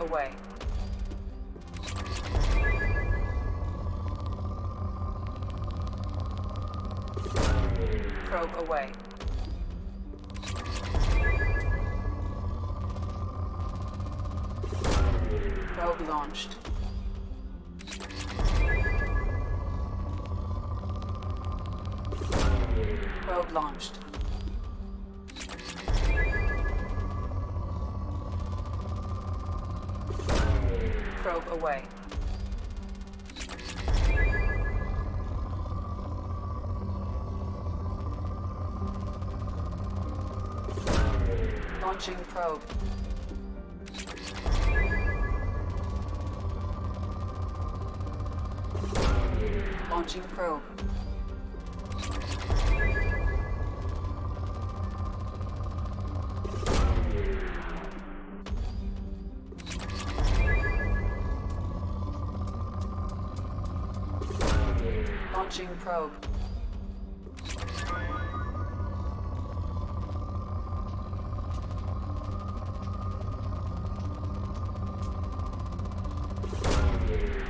Probe away. Probe away. Probe launched. Probe launched. Probe away. Launching probe. Launching probe. Launching probe.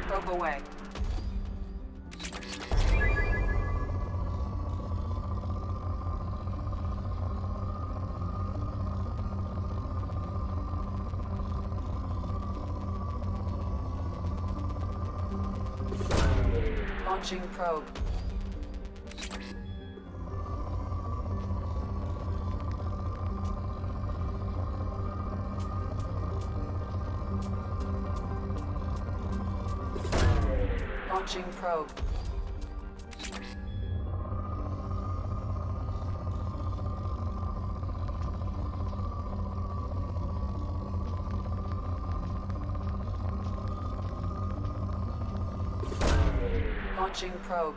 Probe away. Launching probe. Launching probe. Launching probe.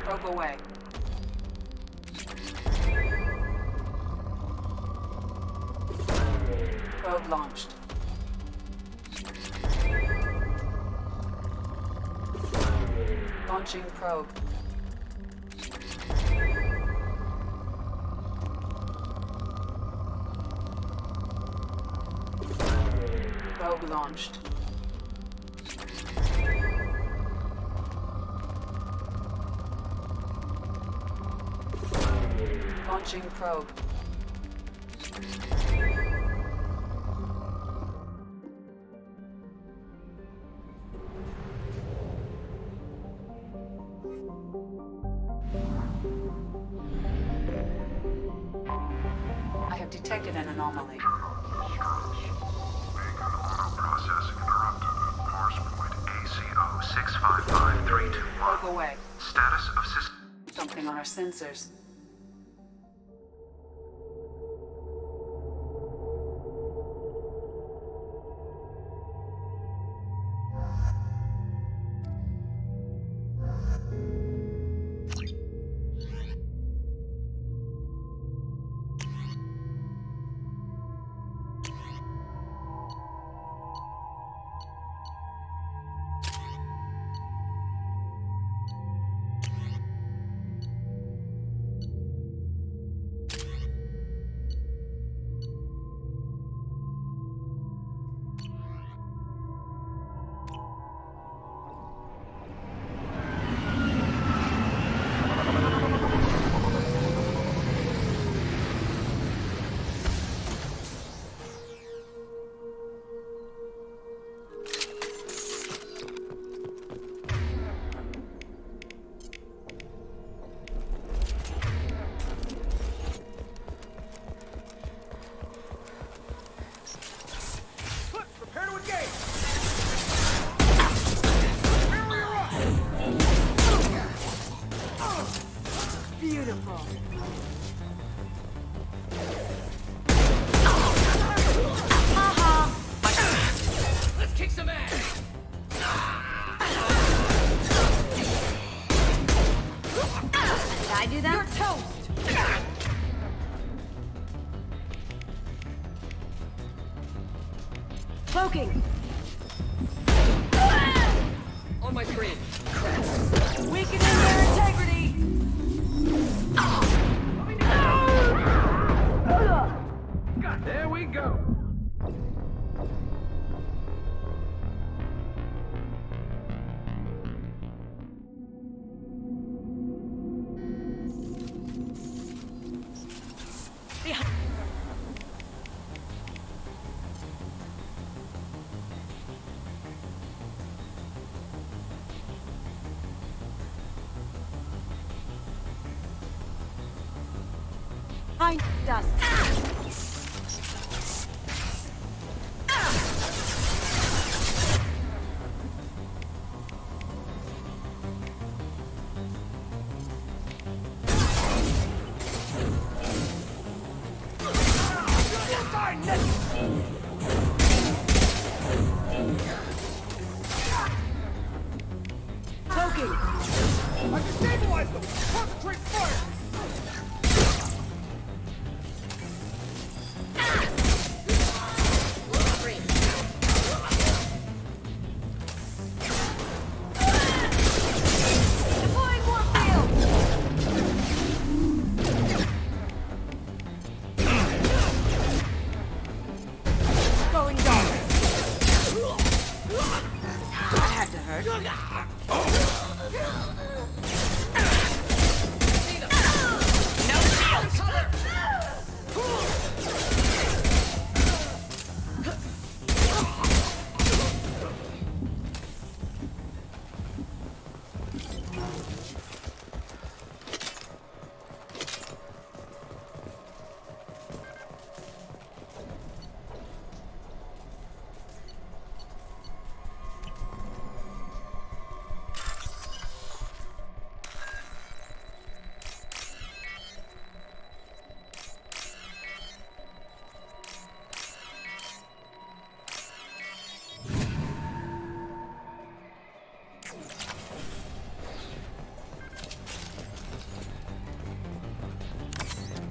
Probe away. Probe launched. Launching probe. Probe launched. Launching probe. I have detected an anomaly. Processing interrupted. Course point ACO 655321. Probe away. Status of system. Something on our sensors. some ass! Did I do that? You're toast! Cloaking! On my screen. Weakening their integrity! There we go. Behind us! Cloaking! I can stabilize them! Concentrate fire! Deploying warfield! Going dark. That had to hurt.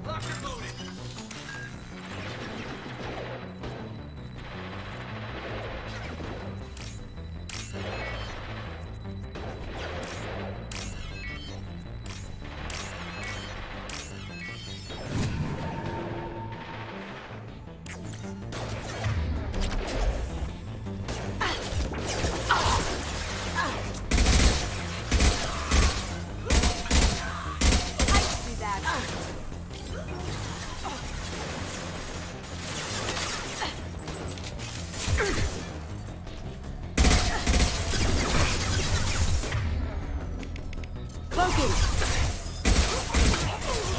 Lock and loaded! Do that. Cloaking!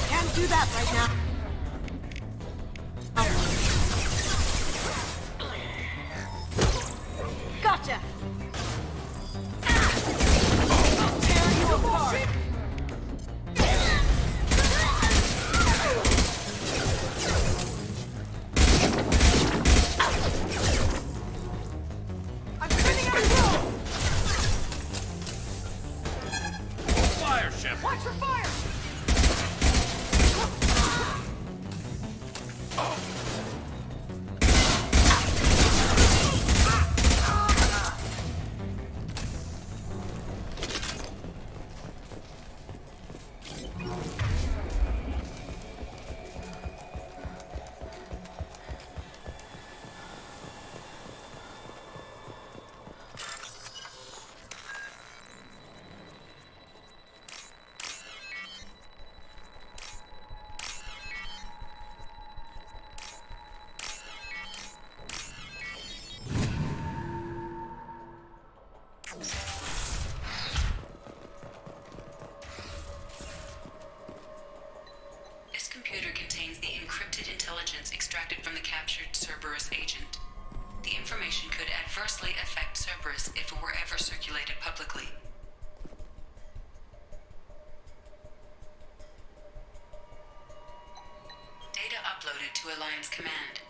Can't do that right now. Gotcha! I'll tear you apart! I'm spinning out of control! Fire ship! Watch for fire! This computer contains the encrypted intelligence extracted from the captured Cerberus agent. The information could adversely affect Cerberus if it were ever circulated publicly. Data uploaded to Alliance Command.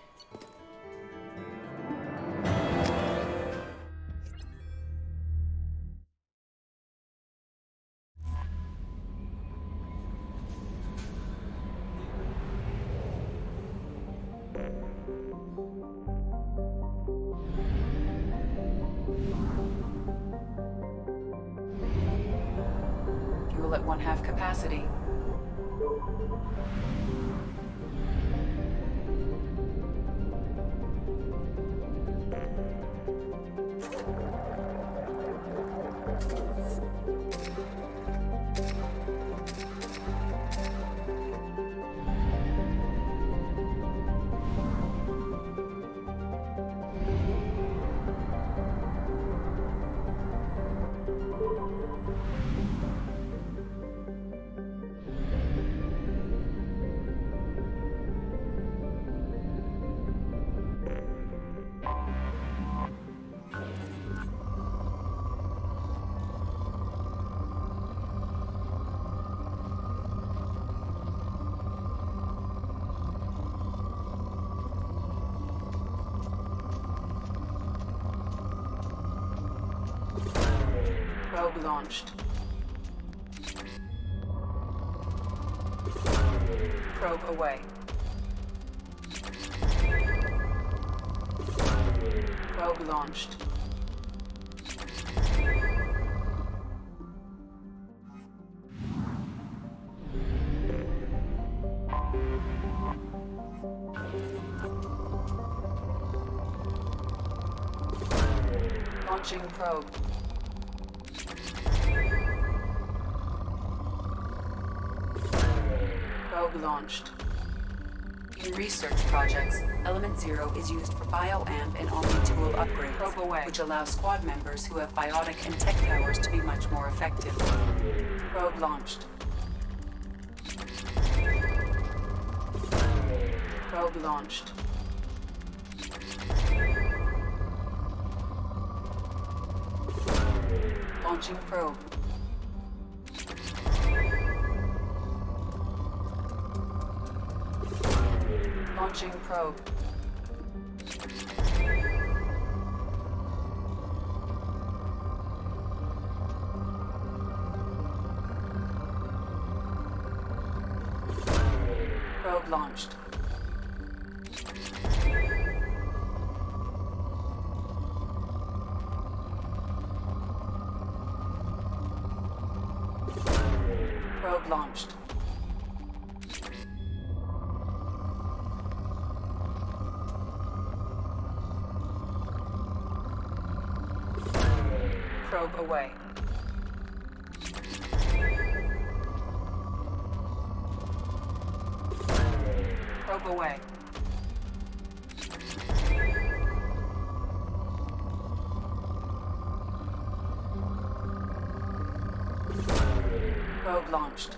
Fuel at 1/2 capacity. Probe launched. Probe away. Probe launched. Launching probe. Probe launched. In research projects, Element 0 is used for bioamp and omni-tool upgrades, probe away, which allows squad members who have biotic and tech powers to be much more effective. Probe launched. Probe launched. Launching probe. Launching probe. Probe launched. Probe launched. Probe away. Probe away. Probe launched.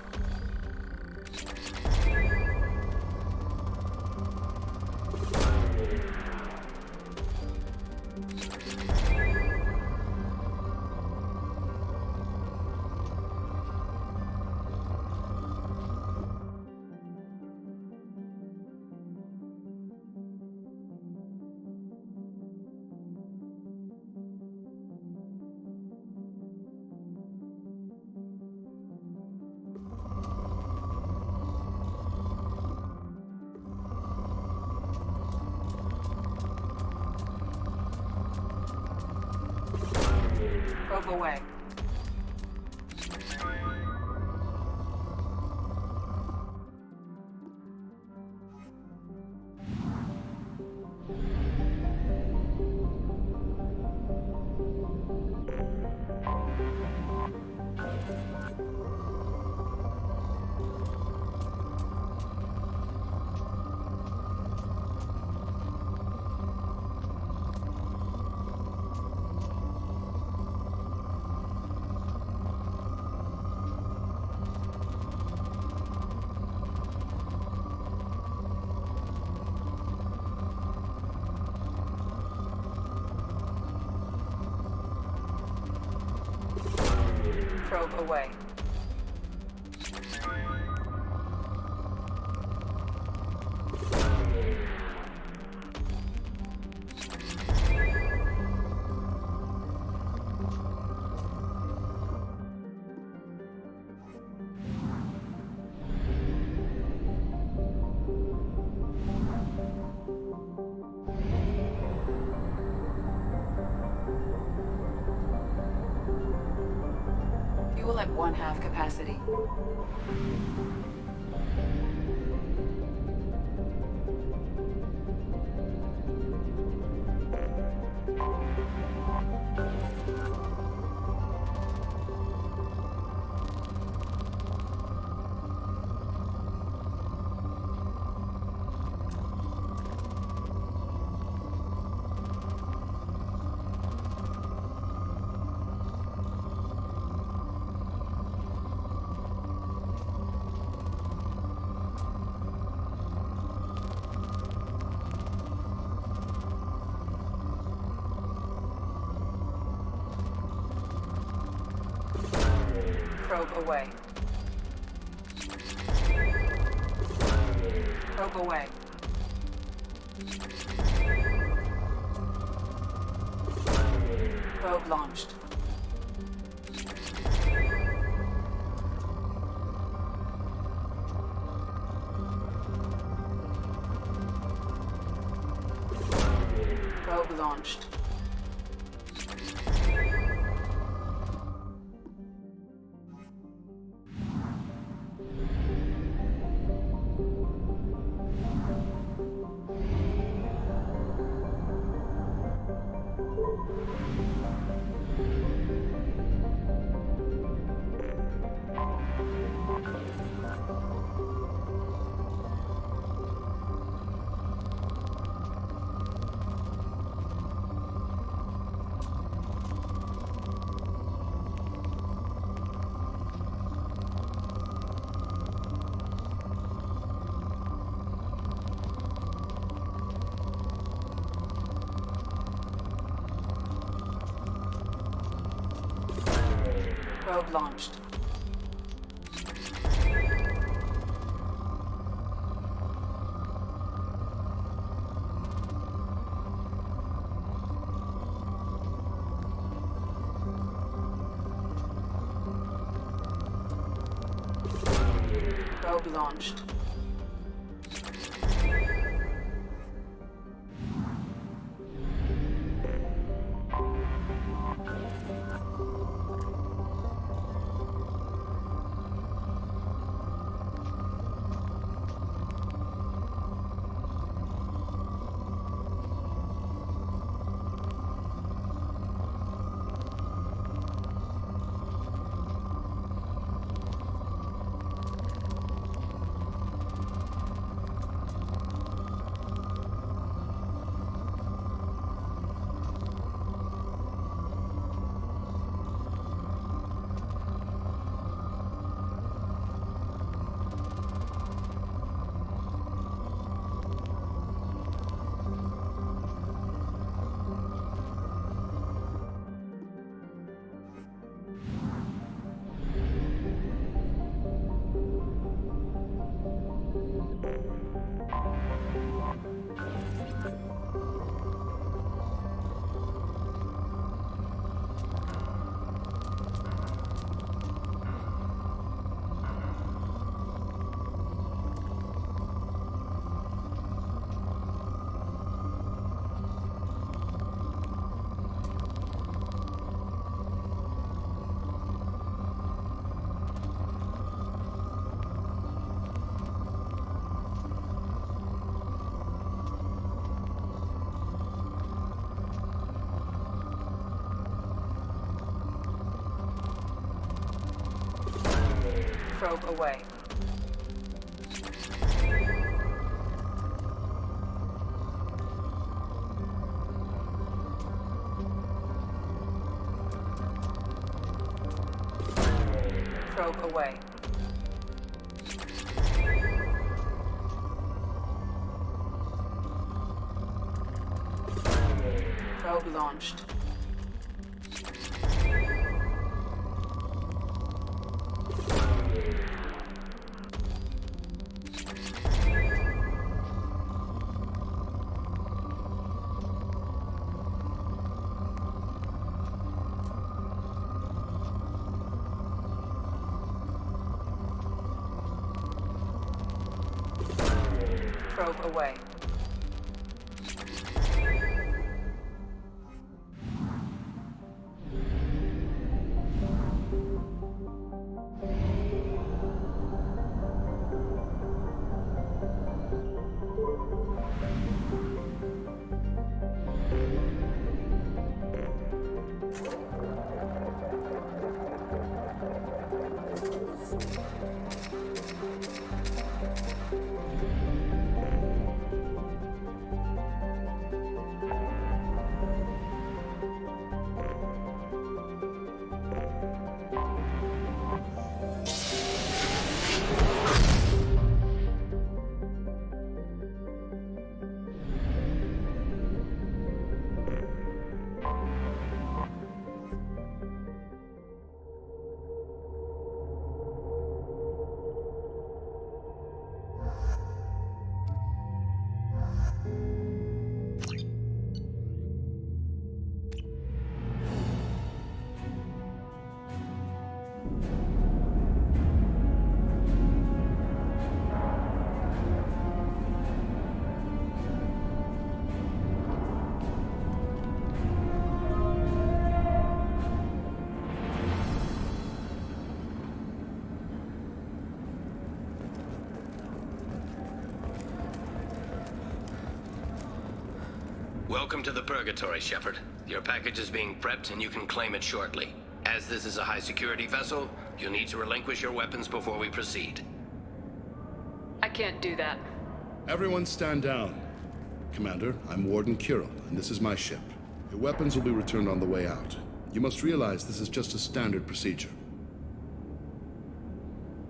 Probe away. Probe away. Fuel at 1/2 capacity. Probe away. Probe away. Probe launched. Probe launched. Probe launched. Probe launched. Probe away. Probe away. Probe launched. Probe away. Welcome to the Purgatory, Shepard. Your package is being prepped and you can claim it shortly. As this is a high-security vessel, you'll need to relinquish your weapons before we proceed. I can't do that. Everyone stand down. Commander, I'm Warden Kirill, and this is my ship. Your weapons will be returned on the way out. You must realize this is just a standard procedure.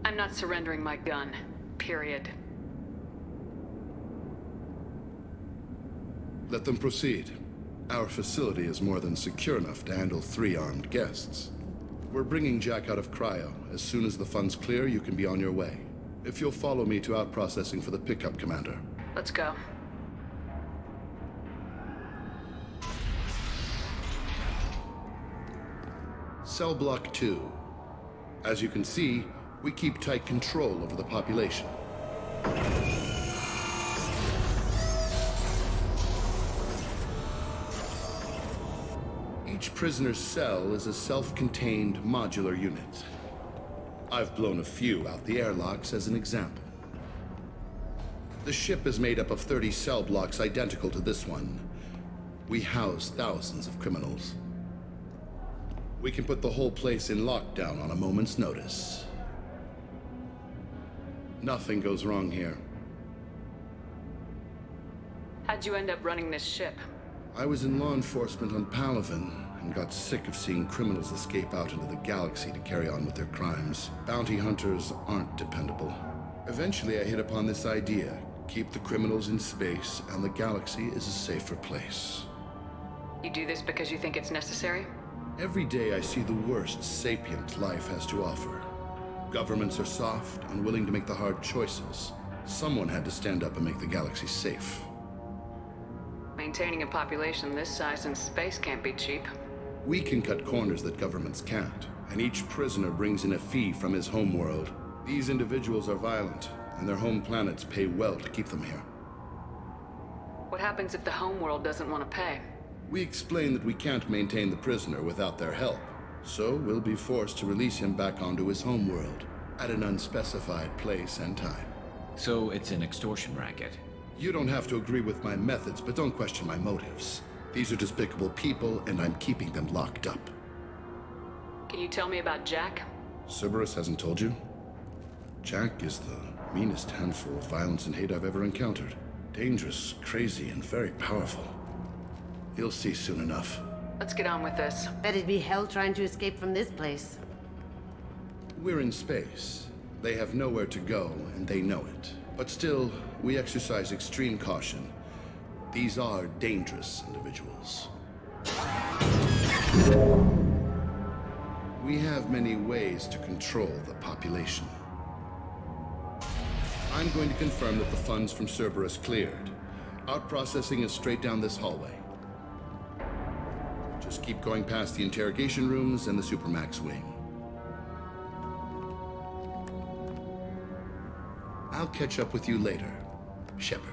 I'm not surrendering my gun. Period. Let them proceed. Our facility is more than secure enough to handle 3 armed guests. We're bringing Jack out of cryo. As soon as the funds clear, you can be on your way. If you'll follow me to out-processing for the pickup, Commander. Let's go. Cell Block 2. As you can see, we keep tight control over the population. Each prisoner's cell is a self-contained modular unit. I've blown a few out the airlocks as an example. The ship is made up of 30 cell blocks identical to this one. We house thousands of criminals. We can put the whole place in lockdown on a moment's notice. Nothing goes wrong here. How'd you end up running this ship? I was in law enforcement on Palaven and got sick of seeing criminals escape out into the galaxy to carry on with their crimes. Bounty hunters aren't dependable. Eventually, I hit upon this idea. Keep the criminals in space, and the galaxy is a safer place. You do this because you think it's necessary? Every day I see the worst sapient life has to offer. Governments are soft, unwilling to make the hard choices. Someone had to stand up and make the galaxy safe. Maintaining a population this size in space can't be cheap. We can cut corners that governments can't, and each prisoner brings in a fee from his homeworld. These individuals are violent, and their home planets pay well to keep them here. What happens if the homeworld doesn't want to pay? We explain that we can't maintain the prisoner without their help, so we'll be forced to release him back onto his homeworld at an unspecified place and time. So it's an extortion racket. You don't have to agree with my methods, but don't question my motives. These are despicable people, and I'm keeping them locked up. Can you tell me about Jack? Cerberus hasn't told you? Jack is the meanest handful of violence and hate I've ever encountered. Dangerous, crazy, and very powerful. You'll see soon enough. Let's get on with this. Bet it'd be hell trying to escape from this place. We're in space. They have nowhere to go, and they know it. But still, we exercise extreme caution. These are dangerous individuals. We have many ways to control the population. I'm going to confirm that the funds from Cerberus cleared. Out-processing is straight down this hallway. Just keep going past the interrogation rooms and the Supermax wing. I'll catch up with you later, Shepard.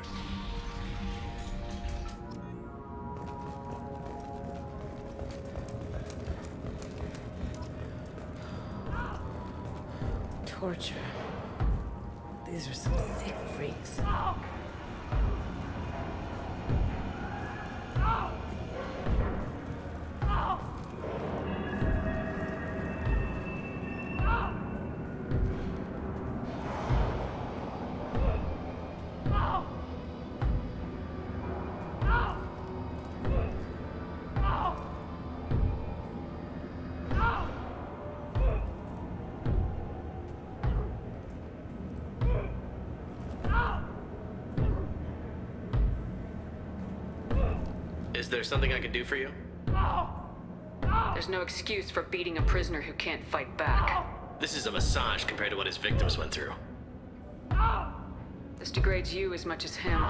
Torture. These are some sick freaks. Is there something I can do for you? There's no excuse for beating a prisoner who can't fight back. This is a massage compared to what his victims went through. This degrades you as much as him.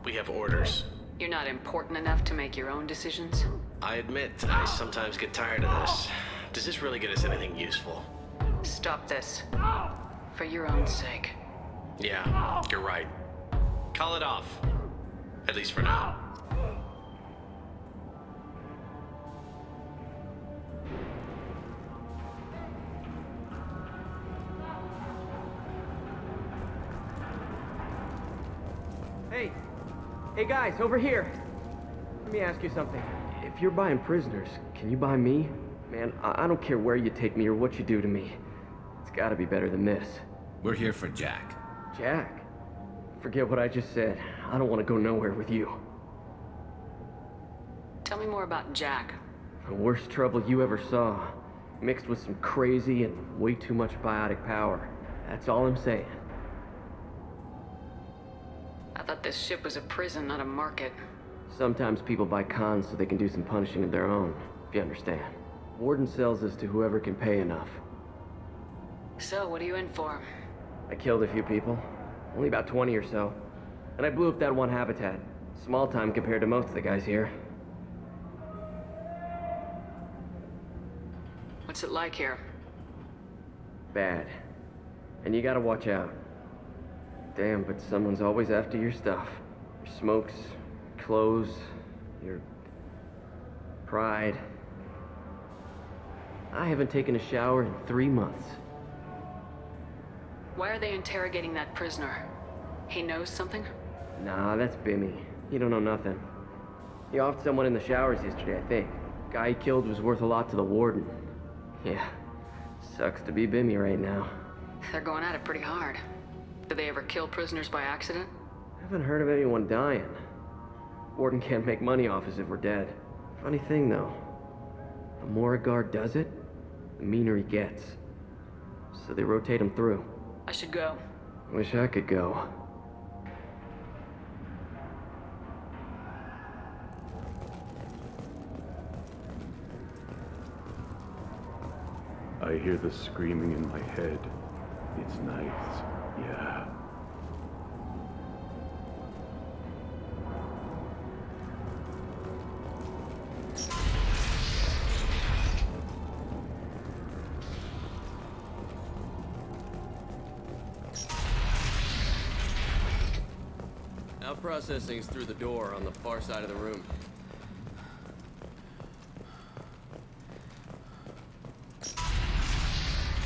We have orders. You're not important enough to make your own decisions. I admit, I sometimes get tired of this. Does this really get us anything useful? Stop this. For your own sake. Yeah, you're right. Call it off. At least for now. Hey! Hey guys, over here! me ask you something. If you're buying prisoners, can you buy me? Man, I don't care where you take me or what you do to me. It's gotta be better than this. We're here for Jack. Jack? Forget what I just said. I don't want to go nowhere with you. Tell me more about Jack. The worst trouble you ever saw. Mixed with some crazy and way too much biotic power. That's all I'm saying. I thought this ship was a prison, not a market. Sometimes people buy cons so they can do some punishing of their own, if you understand. Warden sells this to whoever can pay enough. So, what are you in for? I killed a few people. Only about 20 or so. And I blew up that one habitat. Small time compared to most of the guys here. What's it like here? Bad. And you gotta watch out. Damn, but someone's always after your stuff. Your smokes, clothes, your pride. I haven't taken a shower in 3 months. Why are they interrogating that prisoner? He knows something? Nah, that's Bimmy. He don't know nothing. He offed someone in the showers yesterday, I think. Guy he killed was worth a lot to the warden. Yeah, sucks to be Bimmy right now. They're going at it pretty hard. Did they ever kill prisoners by accident? Haven't heard of anyone dying. Warden can't make money off us if we're dead. Funny thing, though. The more a guard does it, the meaner he gets. So they rotate him through. I should go. Wish I could go. I hear the screaming in my head. It's nice, yeah. Now processing's through the door on the far side of the room.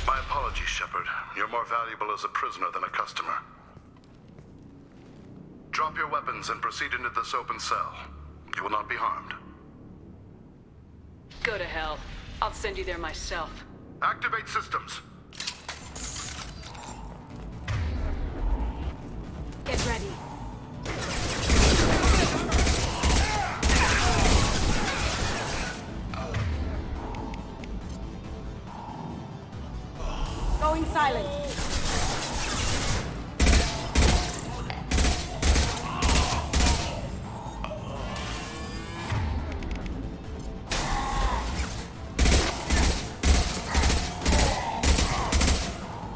My apologies, Shepard. You're more valuable as a prisoner than a customer. Drop your weapons and proceed into this open cell. You will not be harmed. Go to hell. I'll send you there myself. Activate systems. Get ready. Going silent.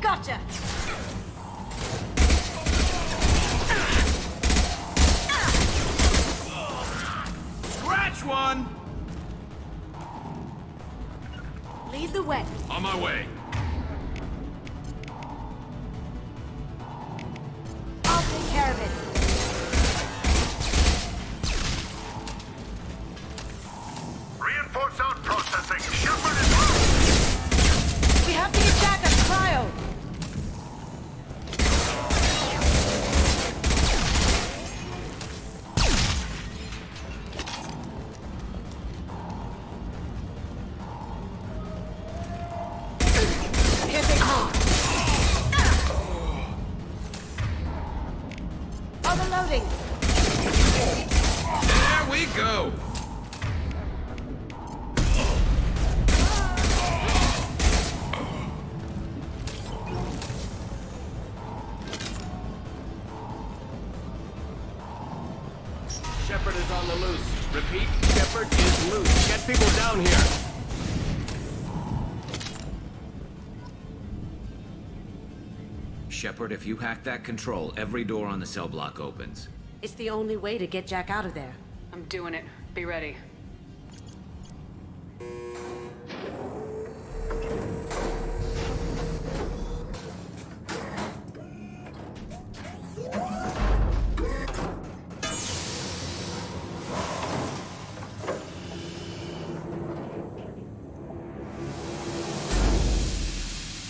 Gotcha. Scratch one! Lead the way. On my way. I'll take care of it. Reinforce out processing. Shepard is through. We have to get Jack a cryo. Here they come. Overloading. There we go. Shepard is on the loose. Repeat, Shepard is loose. Get people down here. Shepard, if you hack that control, every door on the cell block opens. It's the only way to get Jack out of there. I'm doing it. Be ready.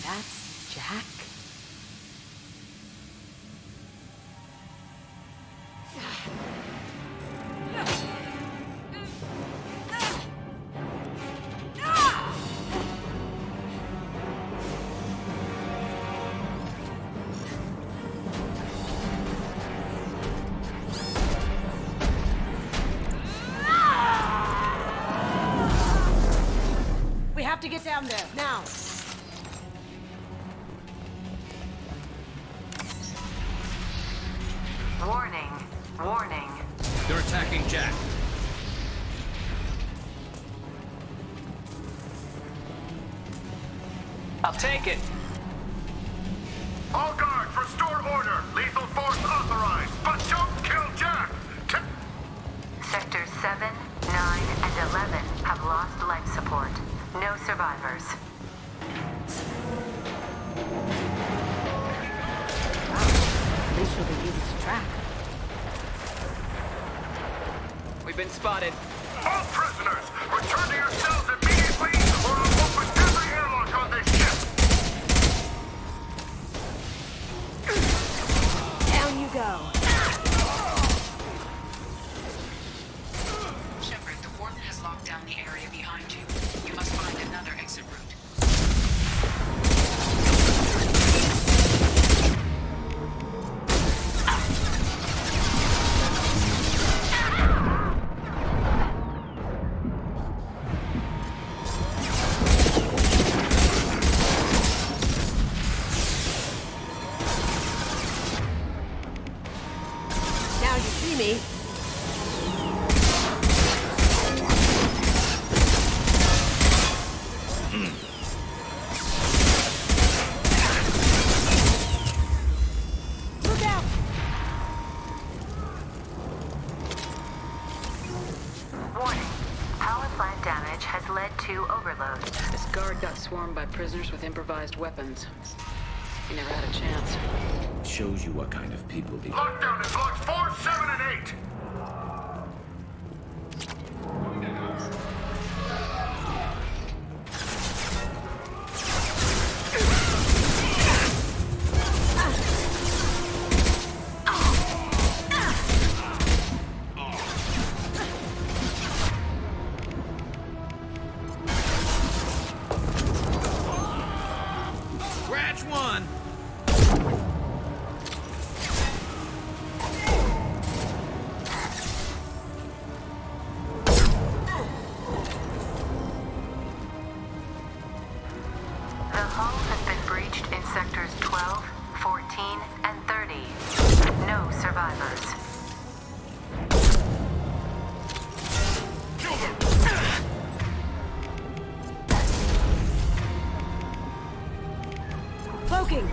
That's Jack? to get down there, now! Warning. Warning. They're attacking Jack. I'll take it. All guards, restore order. Lethal force authorized, but don't kill Jack. Sectors 7, 9, and 11 have lost life support. No survivors. At least she'll be easy to track. We've been spotted. All prisoners, return to your cells immediately, or I'll open every airlock on this ship. Down you go. Shepard, the warden has locked down the area behind you. You must find another exit route. Now you see me. Look out! Warning. Power plant damage has led to overload. This guard got swarmed by prisoners with improvised weapons. He never had a chance. Shows you what kind of people these. Lockdown in blocks 4, 7, and 8. Scratch one! The hull has been breached in sectors 12, 14, and 30. No survivors. Cloaking!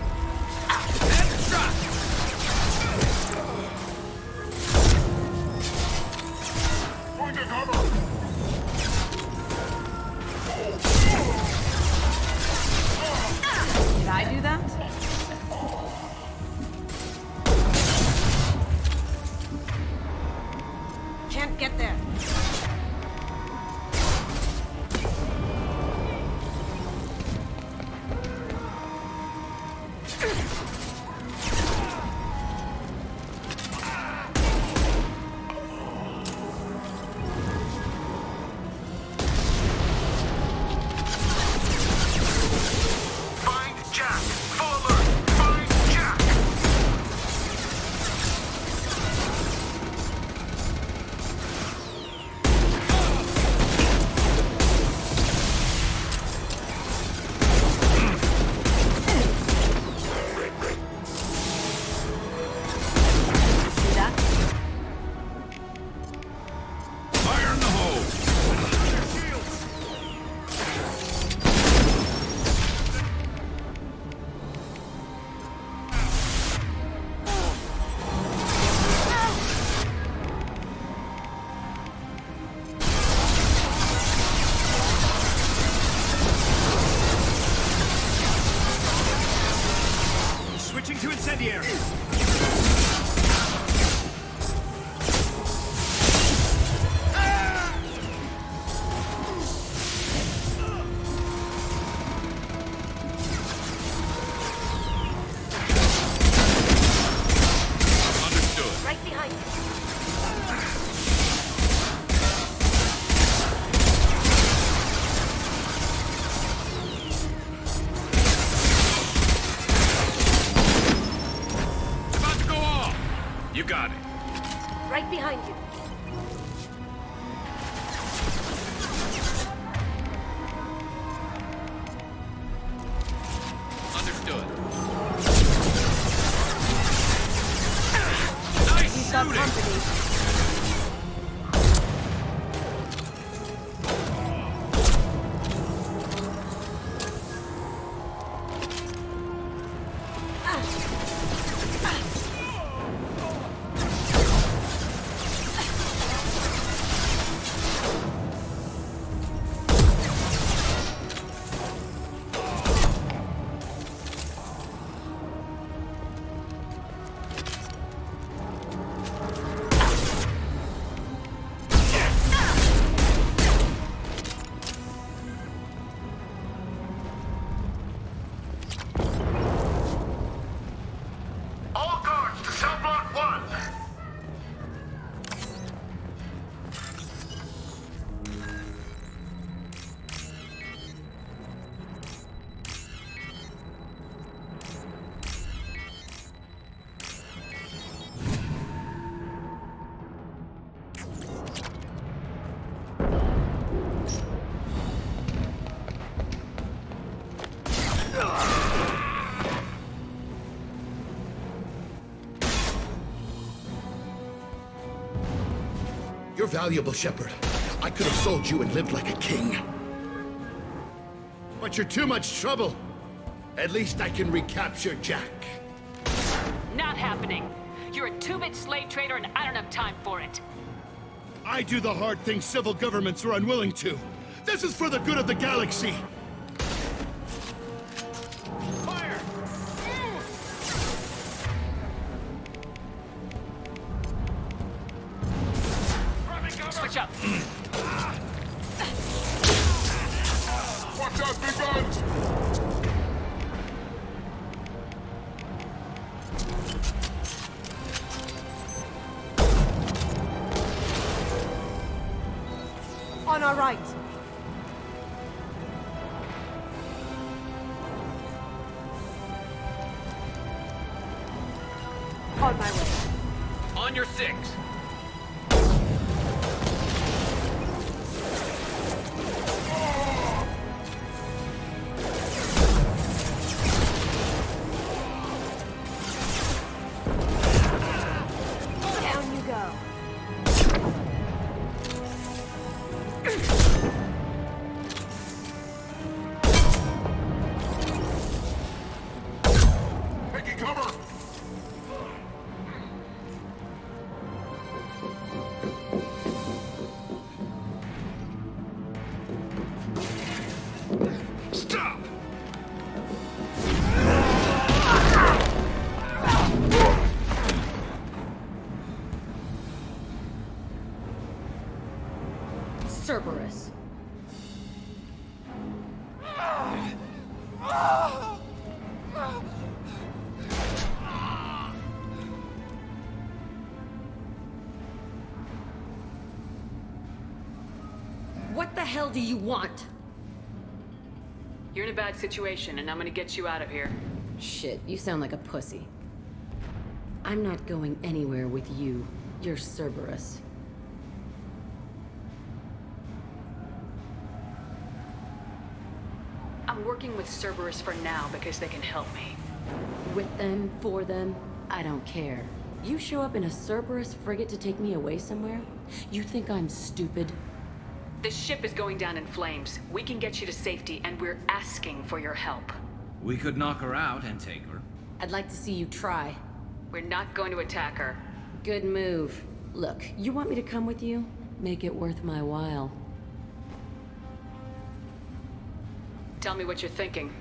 Did I do that? Can't get there. got company. All guards to cell block 1. You're valuable, Shepard. I could have sold you and lived like a king. But you're too much trouble. At least I can recapture Jack. Not happening. You're a two-bit slave trader and I don't have time for it. I do the hard things civil governments are unwilling to. This is for the good of the galaxy. Fire! Switch up. Watch out, big guns! On our right. On my way. On your 6. Down you go. Taking cover! Stop! Cerberus. What the hell do you want? You're in a bad situation and I'm gonna get you out of here. Shit, you sound like a pussy. I'm not going anywhere with you. You're Cerberus. I'm working with Cerberus for now because they can help me. With them, for them, I don't care. You show up in a Cerberus frigate to take me away somewhere? You think I'm stupid? The ship is going down in flames. We can get you to safety and we're asking for your help. We could knock her out and take her. I'd like to see you try. We're not going to attack her. Good move. Look, you want me to come with you? Make it worth my while. Tell me what you're thinking.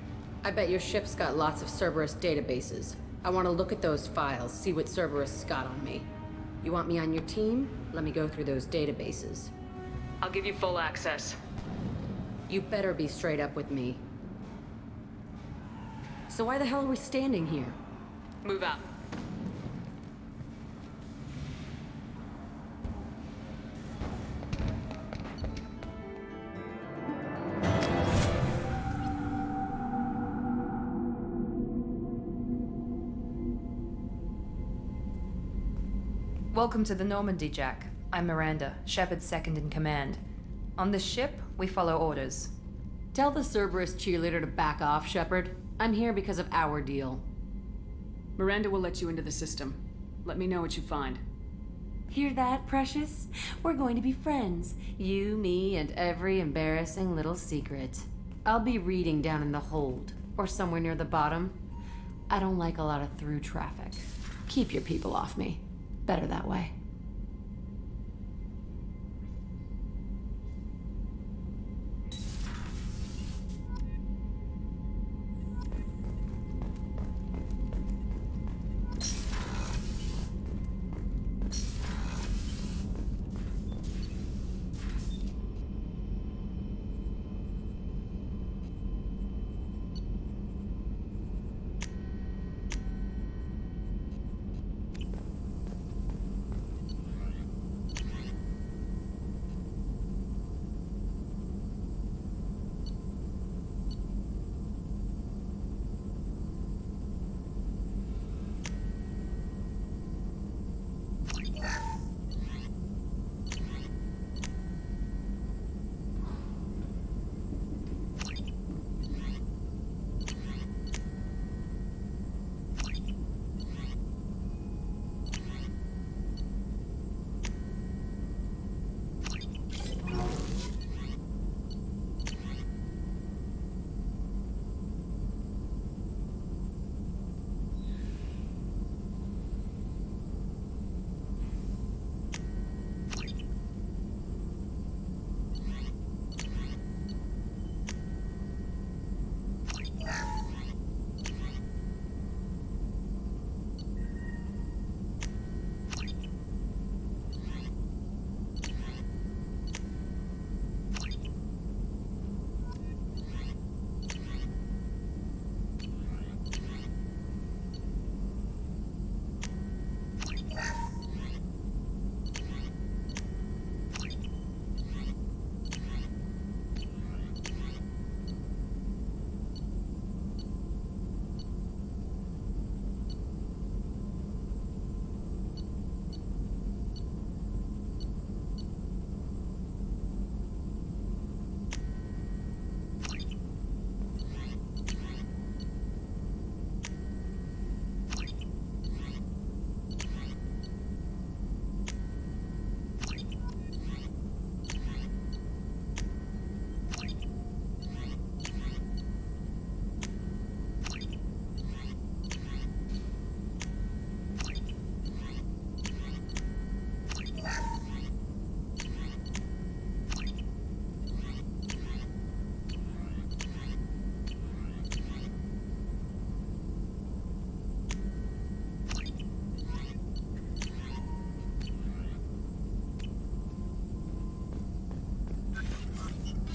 I bet your ship's got lots of Cerberus databases. I want to look at those files, see what Cerberus has got on me. You want me on your team? Let me go through those databases. I'll give you full access. You better be straight up with me. So why the hell are we standing here? Move out. Welcome to the Normandy, Jack. I'm Miranda, Shepard's second in command. On this ship, we follow orders. Tell the Cerberus cheerleader to back off, Shepard. I'm here because of our deal. Miranda will let you into the system. Let me know what you find. Hear that, precious? We're going to be friends. You, me, and every embarrassing little secret. I'll be reading down in the hold, or somewhere near the bottom. I don't like a lot of through traffic. Keep your people off me. Better that way.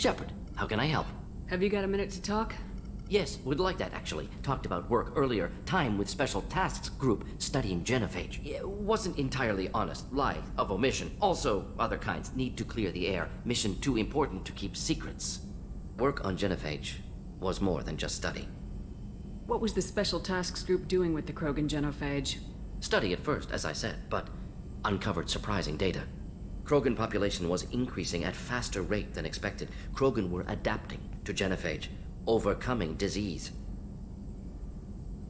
Shepard, how can I help? Have you got a minute to talk? Yes, would like that actually. Talked about work earlier. Time with Special Tasks Group studying genophage. It wasn't entirely honest. Lie of omission. Also, other kinds. Need to clear the air. Mission too important to keep secrets. Work on genophage was more than just study. What was the Special Tasks Group doing with the Krogan genophage? Study at first, as I said, but uncovered surprising data. Krogan population was increasing at faster rate than expected. Krogan were adapting to genophage, overcoming disease.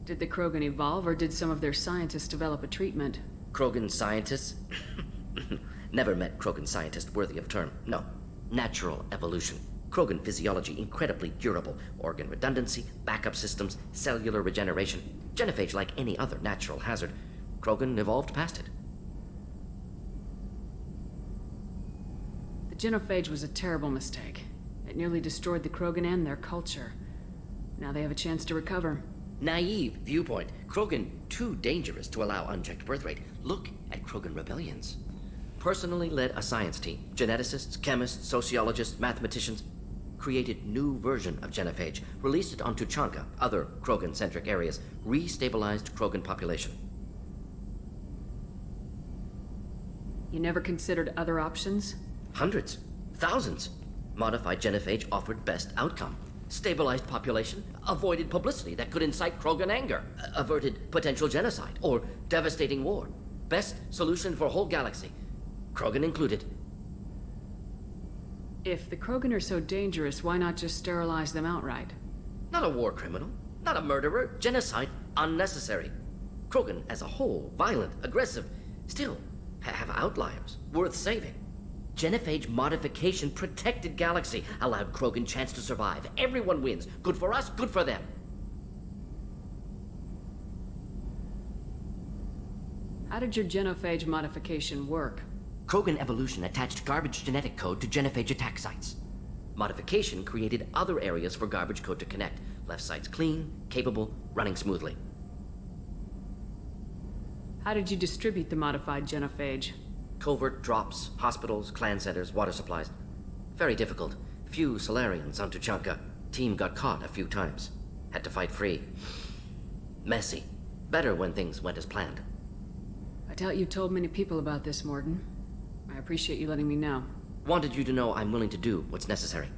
Did the Krogan evolve, or did some of their scientists develop a treatment? Krogan scientists? Never met Krogan scientist worthy of term. No. Natural evolution. Krogan physiology incredibly durable. Organ redundancy, backup systems, cellular regeneration. Genophage like any other natural hazard. Krogan evolved past it. The genophage was a terrible mistake. It nearly destroyed the Krogan and their culture. Now they have a chance to recover. Naive viewpoint. Krogan too dangerous to allow unchecked birth rate. Look at Krogan rebellions. Personally led a science team. Geneticists, chemists, sociologists, mathematicians. Created new version of genophage. Released it on Tuchanka, other Krogan-centric areas. Restabilized Krogan population. You never considered other options? Hundreds. Thousands. Modified genophage offered best outcome. Stabilized population, avoided publicity that could incite Krogan anger, averted potential genocide or devastating war. Best solution for whole galaxy, Krogan included. If the Krogan are so dangerous, why not just sterilize them outright? Not a war criminal, not a murderer, genocide unnecessary. Krogan as a whole, violent, aggressive. Still, have outliers worth saving. Genophage modification protected galaxy, allowed Krogan chance to survive. Everyone wins. Good for us, good for them. How did your genophage modification work? Krogan evolution attached garbage genetic code to genophage attack sites. Modification created other areas for garbage code to connect. Left sites clean, capable, running smoothly. How did you distribute the modified genophage? Covert drops, hospitals, clan centers, water supplies. Very difficult. Few Solarians on Tuchanka. Team got caught a few times. Had to fight free. Messy. Better when things went as planned. I doubt you told many people about this, Morden. I appreciate you letting me know. Wanted you to know I'm willing to do what's necessary.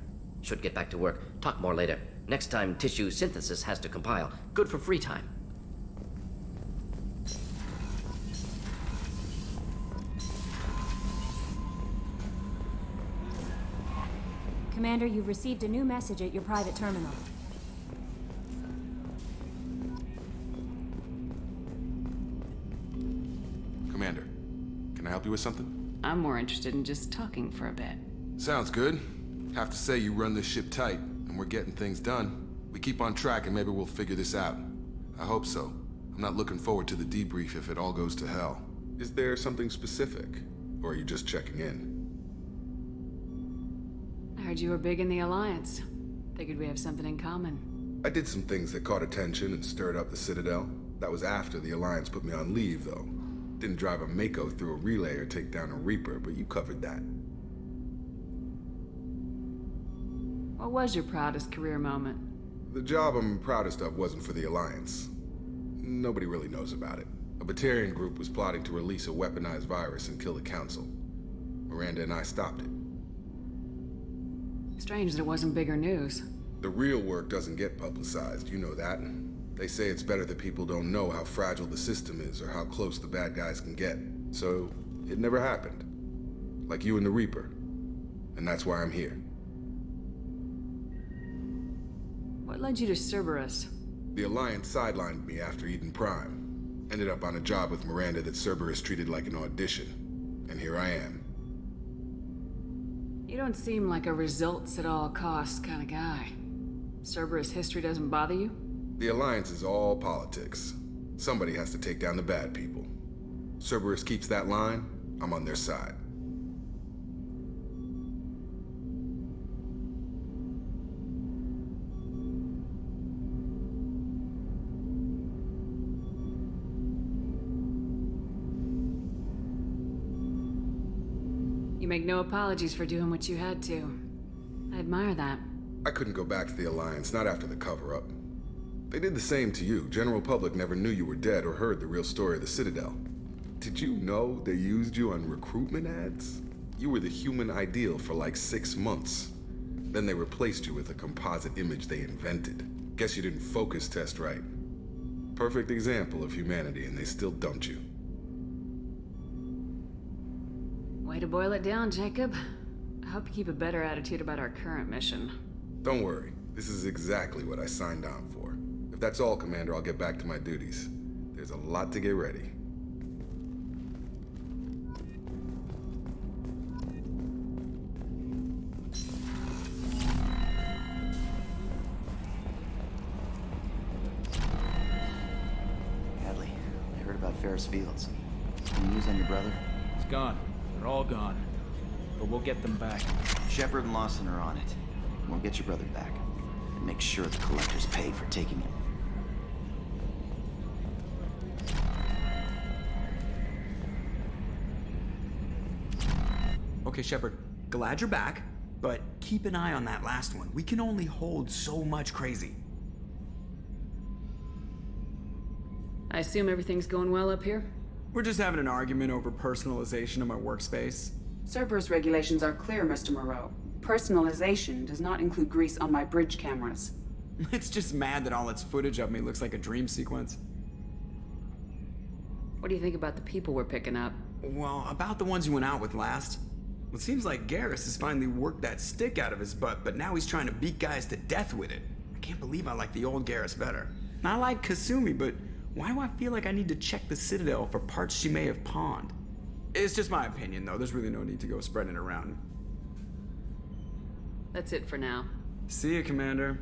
Should get back to work. Talk more later. Next time tissue synthesis has to compile. Good for free time. Commander, you've received a new message at your private terminal. Commander, can I help you with something? I'm more interested in just talking for a bit. Sounds good. Have to say you run this ship tight, and we're getting things done. We keep on track and maybe we'll figure this out. I hope so. I'm not looking forward to the debrief if it all goes to hell. Is there something specific? Or are you just checking in? I heard you were big in the Alliance. Figured we have something in common. I did some things that caught attention and stirred up the Citadel. That was after the Alliance put me on leave, though. Didn't drive a Mako through a relay or take down a Reaper, but you covered that. What was your proudest career moment? The job I'm proudest of wasn't for the Alliance. Nobody really knows about it. A Batarian group was plotting to release a weaponized virus and kill the Council. Miranda and I stopped it. Strange that it wasn't bigger news. The real work doesn't get publicized, you know that. They say it's better that people don't know how fragile the system is or how close the bad guys can get. So, it never happened. Like you and the Reaper. And that's why I'm here. What led you to Cerberus? The Alliance sidelined me after Eden Prime. Ended up on a job with Miranda that Cerberus treated like an audition. And here I am. You don't seem like a results at all costs kind of guy. Cerberus history doesn't bother you? The Alliance is all politics. Somebody has to take down the bad people. Cerberus keeps that line, I'm on their side. You make no apologies for doing what you had to. I admire that. I couldn't go back to the Alliance, not after the cover-up. They did the same to you. General public never knew you were dead or heard the real story of the Citadel. Did you know they used you on recruitment ads? You were the human ideal for like 6 months. Then they replaced you with a composite image they invented. Guess you didn't focus test right. Perfect example of humanity, and they still dumped you. Way to boil it down, Jacob. I hope you keep a better attitude about our current mission. Don't worry. This is exactly what I signed on for. If that's all, Commander, I'll get back to my duties. There's a lot to get ready. Hadley, I heard about Ferris Fields. Any news on your brother? He's gone. They're all gone. But we'll get them back. Shepard and Lawson are on it. We'll get your brother back. And make sure the collectors pay for taking him. Okay, Shepard, glad you're back, but keep an eye on that last one. We can only hold so much crazy. I assume everything's going well up here? We're just having an argument over personalization of my workspace. Cerberus regulations are clear, Mr. Moreau. Personalization does not include grease on my bridge cameras. It's just mad that all its footage of me looks like a dream sequence. What do you think about the people we're picking up? Well, about the ones you went out with last. It seems like Garrus has finally worked that stick out of his butt, but now he's trying to beat guys to death with it. I can't believe I like the old Garrus better. And I like Kasumi, but why do I feel like I need to check the Citadel for parts she may have pawned? It's just my opinion, though. There's really no need to go spreading it around. That's it for now. See you, Commander.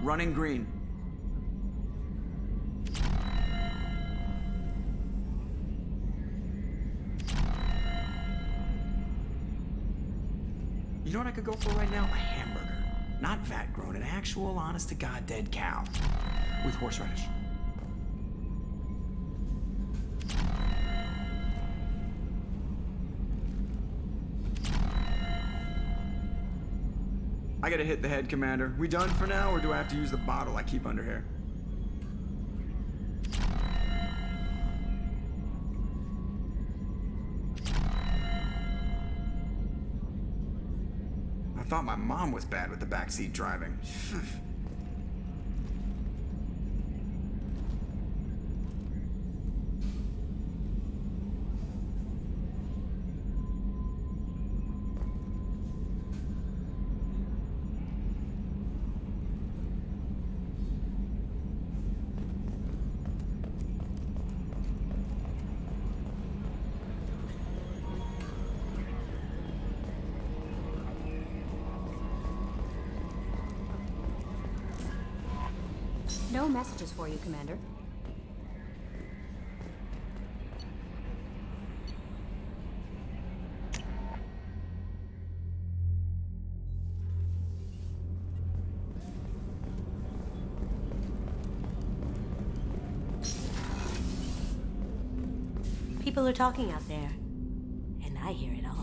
Running green. You know what I could go for right now? A hamburger. Not vat grown, an actual honest to God dead cow. With horseradish. I gotta hit the head, Commander. We done for now, or do I have to use the bottle I keep under here? I thought my mom was bad with the backseat driving. No messages for you, Commander. People are talking out there, and I hear it all.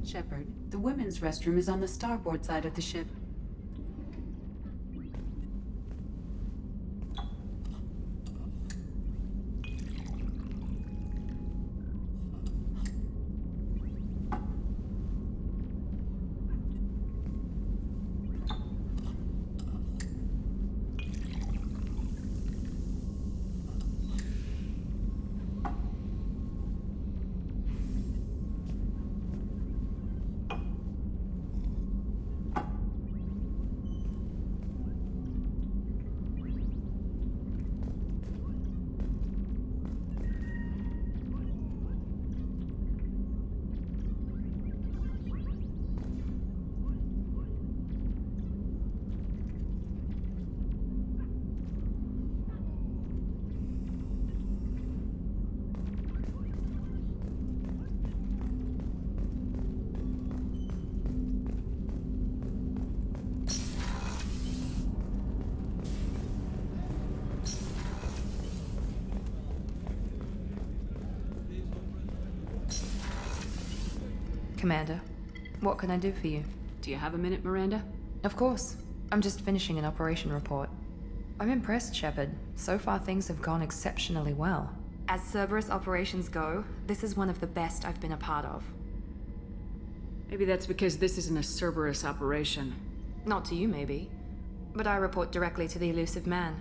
Shepard, the women's restroom is on the starboard side of the ship. Commander, what can I do for you? Do you have a minute, Miranda? Of course. I'm just finishing an operation report. I'm impressed, Shepard. So far, things have gone exceptionally well. As Cerberus operations go, this is one of the best I've been a part of. Maybe that's because this isn't a Cerberus operation. Not to you, maybe. But I report directly to the elusive man.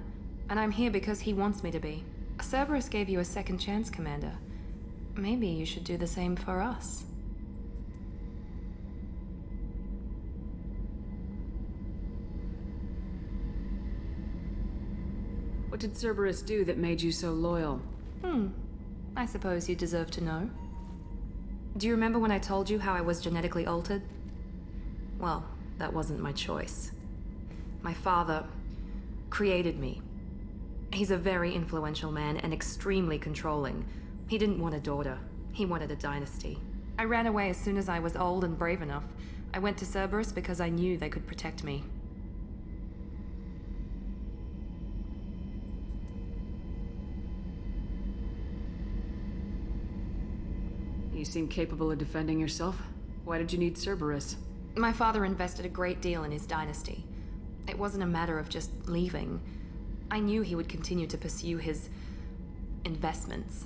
And I'm here because he wants me to be. Cerberus gave you a second chance, Commander. Maybe you should do the same for us. What did Cerberus do that made you so loyal? I suppose you deserve to know. Do you remember when I told you how I was genetically altered? Well, that wasn't my choice. My father created me. He's a very influential man and extremely controlling. He didn't want a daughter. He wanted a dynasty. I ran away as soon as I was old and brave enough. I went to Cerberus because I knew they could protect me. You seem capable of defending yourself. Why did you need Cerberus? My father invested a great deal in his dynasty. It wasn't a matter of just leaving. I knew he would continue to pursue his investments.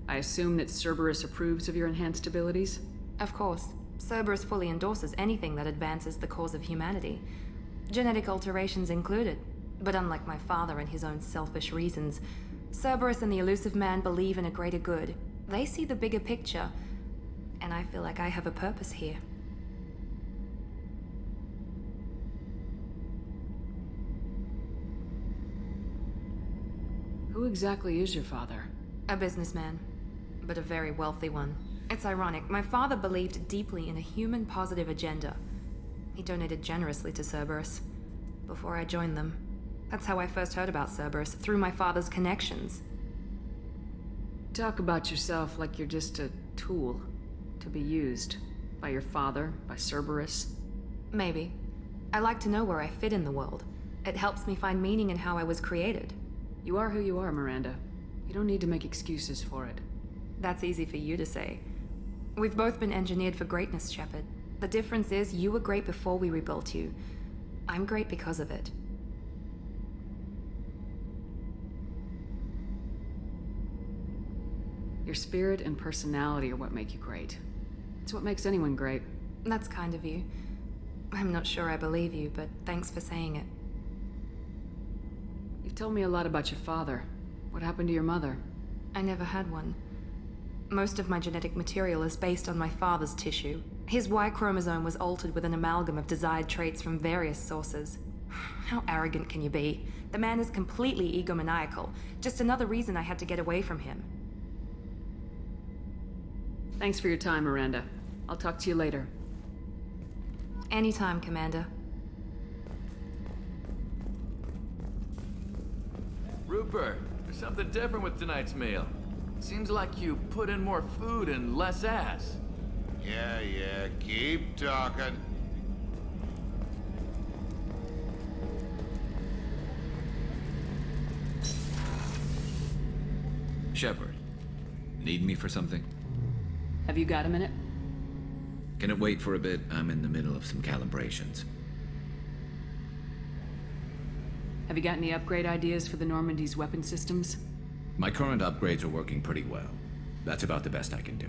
I assume that Cerberus approves of your enhanced abilities? Of course. Cerberus fully endorses anything that advances the cause of humanity. Genetic alterations included. But unlike my father and his own selfish reasons, Cerberus and the Elusive Man believe in a greater good. They see the bigger picture, and I feel like I have a purpose here. Who exactly is your father? A businessman, but a very wealthy one. It's ironic, my father believed deeply in a human-positive agenda. He donated generously to Cerberus before I joined them. That's how I first heard about Cerberus, through my father's connections. Talk about yourself like you're just a tool to be used by your father, by Cerberus. Maybe. I like to know where I fit in the world. It helps me find meaning in how I was created. You are who you are, Miranda. You don't need to make excuses for it. That's easy for you to say. We've both been engineered for greatness, Shepard. The difference is you were great before we rebuilt you. I'm great because of it. Your spirit and personality are what make you great. It's what makes anyone great. That's kind of you. I'm not sure I believe you, but thanks for saying it. You've told me a lot about your father. What happened to your mother? I never had one. Most of my genetic material is based on my father's tissue. His Y chromosome was altered with an amalgam of desired traits from various sources. How arrogant can you be? The man is completely egomaniacal. Just another reason I had to get away from him. Thanks for your time, Miranda. I'll talk to you later. Anytime, Commander. Rupert, there's something different with tonight's meal. Seems like you put in more food and less ass. Yeah, keep talking. Shepard, need me for something? Have you got a minute? Can it wait for a bit? I'm in the middle of some calibrations. Have you got any upgrade ideas for the Normandy's weapon systems? My current upgrades are working pretty well. That's about the best I can do.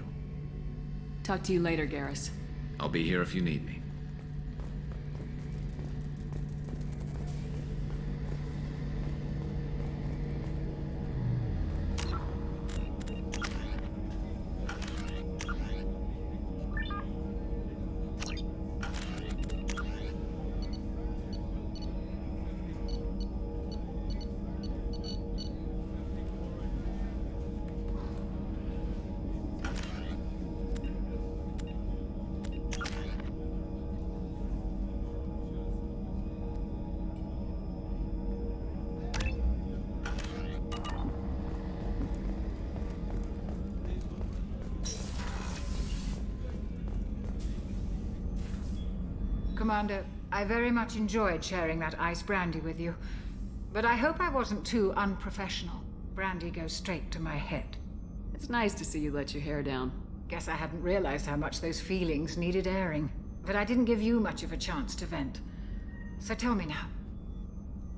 Talk to you later, Garrus. I'll be here if you need me. Commander, I very much enjoyed sharing that ice brandy with you. But I hope I wasn't too unprofessional. Brandy goes straight to my head. It's nice to see you let your hair down. Guess I hadn't realized how much those feelings needed airing. But I didn't give you much of a chance to vent. So tell me now,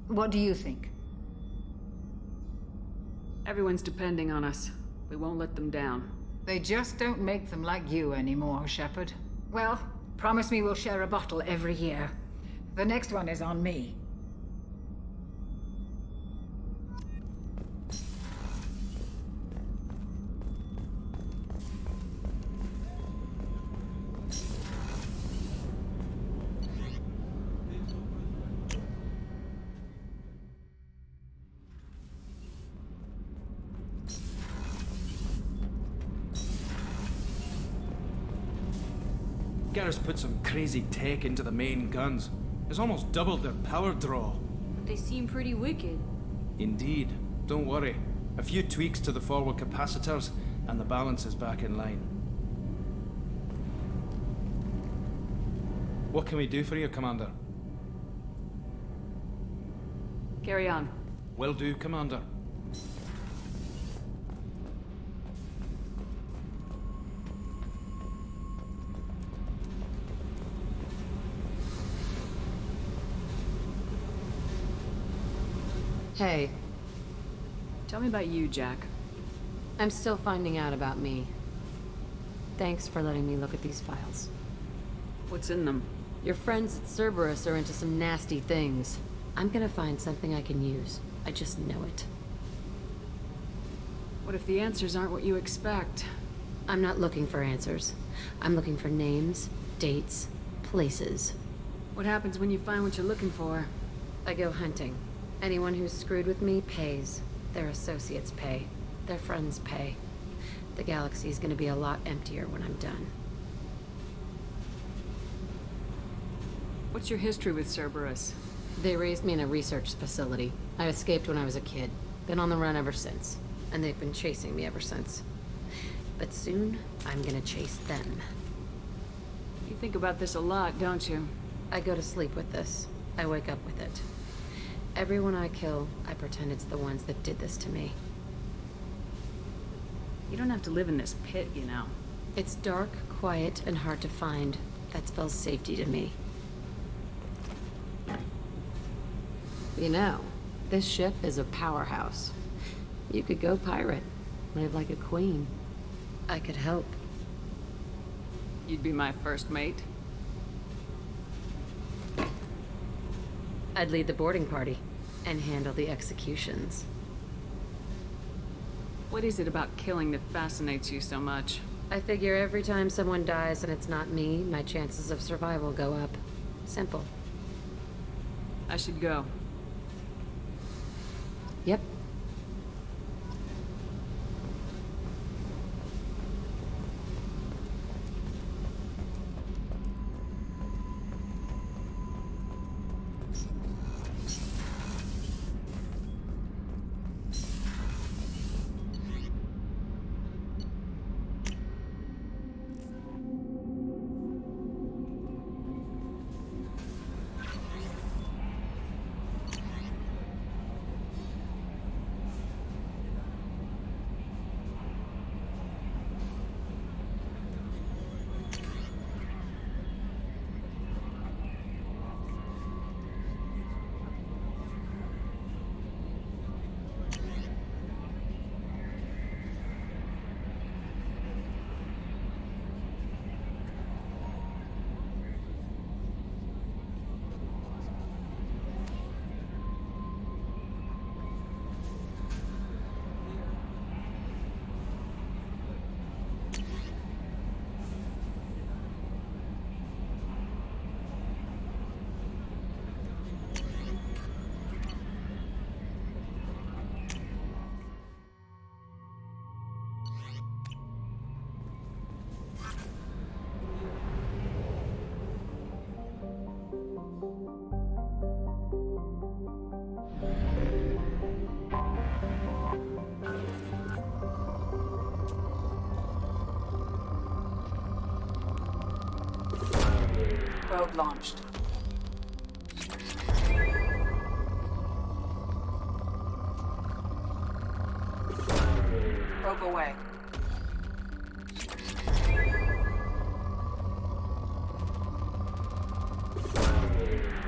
what do you think? Everyone's depending on us. We won't let them down. They just don't make them like you anymore, Shepard. Well, promise me we'll share a bottle every year. The next one is on me. Garrus put some crazy tech into the main guns. It's almost doubled their power draw. But they seem pretty wicked. Indeed. Don't worry. A few tweaks to the forward capacitors, and the balance is back in line. What can we do for you, Commander? Carry on. Will do, Commander. Hey. Tell me about you, Jack. I'm still finding out about me. Thanks for letting me look at these files. What's in them? Your friends at Cerberus are into some nasty things. I'm gonna find something I can use. I just know it. What if the answers aren't what you expect? I'm not looking for answers. I'm looking for names, dates, places. What happens when you find what you're looking for? I go hunting. Anyone who's screwed with me pays. Their associates pay. Their friends pay. The galaxy's gonna be a lot emptier when I'm done. What's your history with Cerberus? They raised me in a research facility. I escaped when I was a kid. Been on the run ever since. And they've been chasing me ever since. But soon, I'm gonna chase them. You think about this a lot, don't you? I go to sleep with this. I wake up with it. Everyone I kill, I pretend it's the ones that did this to me. You don't have to live in this pit, you know. It's dark, quiet, and hard to find. That spells safety to me. You know, this ship is a powerhouse. You could go pirate, live like a queen. I could help. You'd be my first mate. I'd lead the boarding party and handle the executions. What is it about killing that fascinates you so much? I figure every time someone dies and it's not me, my chances of survival go up. Simple. I should go. Yep. Probe launched. Probe away.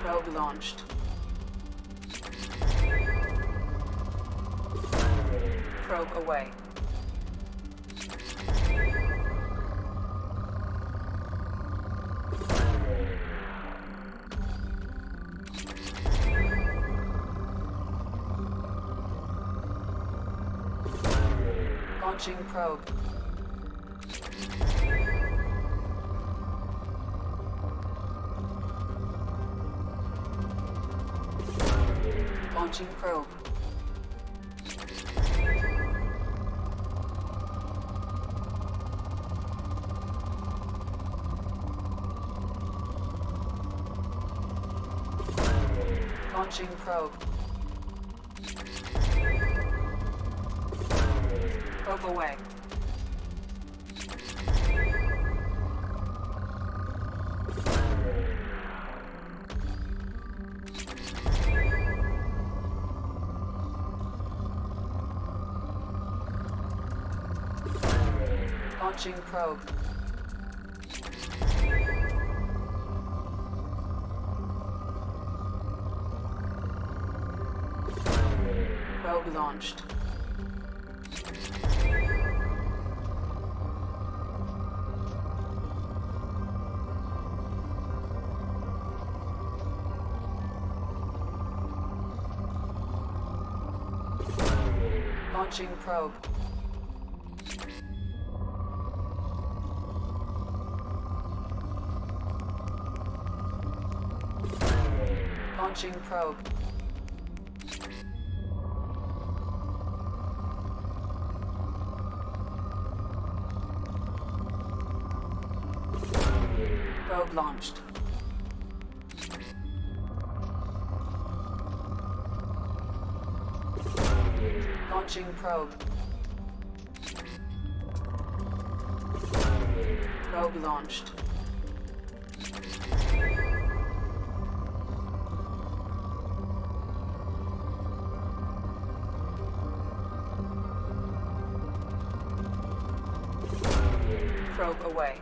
Probe launched. Probe away. Launching probe. Launching probe. Launching probe. Probe away. Launching probe. Probe launched. Launching probe. Launching probe. Probe launched. Launching probe. Probe launched. Probe away.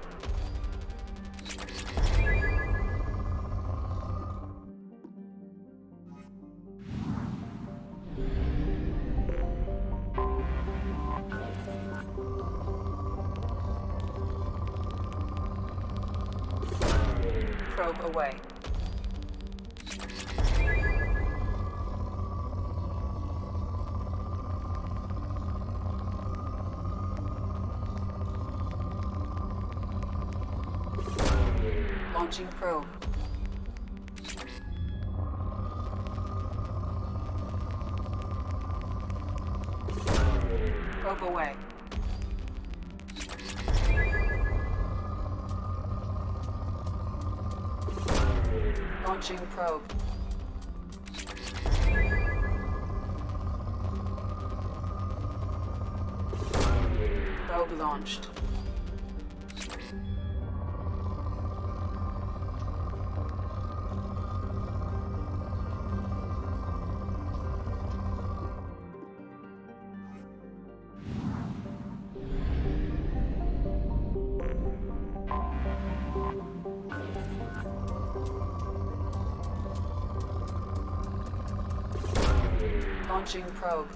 Probe away. Launching probe. Probe away. Launching probe. Probe launched. Launching probe.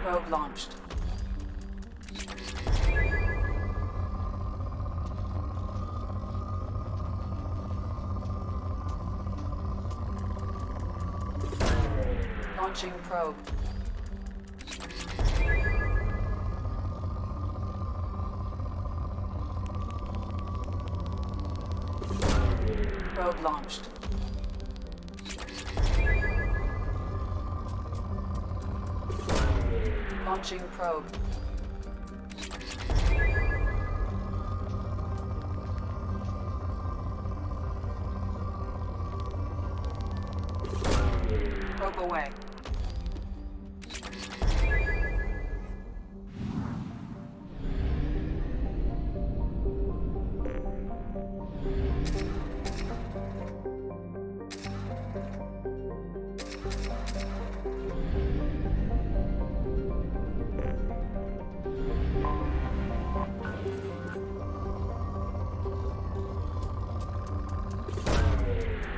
Probe launched. Launching probe. Probe launched. Launching probe. Probe away.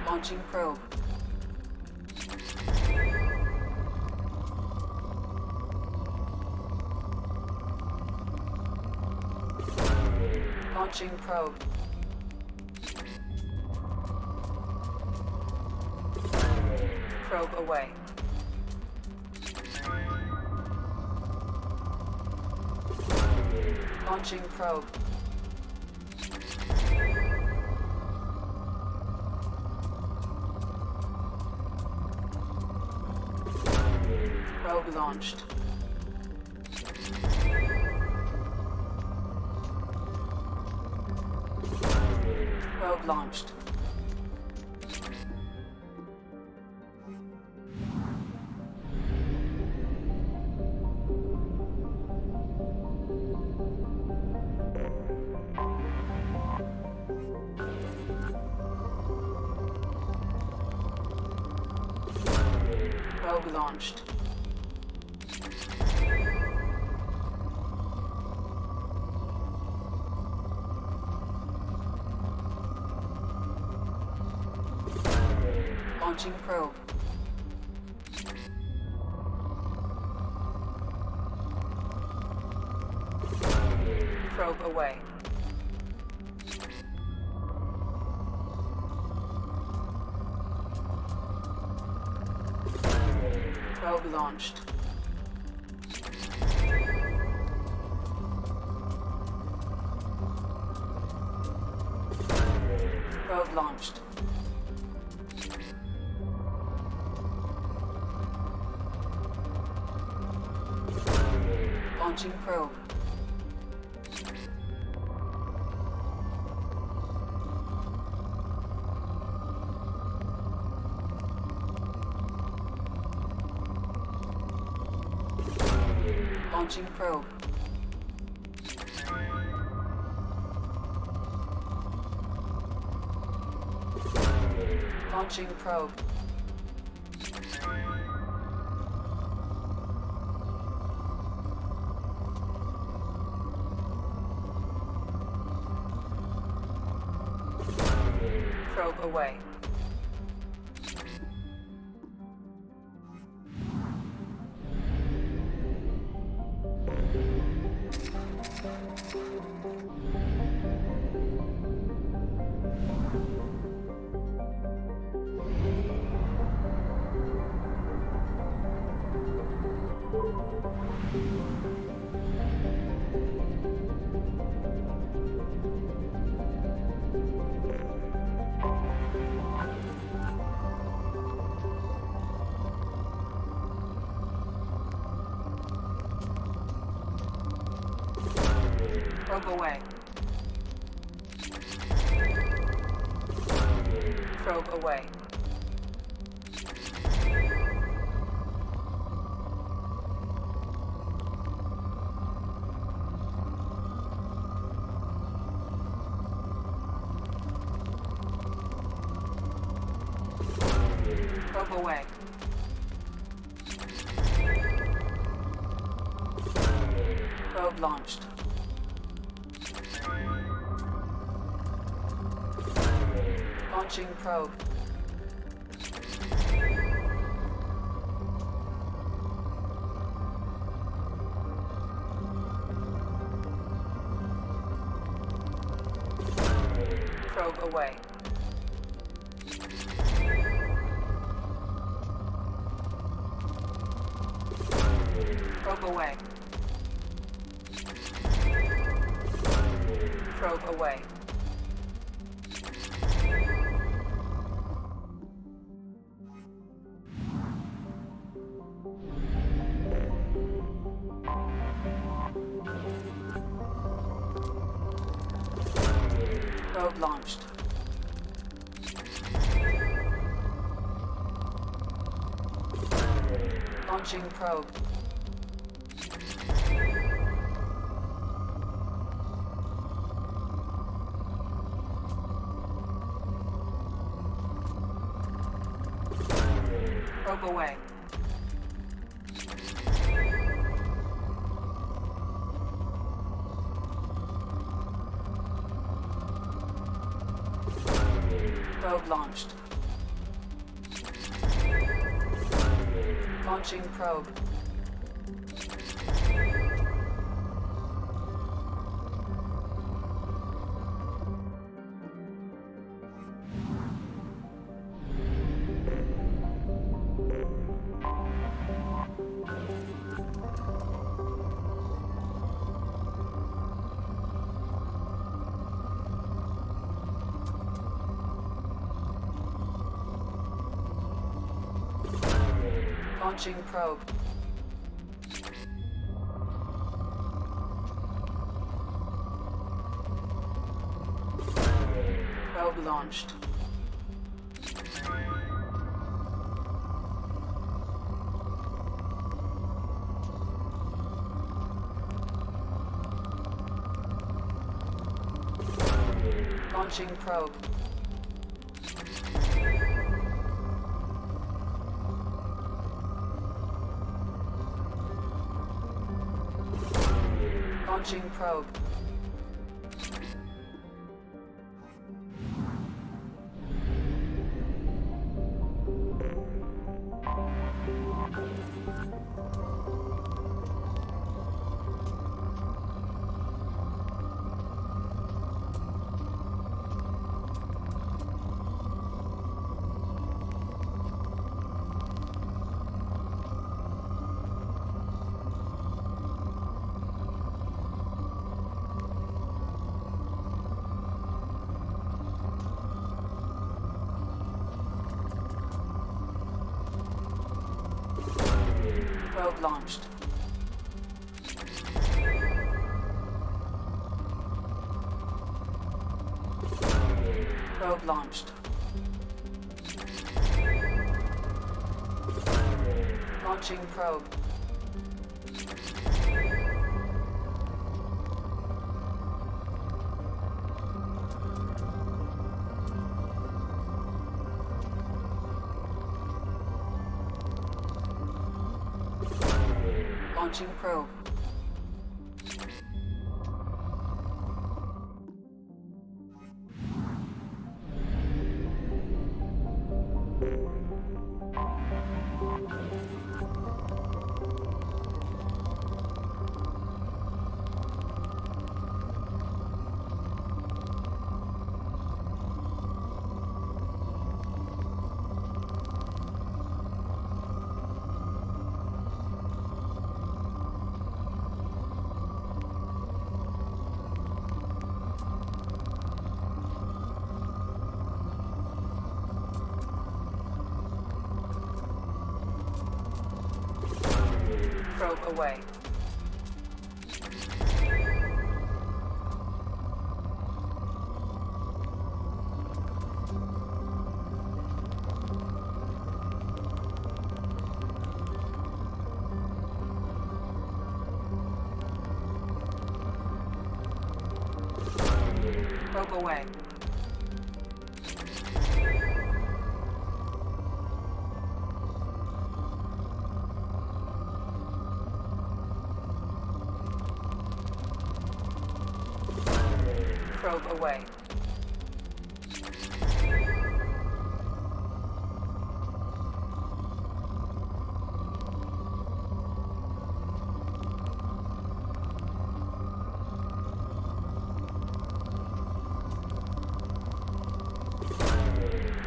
Launching probe. Launching probe. Probe away. Launching probe. Probe launched. Probe launched. Probe launched. Launching probe. Probe away. Probe launched. Probe launched. Launching probe. Launching probe. Launching probe. Probe away. Probe away. Probe away. Probe away. Probe launched. Launching probe. Probe away. Probe away. Probe away. Probe launched. Launching probe. Probe away. Probe launched. Launching probe. Launching probe. Probe Probe launched. Launching probe. Launching probe. Probe launched. Probe launched. Launching probe. Launching probe. Probe away. Probe away. Probe away.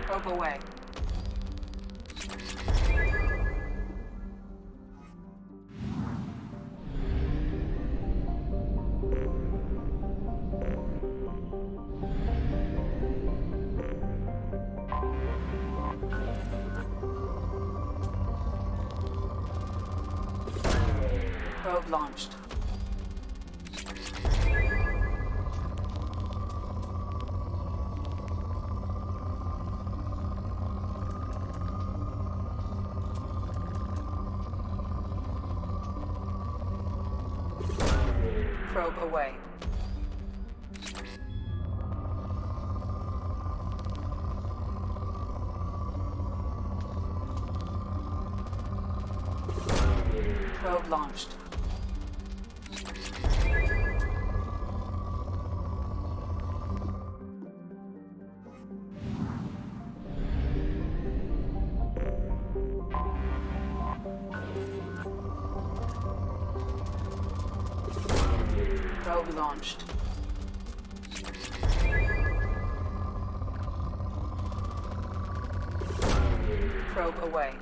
Probe away. Probe launched. Probe away. Probe launched. Probe launched. Probe away.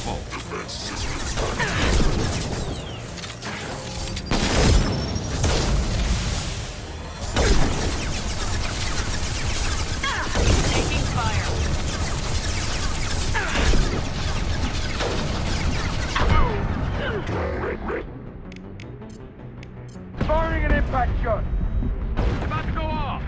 careful. Taking fire. Firing an impact shot. About to go off.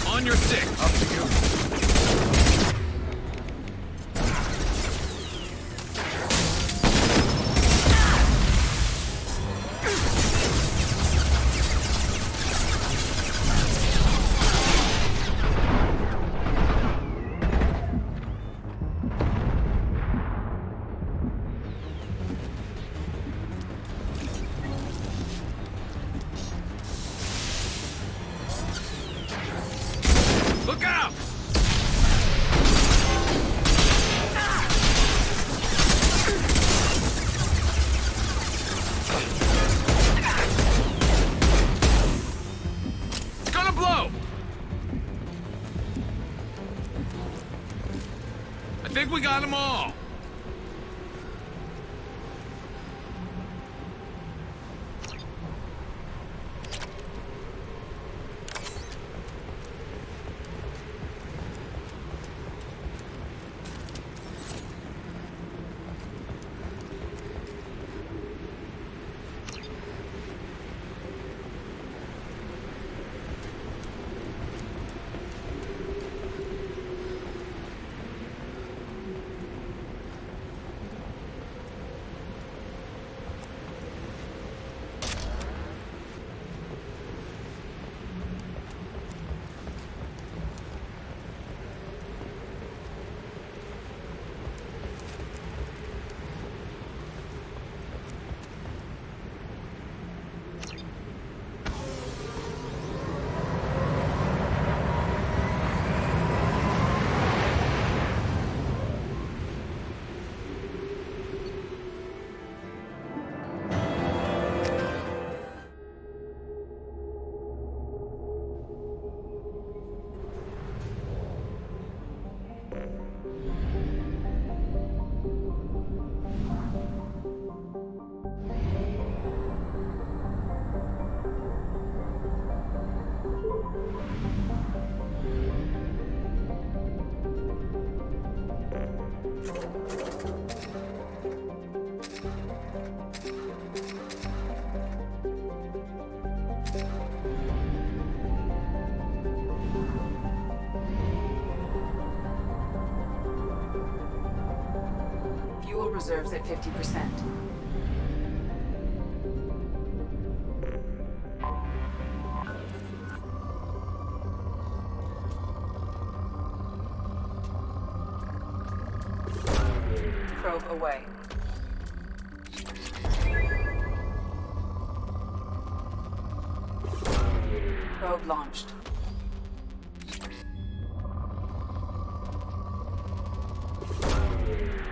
On your six. Up to you. Look out! It's gonna blow! I think we got them all. Fuel reserves at 50%. Probe away. Probe launched.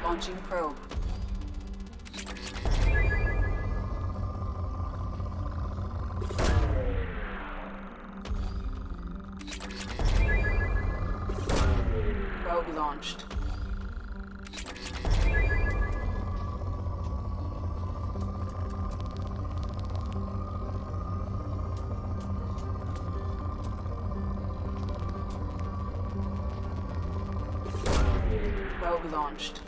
Launching probe. Probe launched. Probe launched.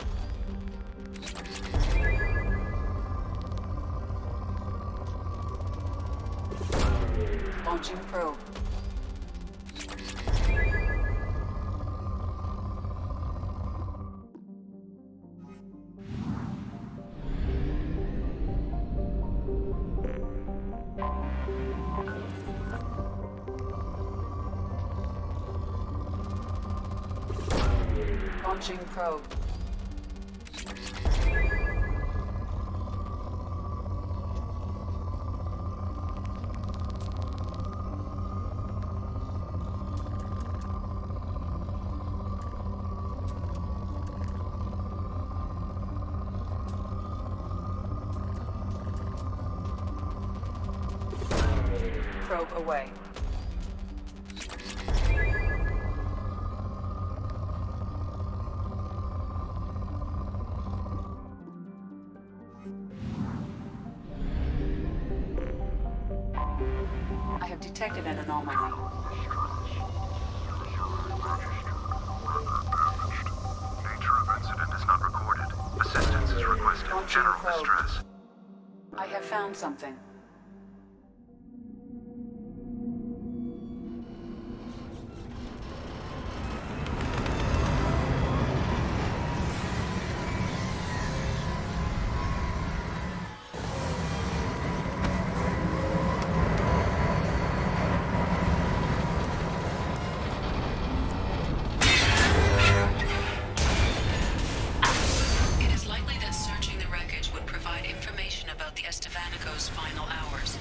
Launching probe. Launching probe. Probe away. I have detected an anomaly. Nature of incident is not recorded. Assistance is requested. Launching General probe. distress. I have found something. It is likely that searching the wreckage would provide information about the Estevanico's final hours.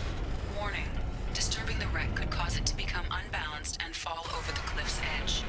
Warning, disturbing the wreck could cause it to become unbalanced and fall over the cliff's edge.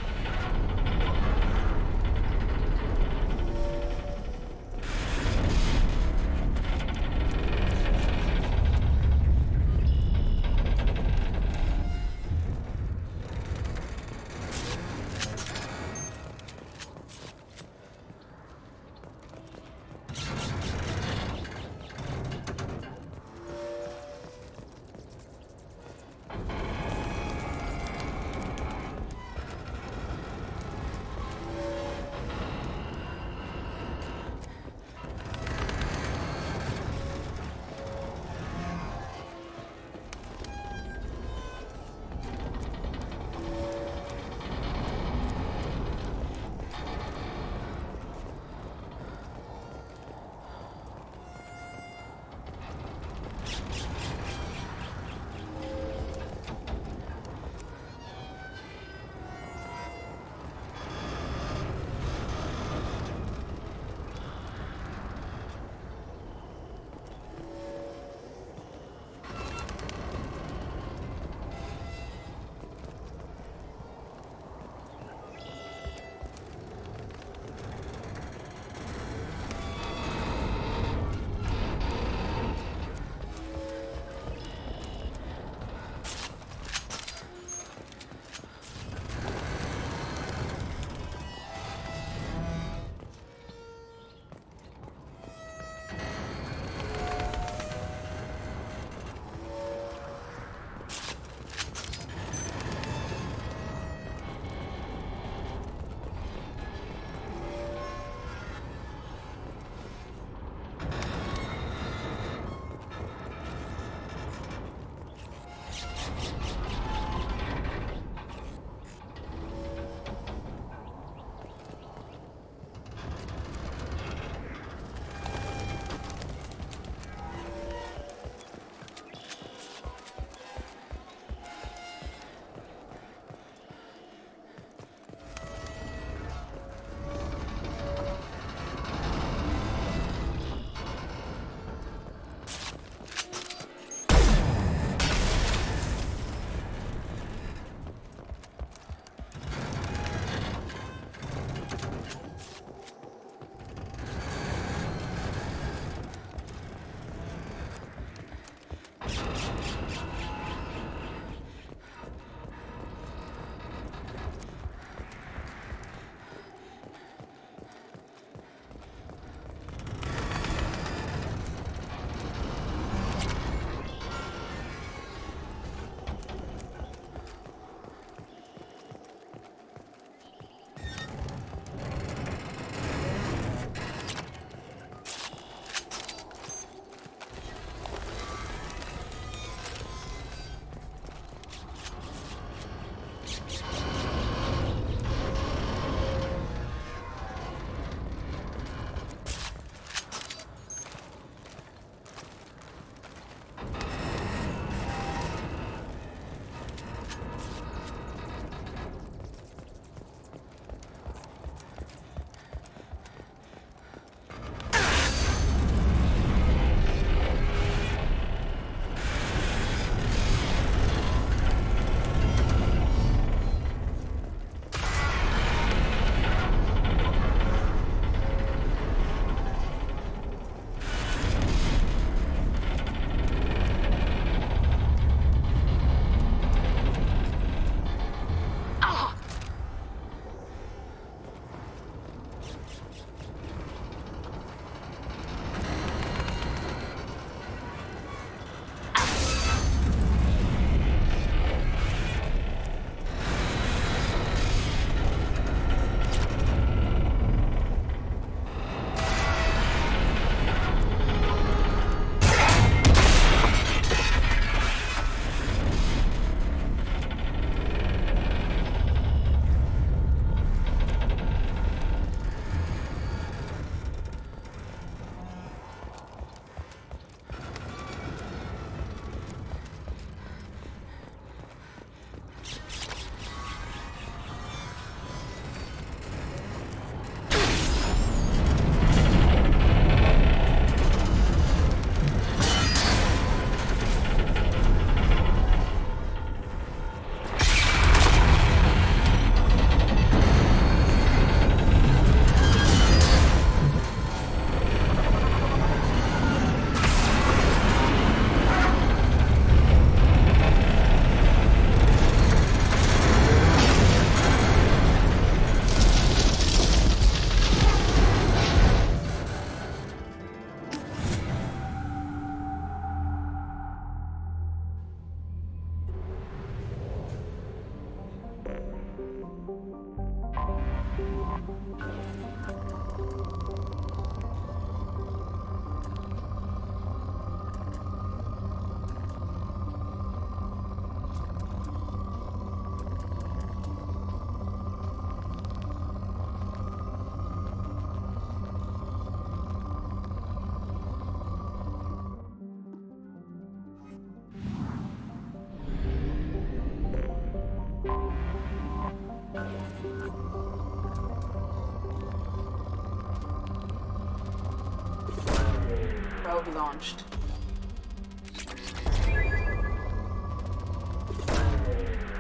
Probe launched.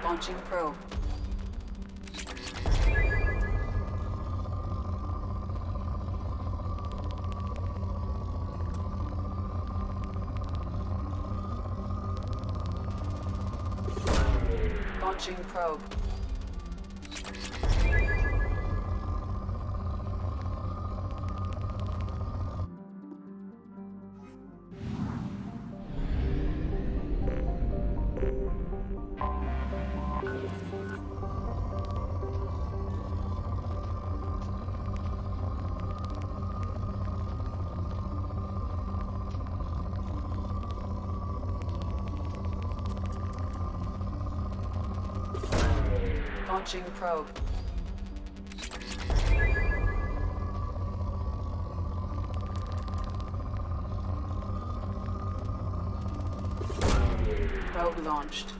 Launching probe. Launching probe. Launching probe. Probe launched.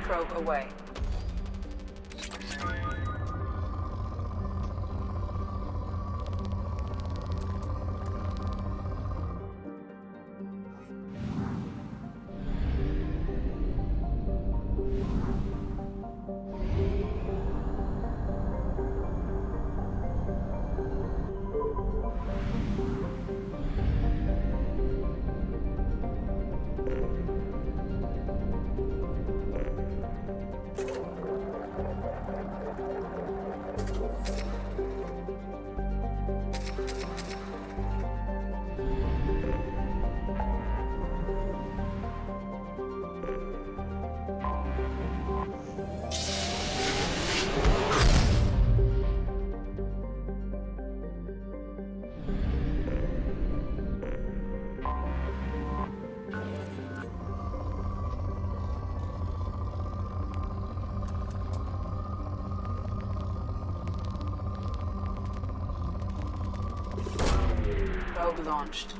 Probe away. Probe launched.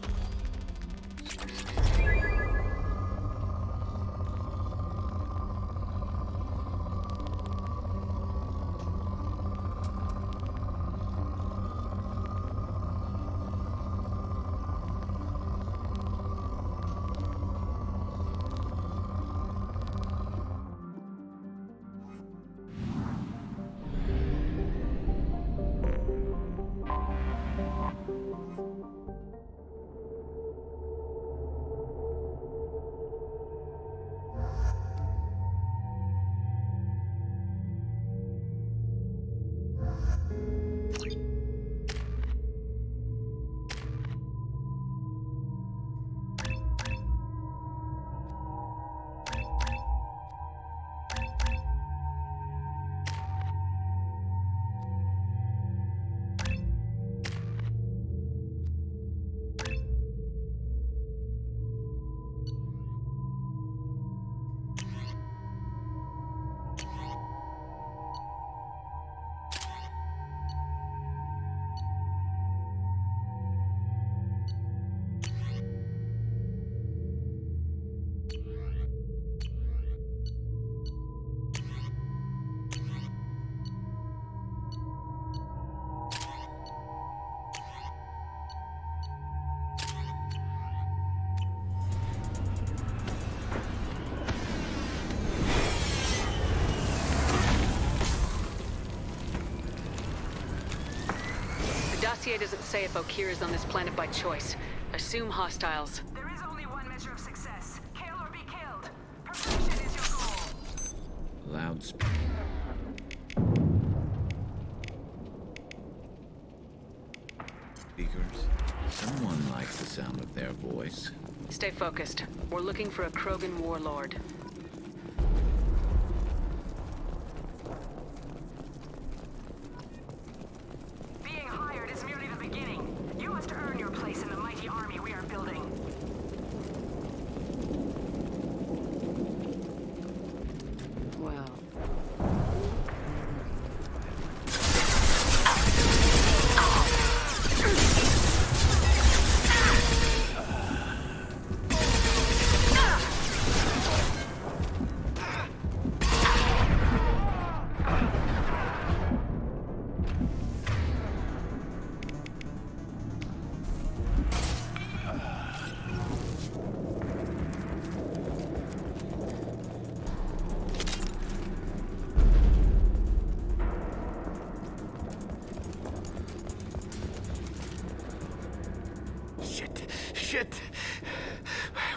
The dossier doesn't say if Okir is on this planet by choice. Assume hostiles. There is only one measure of success. Kill or be killed. Perfection is your goal. Loudspeaker. Speakers. Someone likes the sound of their voice. Stay focused. We're looking for a Krogan warlord. Being hired is merely the beginning. You must earn your place in the mighty army we are building. Well.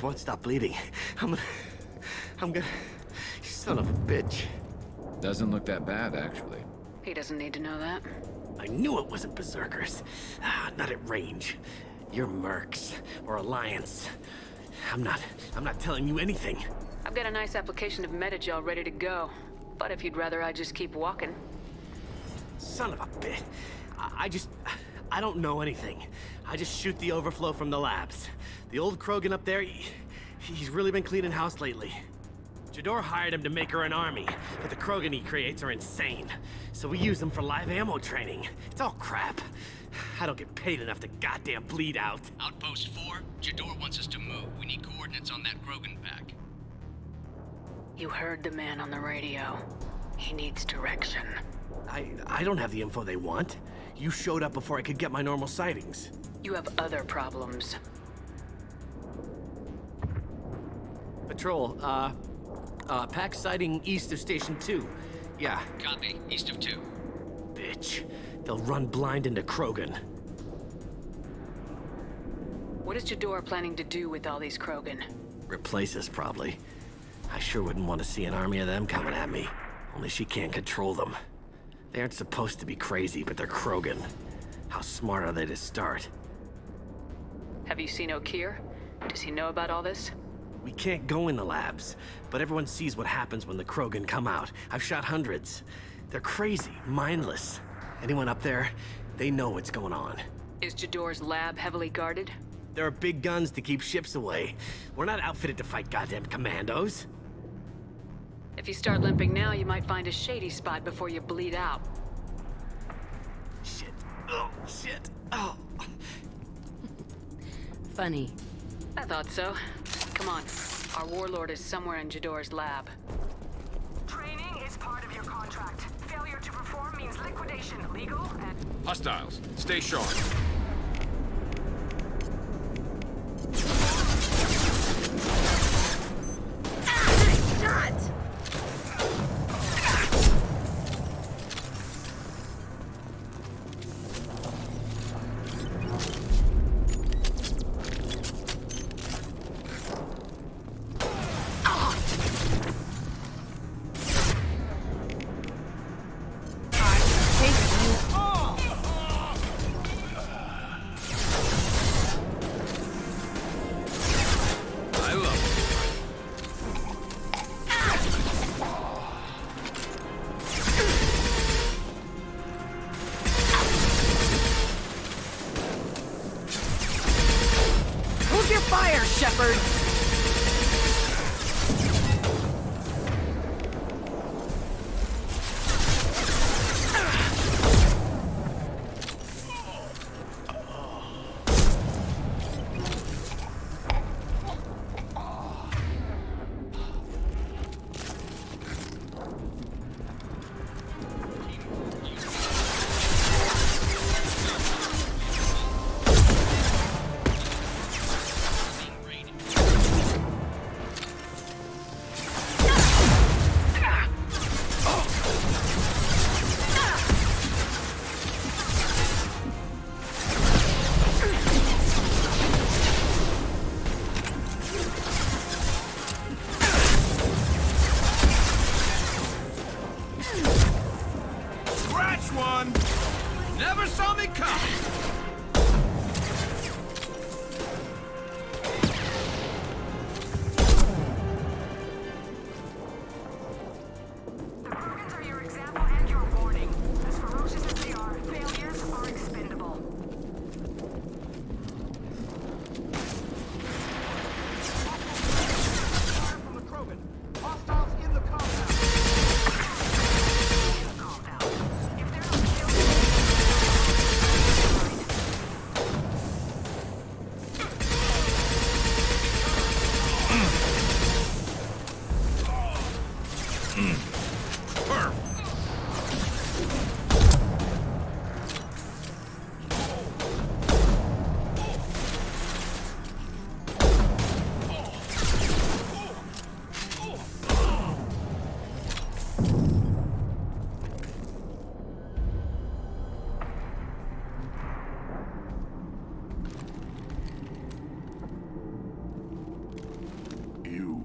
won't stop bleeding. I'm gonna... You son of a bitch. Doesn't look that bad, actually. He doesn't need to know that. I knew it wasn't Berserkers. Not at range. You're Mercs, or Alliance. I'm not telling you anything. I've got a nice application of Metagel ready to go. But if you'd rather I just keep walking. Son of a bitch. I don't know anything. I just shoot the overflow from the labs. The old Krogan up there, he's really been cleaning house lately. Jador hired him to make her an army, but the Krogan he creates are insane. So we use them for live ammo training. It's all crap. I don't get paid enough to goddamn bleed out. Outpost 4, Jador wants us to move. We need coordinates on that Krogan pack. You heard the man on the radio. He needs direction. I don't have the info they want. You showed up before I could get my normal sightings. You have other problems. Patrol, pack sighting east of Station 2. Yeah. Copy. East of 2. Bitch. They'll run blind into Krogan. What is Jador planning to do with all these Krogan? Replace us, probably. I sure wouldn't want to see an army of them coming at me. Only she can't control them. They aren't supposed to be crazy, but they're Krogan. How smart are they to start? Have you seen O'Keir? Does he know about all this? We can't go in the labs, but everyone sees what happens when the Krogan come out. I've shot hundreds. They're crazy, mindless. Anyone up there, they know what's going on. Is Jador's lab heavily guarded? There are big guns to keep ships away. We're not outfitted to fight goddamn commandos. If you start limping now, you might find a shady spot before you bleed out. Shit. Oh, shit. Oh. Funny. I thought so. Come on. Our warlord is somewhere in Jador's lab. Training is part of your contract. Failure to perform means liquidation, legal and... Hostiles, stay sharp.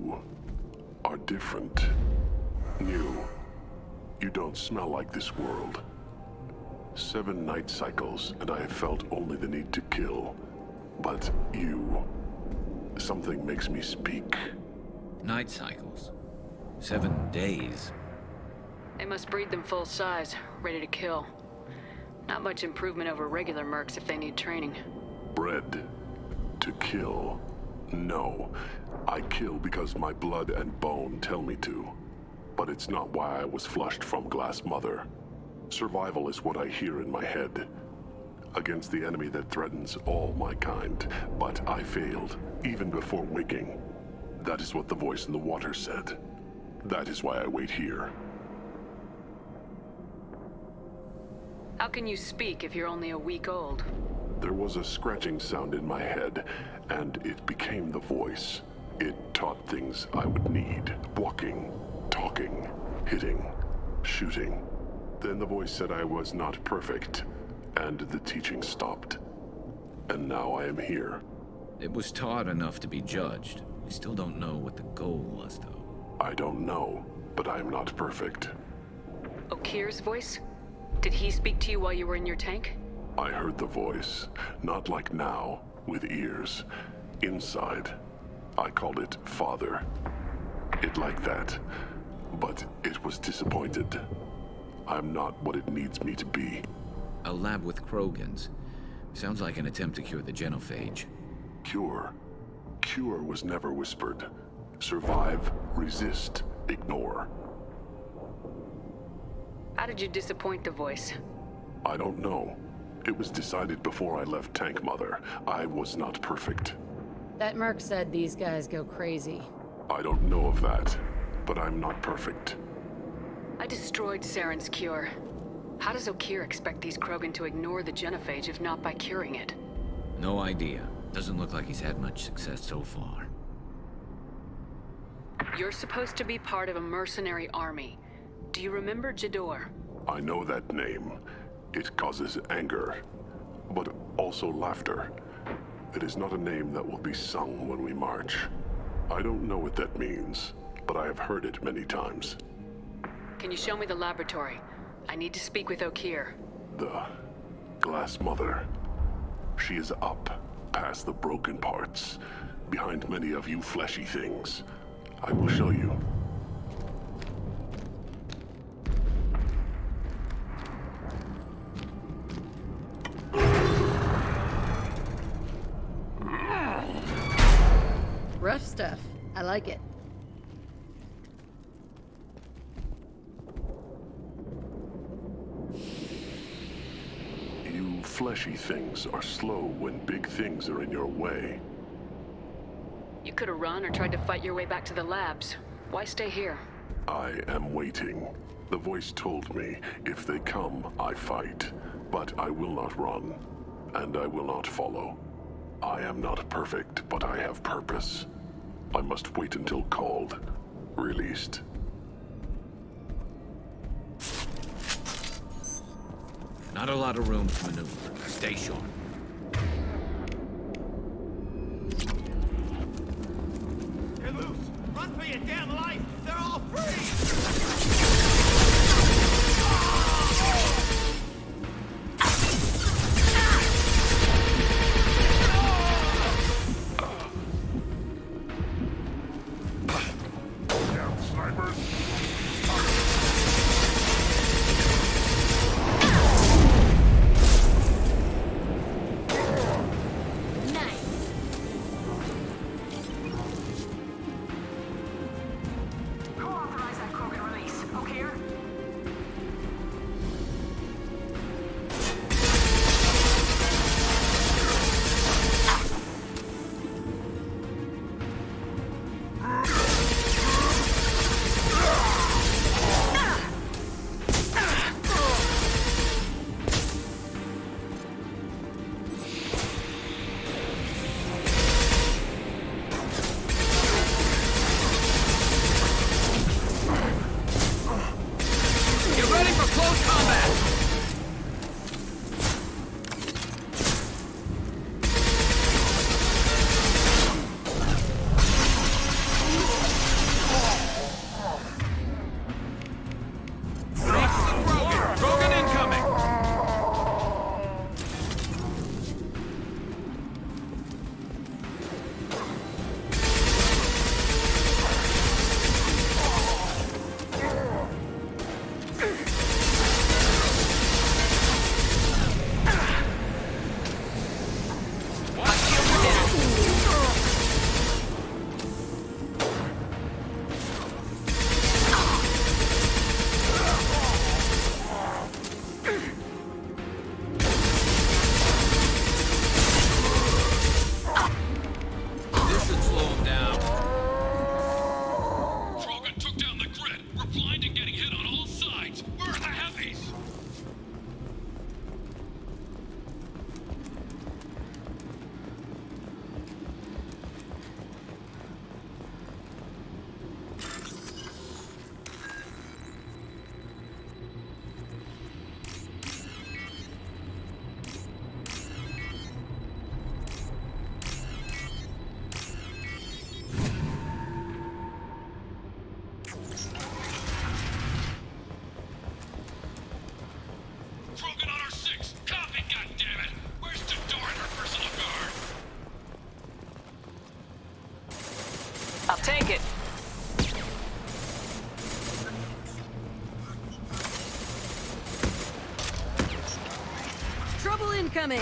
You are different. New. You don't smell like this world. 7 night cycles, and I have felt only the need to kill. But you... something makes me speak. Night cycles. 7 days. They must breed them full size, ready to kill. Not much improvement over regular mercs if they need training. Bred to kill. No. I kill because my blood and bone tell me to. But it's not why I was flushed from Glass Mother. Survival is what I hear in my head. Against the enemy that threatens all my kind. But I failed, even before waking. That is what the voice in the water said. That is why I wait here. How can you speak if you're only a week old? There was a scratching sound in my head, and it became the voice. It taught things I would need. Walking, talking, hitting, shooting. Then the voice said I was not perfect, and the teaching stopped. And now I am here. It was taught enough to be judged. We still don't know what the goal was, though. I don't know, but I am not perfect. Okir's voice? Did he speak to you while you were in your tank? I heard the voice, not like now, with ears. Inside. I called it Father. It like that. But it was disappointed. I'm not what it needs me to be. A lab with Krogans. Sounds like an attempt to cure the genophage. Cure? Cure was never whispered. Survive, resist, ignore. How did you disappoint the voice? I don't know. It was decided before I left Tank Mother. I was not perfect. That merc said these guys go crazy. I don't know of that, but I'm not perfect. I destroyed Saren's cure. How does Okir expect these Krogan to ignore the genophage if not by curing it? No idea. Doesn't look like he's had much success so far. You're supposed to be part of a mercenary army. Do you remember Jador? I know that name. It causes anger, but also laughter. It is not a name that will be sung when we march. I don't know what that means, but I have heard it many times. Can you show me the laboratory? I need to speak with Okir. The Glass Mother. She is up, past the broken parts, behind many of you fleshy things. I will show you. Rough stuff. I like it. You fleshy things are slow when big things are in your way. You could have run or tried to fight your way back to the labs. Why stay here? I am waiting. The voice told me, if they come, I fight. But I will not run, and I will not follow. I am not perfect, but I have purpose. I must wait until called, released. Not a lot of room to maneuver. Stay sharp. They're loose! Run for your damn life! They're all free! take it. Trouble incoming!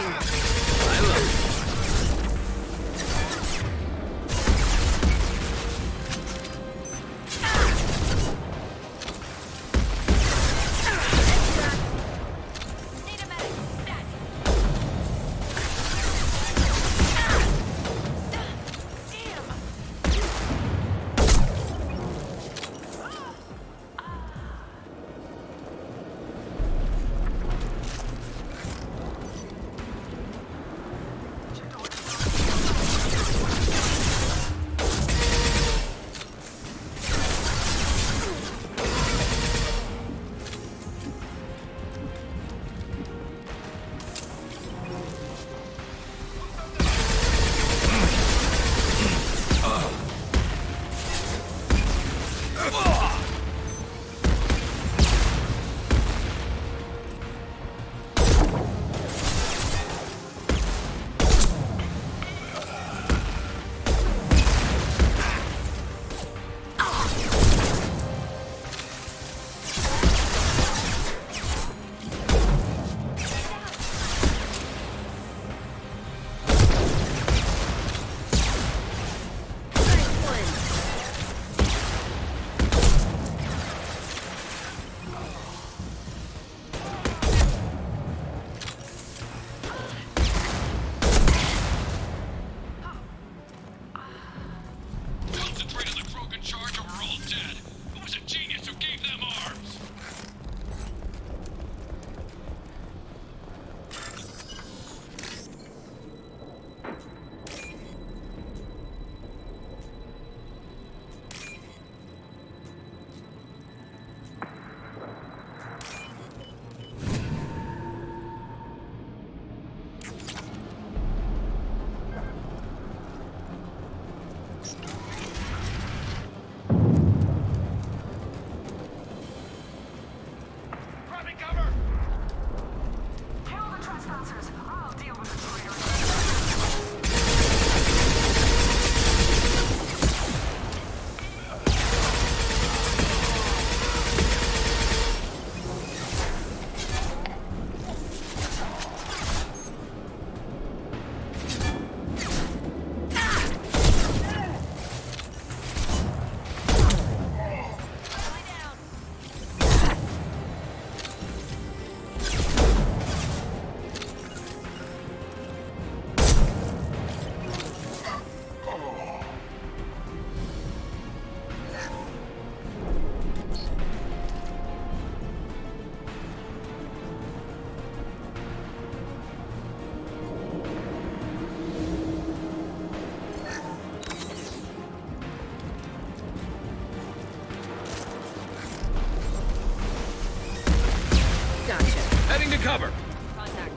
Heading to cover. Contact.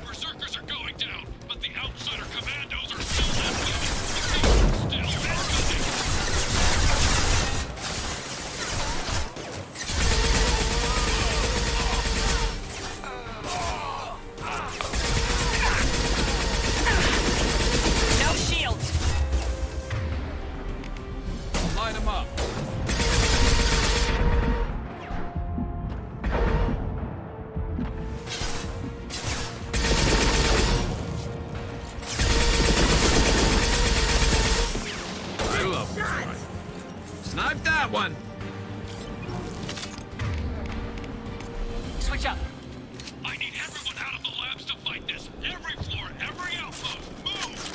Berserkers are going down, but the outsider commandos are still left. Still incoming. No shields. Line them up. I love this one. Snipe that one. Switch up. I need everyone out of the labs to fight this. Every floor, every outpost, move!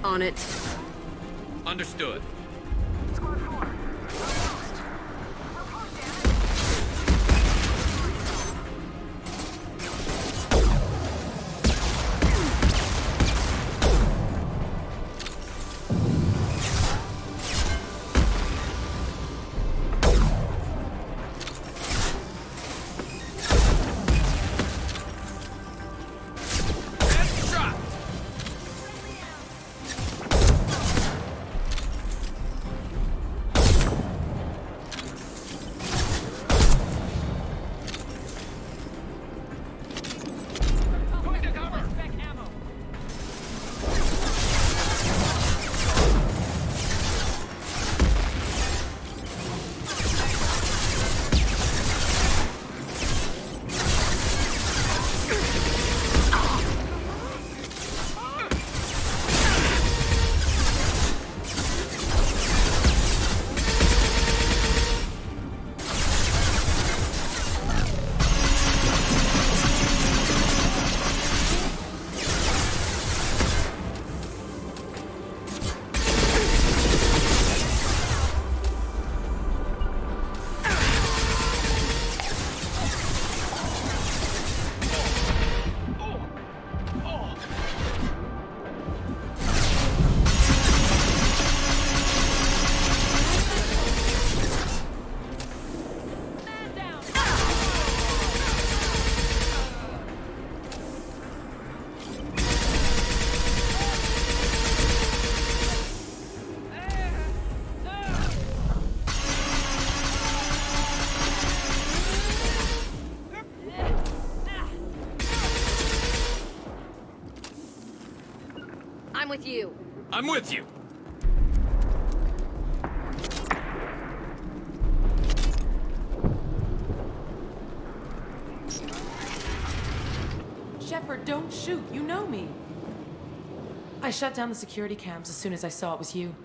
On it. Understood. Squad 4. I'm with you. I'm with you. Shepard, don't shoot. You know me. I shut down the security cams as soon as I saw it was you.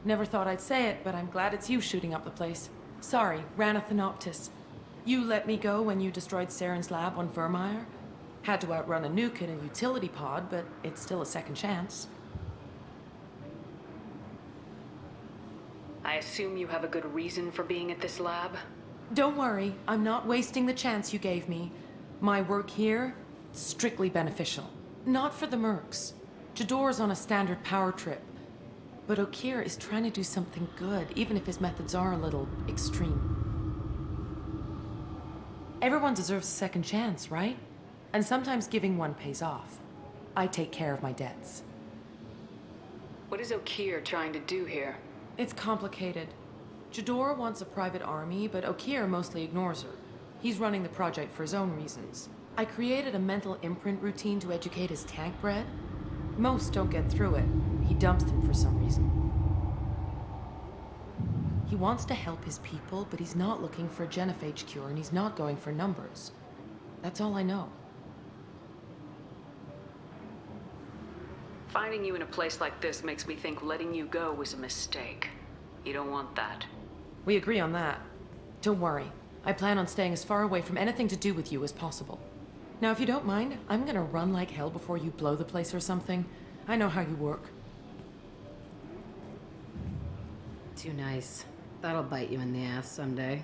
Never thought I'd say it, but I'm glad it's you shooting up the place. Sorry, ran a Thanoptis. You let me go when you destroyed Saren's lab on Vermeer. Had to outrun a nuke in a utility pod, but it's still a second chance. I assume you have a good reason for being at this lab? Don't worry, I'm not wasting the chance you gave me. My work here, strictly beneficial. Not for the mercs. Jador's on a standard power trip. But Okeer is trying to do something good, even if his methods are a little extreme. Everyone deserves a second chance, right? And sometimes giving one pays off. I take care of my debts. What is Okeer trying to do here? It's complicated. Jador wants a private army, but Okeer mostly ignores her. He's running the project for his own reasons. I created a mental imprint routine to educate his tank bred. Most don't get through it. He dumps them for some reason. He wants to help his people, but he's not looking for a genophage cure, and he's not going for numbers. That's all I know. Finding you in a place like this makes me think letting you go was a mistake. You don't want that. We agree on that. Don't worry. I plan on staying as far away from anything to do with you as possible. Now, if you don't mind, I'm gonna run like hell before you blow the place or something. I know how you work. Too nice. That'll bite you in the ass someday.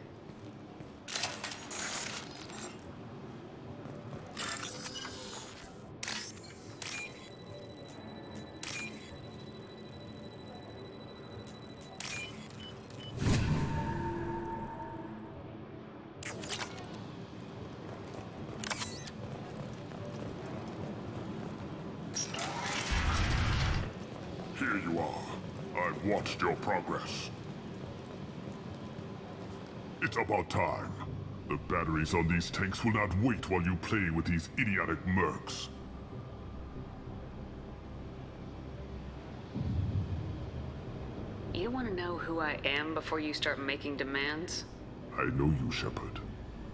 Here you are. I've watched your progress. It's about time. The batteries on these tanks will not wait while you play with these idiotic mercs. You don't want to know who I am before you start making demands? I know you, Shepard.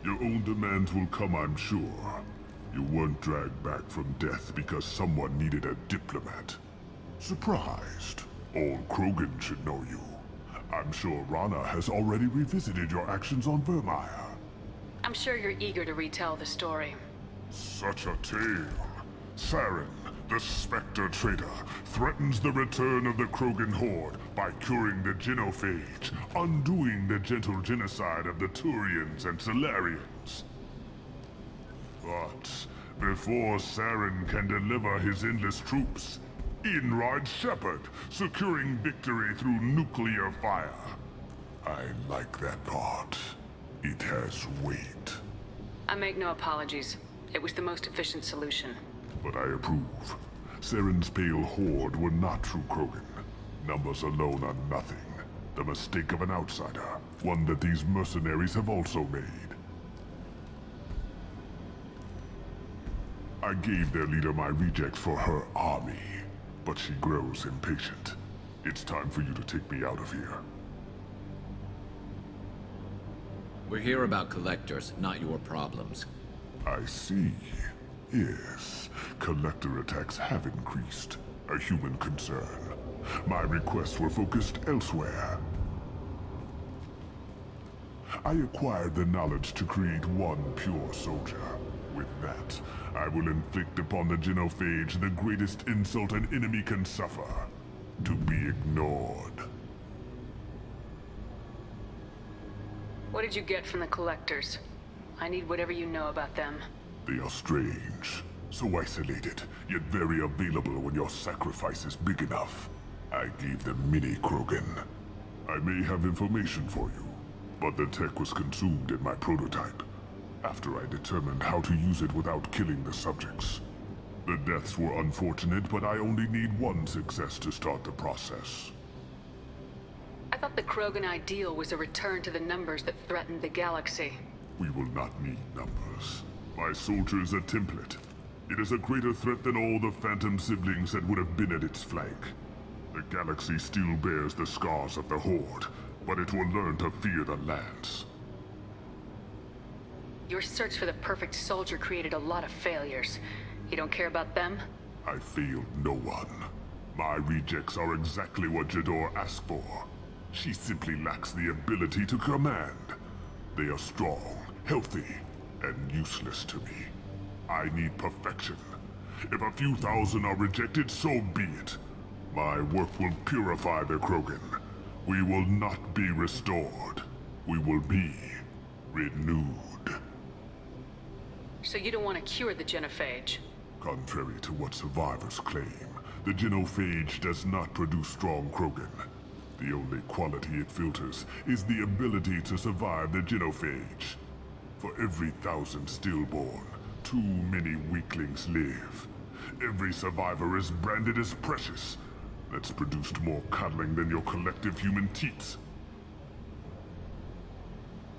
Your own demands will come, I'm sure. You weren't dragged back from death because someone needed a diplomat. Surprised. Old Krogan should know you. I'm sure Rana has already revisited your actions on Vermeer. I'm sure you're eager to retell the story. Such a tale. Saren, The Spectre Traitor threatens the return of the Krogan Horde by curing the genophage, undoing the gentle genocide of the Turians and Solarians. But before Saren can deliver his endless troops, in rides Shepard, securing victory through nuclear fire. I like that part. It has weight. I make no apologies. It was the most efficient solution. But I approve. Saren's pale horde were not true Krogan. Numbers alone are nothing. The mistake of an outsider. One that these mercenaries have also made. I gave their leader my rejects for her army, but she grows impatient. It's time for you to take me out of here. We're here about collectors, not your problems. I see. Yes, collector attacks have increased. A human concern. My requests were focused elsewhere. I acquired the knowledge to create one pure soldier. With that, I will inflict upon the genophage the greatest insult an enemy can suffer. To be ignored. What did you get from the collectors? I need whatever you know about them. They are strange. So isolated, yet very available when your sacrifice is big enough. I gave them mini Krogan. I may have information for you, but the tech was consumed in my prototype, after I determined how to use it without killing the subjects. The deaths were unfortunate, but I only need one success to start the process. I thought the Krogan ideal was a return to the numbers that threatened the galaxy. We will not need numbers. My soldier is a template. It is a greater threat than all the Phantom siblings that would have been at its flank. The galaxy still bears the scars of the Horde, but it will learn to fear the Lance. Your search for the perfect soldier created a lot of failures. You don't care about them? I failed no one. My rejects are exactly what Jador asked for. She simply lacks the ability to command. They are strong, healthy, and useless to me. I need perfection. If a few thousand are rejected, so be it. My work will purify the Krogan. We will not be restored. We will be renewed. So you don't want to cure the genophage? Contrary to what survivors claim, the genophage does not produce strong Krogan. The only quality it filters is the ability to survive the genophage. For every 1,000 stillborn, too many weaklings live. Every survivor is branded as precious. That's produced more cuddling than your collective human teats.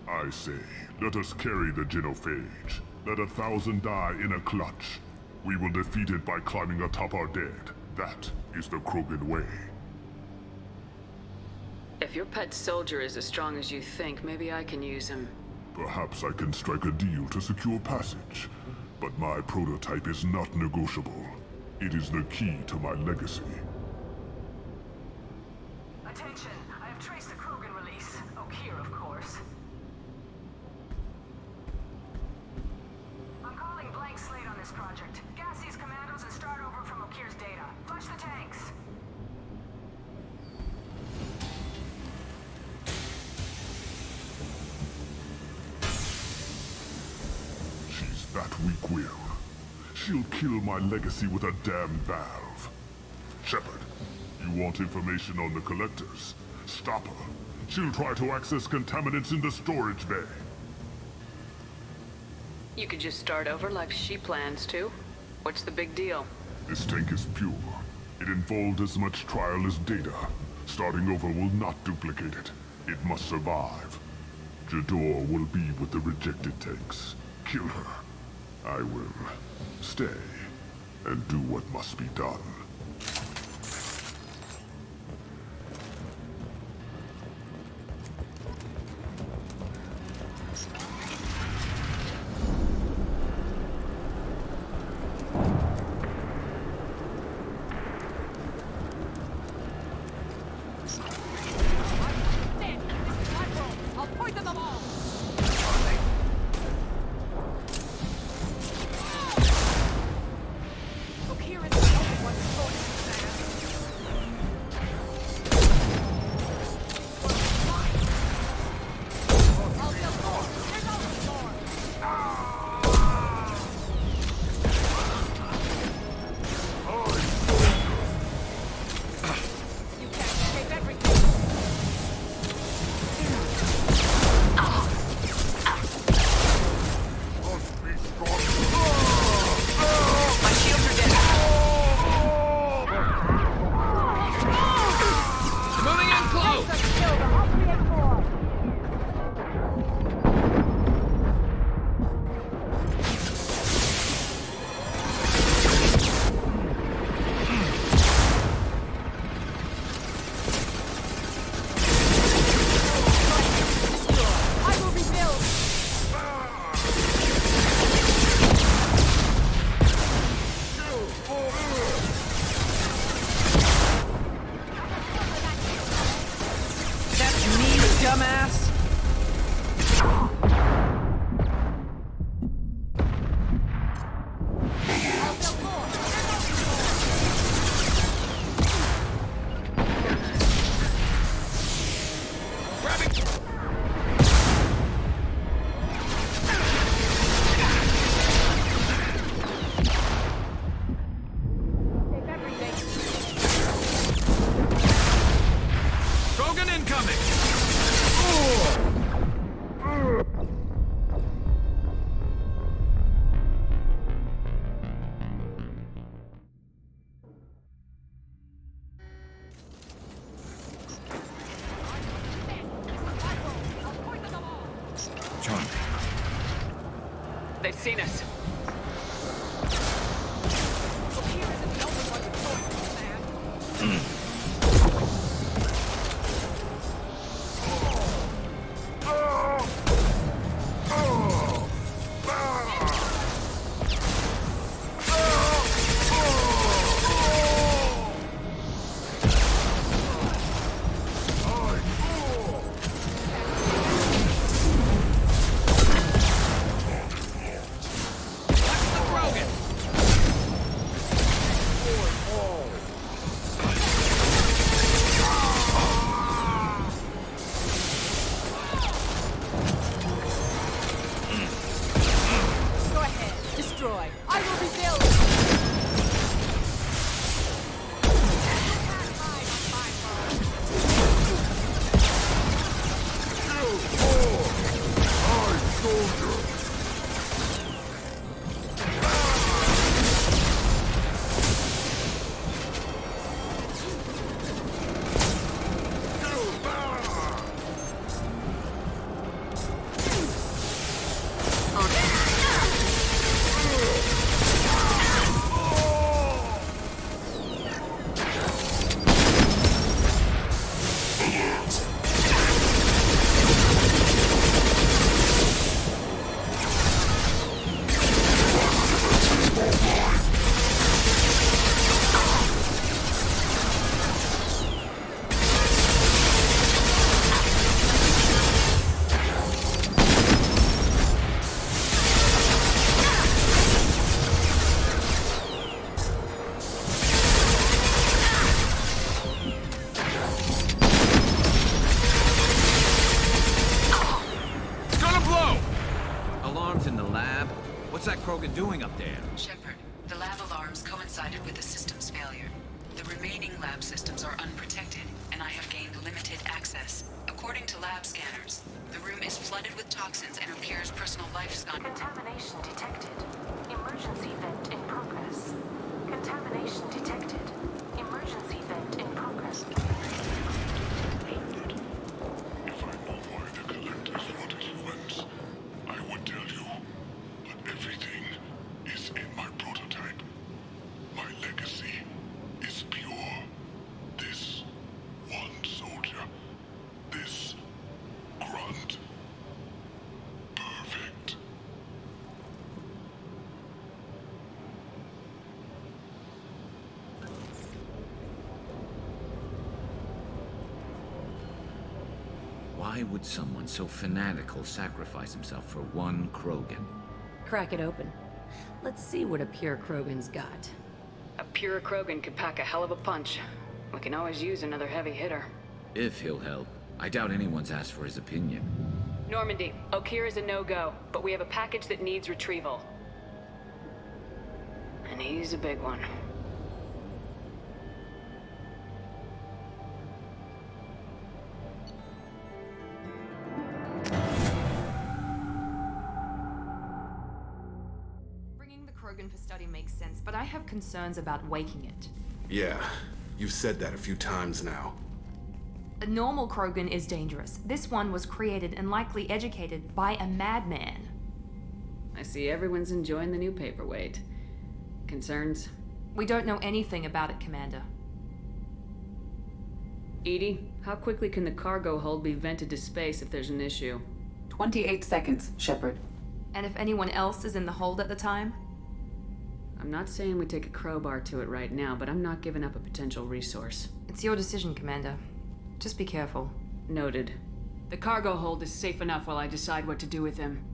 I say, let us carry the genophage. Let 1,000 die in a clutch. We will defeat it by climbing atop our dead. That is the Krogan way. If your pet soldier is as strong as you think, maybe I can use him. Perhaps I can strike a deal to secure passage. But my prototype is not negotiable. It is the key to my legacy. Attention, I have traced the Krogan release. Okeer, of course. I'm calling blank slate on this project. Gas these commandos and start over from Okeer's data. Flush the tanks. She's that weak-willed. She'll kill my legacy with a damn valve. Shepard, you want information on the collectors? Stop her. She'll try to access contaminants in the storage bay. You could just start over like she plans to. What's the big deal? This tank is pure. It involved as much trial as data. Starting over will not duplicate it. It must survive. Jador will be with the rejected tanks. Kill her. I will stay and do what must be done. I'll poison them all! Okeer is dumbass! Krogan incoming! John. They've seen us. What's that Krogan doing up there? Shepard, the lab alarms coincided with the system's failure. The remaining lab systems are unprotected, and I have gained limited access. According to lab scanners, the room is flooded with toxins and appears personal life scan. Contamination detected. Emergency vent in progress. Contamination detected. Emergency vent in progress. If I know why the collectors wanted humans, I would tell you. But everything is in my prototype. My legacy is pure. This one soldier. This grunt. Perfect. Why would someone so fanatical sacrifice himself for one Krogan? Crack it open. Let's see what a pure Krogan's got. A pure Krogan could pack a hell of a punch. We can always use another heavy hitter. If he'll help. I doubt anyone's asked for his opinion. Normandy, Okeer is a no-go, but we have a package that needs retrieval. And he's a big one. Bringing the Krogan for study makes sense, but I have concerns about waking it. Yeah, you've said that a few times now. A normal Krogan is dangerous. This one was created and likely educated by a madman. I see everyone's enjoying the new paperweight. Concerns? We don't know anything about it, Commander. EDI, how quickly can the cargo hold be vented to space if there's an issue? 28 seconds, Shepard. And if anyone else is in the hold at the time? I'm not saying we take a crowbar to it right now, but I'm not giving up a potential resource. It's your decision, Commander. Just be careful. Noted. The cargo hold is safe enough while I decide what to do with him.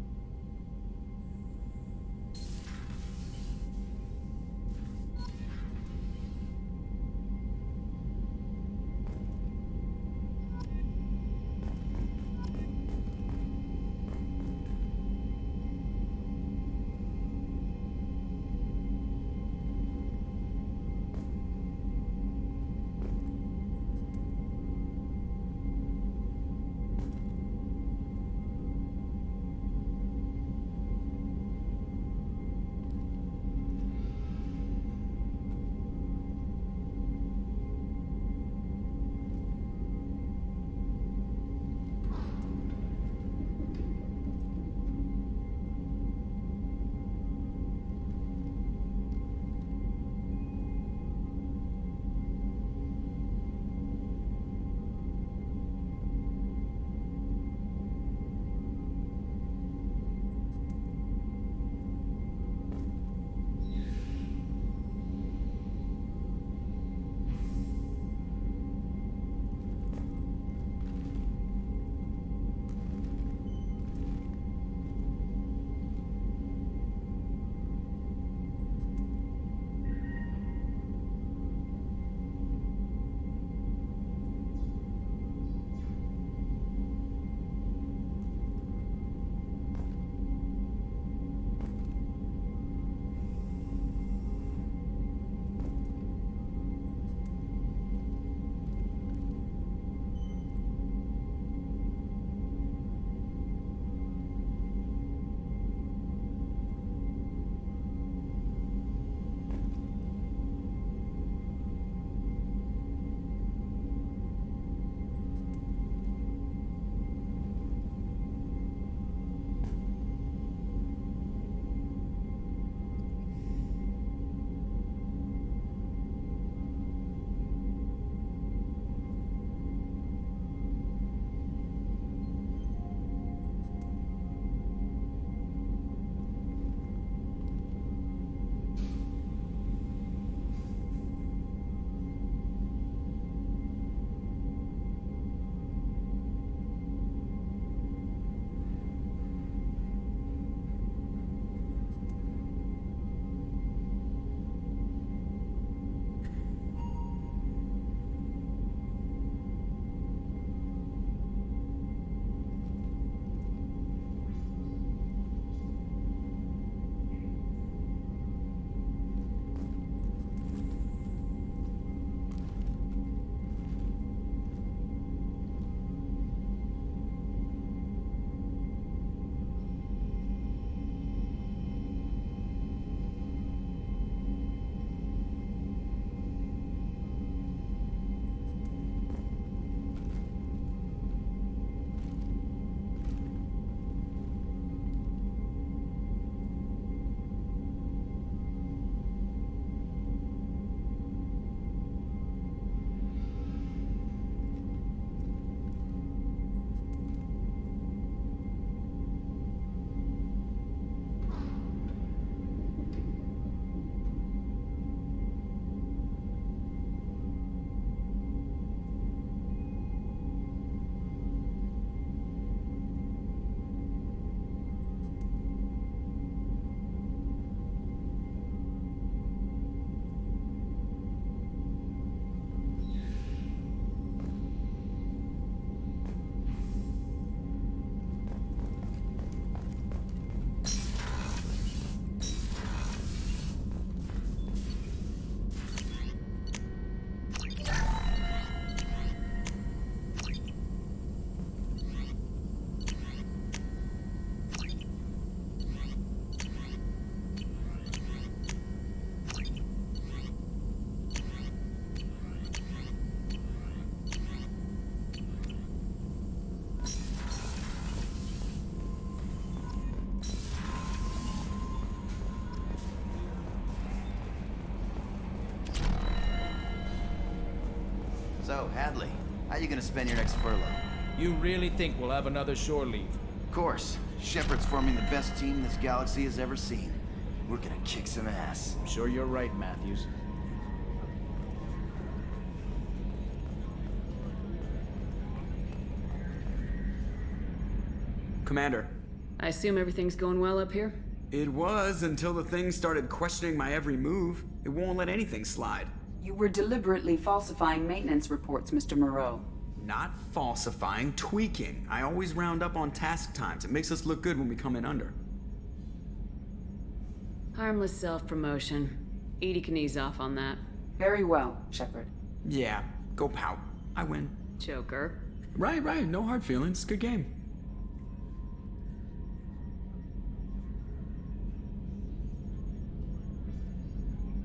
So, Hadley, how you gonna spend your next furlough? You really think we'll have another shore leave? Of course. Shepard's forming the best team this galaxy has ever seen. We're gonna kick some ass. I'm sure you're right, Matthews. Commander. I assume everything's going well up here? It was until the thing started questioning my every move. It won't let anything slide. You were deliberately falsifying maintenance reports, Mr. Moreau. Not falsifying, tweaking. I always round up on task times. It makes us look good when we come in under. Harmless self-promotion. Edie can ease off on that. Very well, Shepard. Yeah, go pout. I win. Joker. Right. No hard feelings. Good game.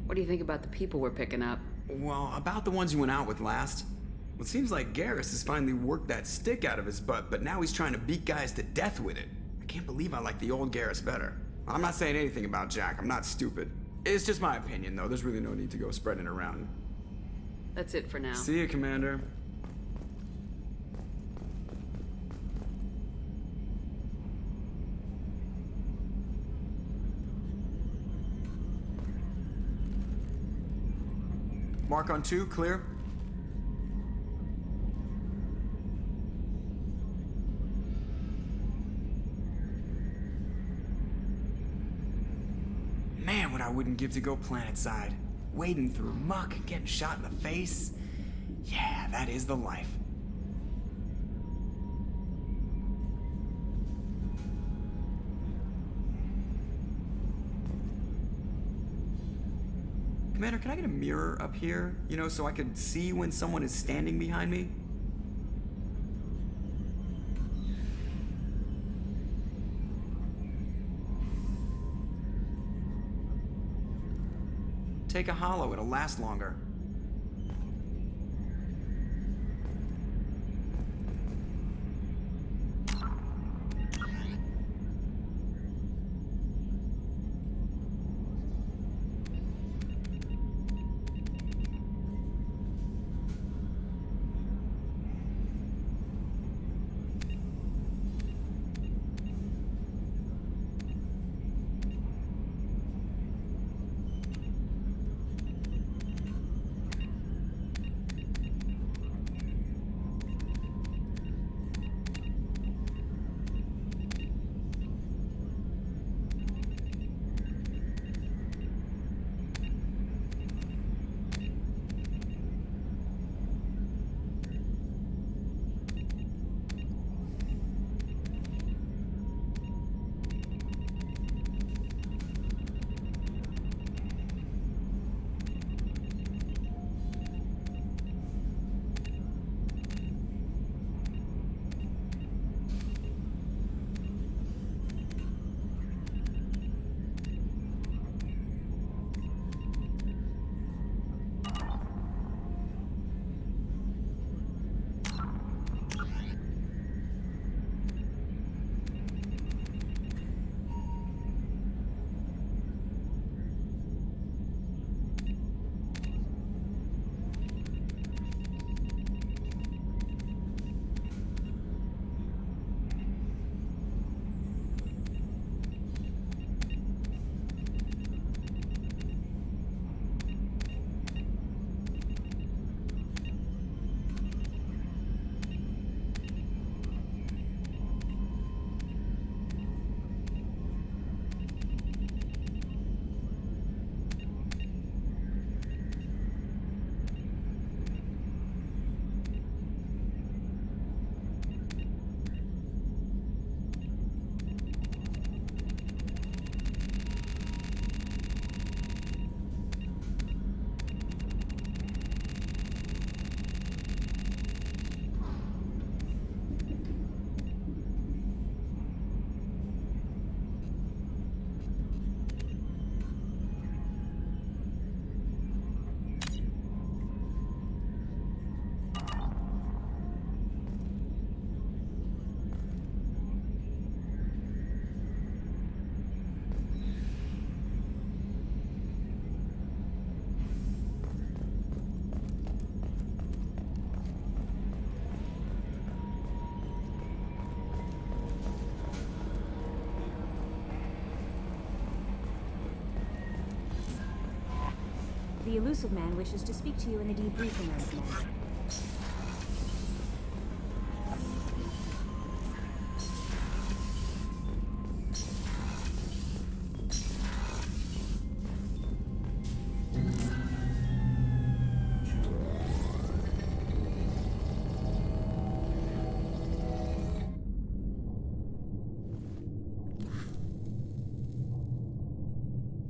What do you think about the people we're picking up? Well, about the ones you went out with last. Well, it seems like Garrus has finally worked that stick out of his butt, but now he's trying to beat guys to death with it. I can't believe I like the old Garrus better. I'm not saying anything about Jack. I'm not stupid. It's just my opinion, though. There's really no need to go spreading it around. That's it for now. See you, Commander. Mark on 2, clear. Man, what I wouldn't give to go planetside. Wading through muck, getting shot in the face. Yeah, that is the life. Commander, can I get a mirror up here? You know, so I could see when someone is standing behind me? Take a hollow, it'll last longer. The elusive man wishes to speak to you in the debriefing room, Commander.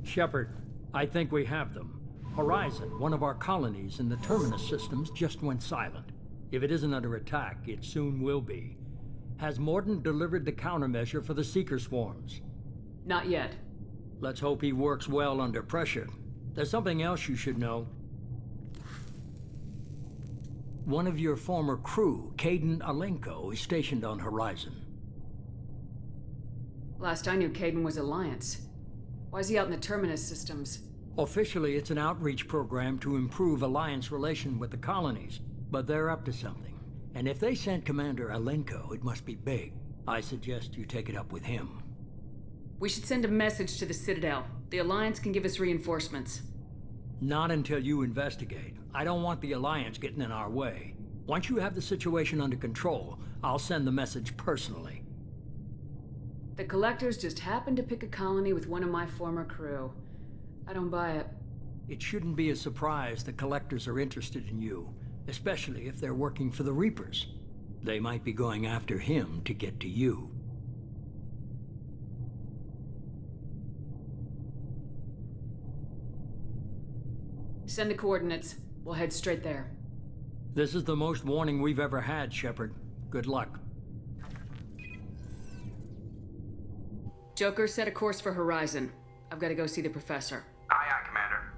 Shepard, I think we have them. Horizon, one of our colonies in the Terminus systems, just went silent. If it isn't under attack, it soon will be. Has Mordin delivered the countermeasure for the Seeker swarms? Not yet. Let's hope he works well under pressure. There's something else you should know. One of your former crew, Caden Alenko, is stationed on Horizon. Last I knew, Caden was Alliance. Why is he out in the Terminus systems? Officially, it's an outreach program to improve Alliance relation with the colonies, but they're up to something. And if they sent Commander Alenko, it must be big. I suggest you take it up with him. We should send a message to the Citadel. The Alliance can give us reinforcements. Not until you investigate. I don't want the Alliance getting in our way. Once you have the situation under control, I'll send the message personally. The Collectors just happened to pick a colony with one of my former crew. I don't buy it. It shouldn't be a surprise the Collectors are interested in you, especially if they're working for the Reapers. They might be going after him to get to you. Send the coordinates. We'll head straight there. This is the most warning we've ever had, Shepard. Good luck. Joker, set a course for Horizon. I've got to go see the Professor. Aye, aye, Commander.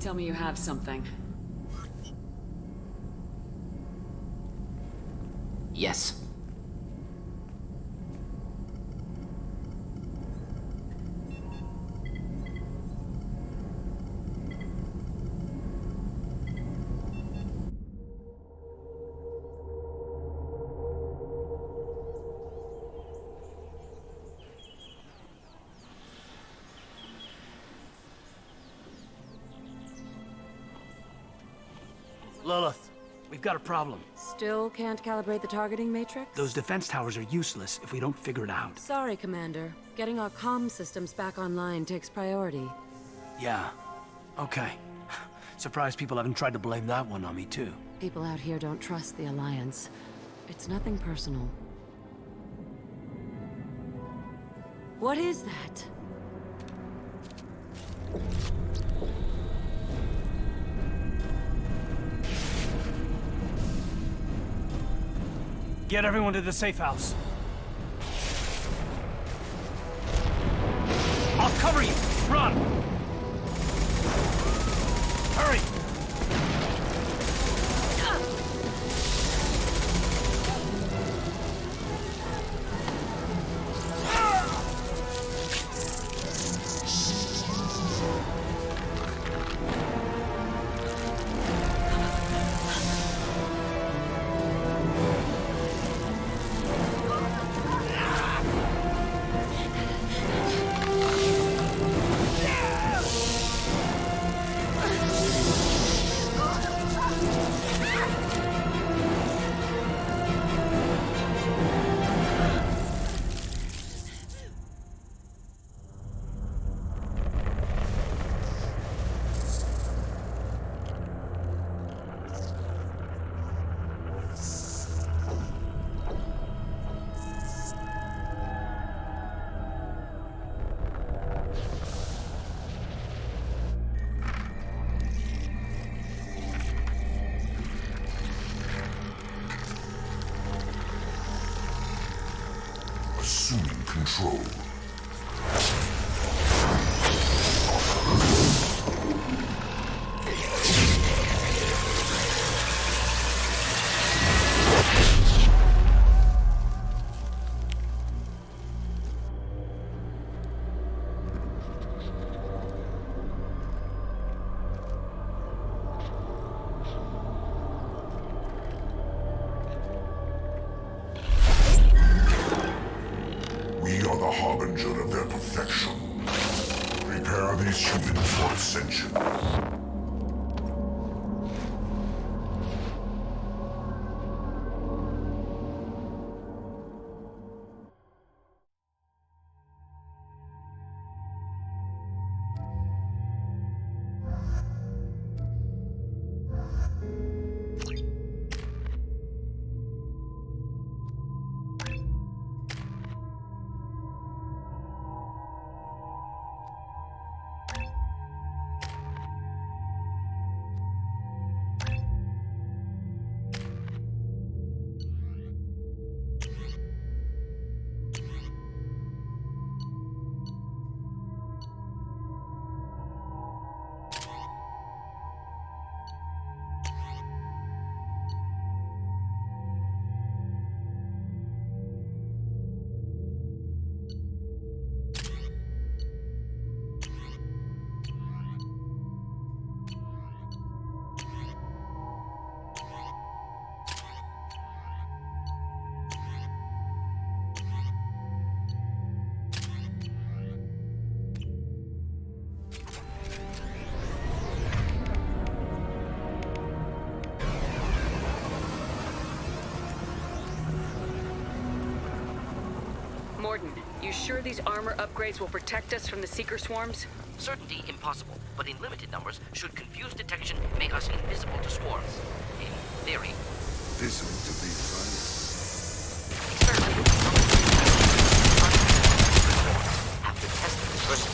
Tell me you have something. Yes. Lilith, we've got a problem. Still can't calibrate the targeting matrix? Those defense towers are useless if we don't figure it out. Sorry, Commander. Getting our comm systems back online takes priority. Yeah. Okay. Surprised people haven't tried to blame that one on me, too. People out here don't trust the Alliance. It's nothing personal. What is that? Get everyone to the safe house. I'll cover you! Run! Hurry! Assuming control. We are the harbinger of their perfection. Prepare these humans for ascension. Morden, you sure these armor upgrades will protect us from the Seeker swarms? Certainty impossible, but in limited numbers, should confused detection make us invisible to swarms. In theory. This ought to be fun. Certainly. Have to test this first.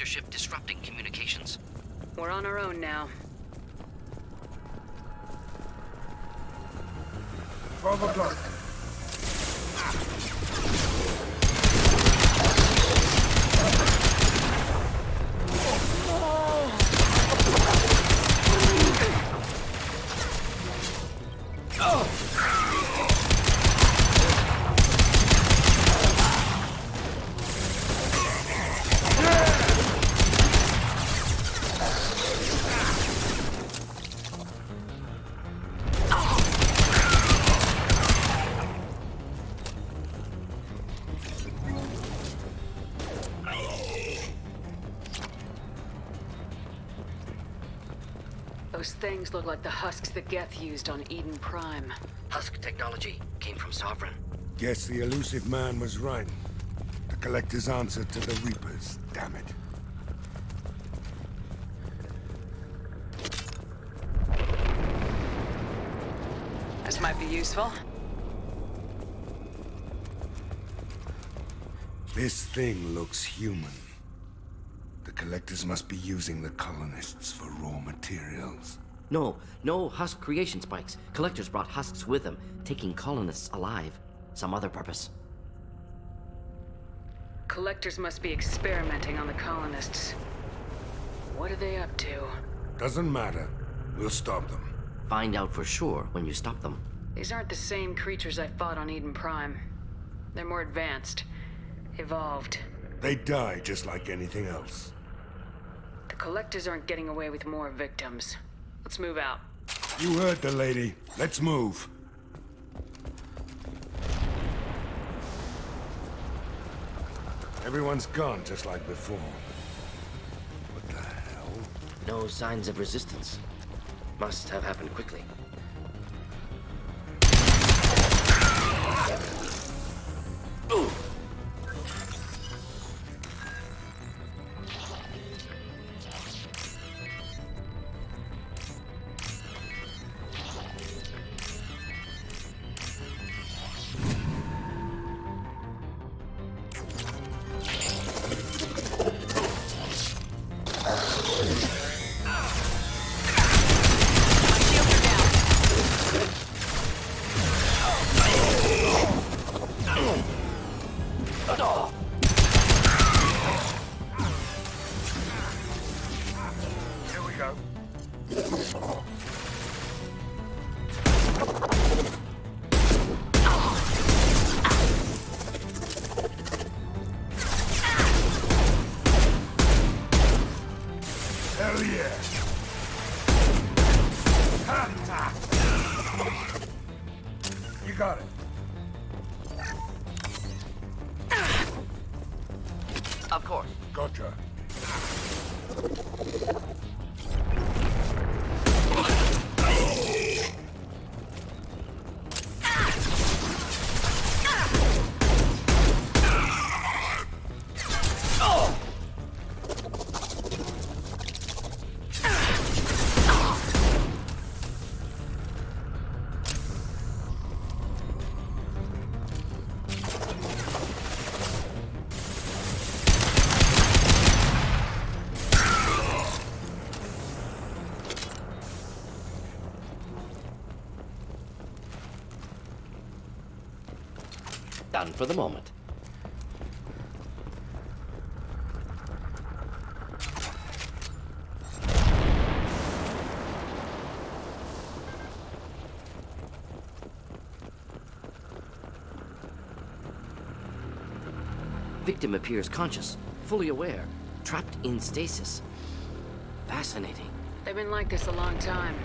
Ship disrupting communications. We're on our own now. 12 o'clock. Those things look like the husks that Geth used on Eden Prime. Husk technology came from Sovereign. Guess the elusive man was right. The Collector's answer to the Reapers, damn it. This might be useful. This thing looks human. The Collectors must be using the colonists for raw materials. No husk creation spikes. Collectors brought husks with them, taking colonists alive. Some other purpose. Collectors must be experimenting on the colonists. What are they up to? Doesn't matter. We'll stop them. Find out for sure when you stop them. These aren't the same creatures I fought on Eden Prime. They're more advanced. Evolved. They die just like anything else. The Collectors aren't getting away with more victims. Let's move out. You heard the lady. Let's move. Everyone's gone just like before. What the hell? No signs of resistance. Must have happened quickly. Ooh. Got it. Of course. Gotcha. Done for the moment. Victim appears conscious, fully aware, trapped in stasis. Fascinating. They've been like this a long time.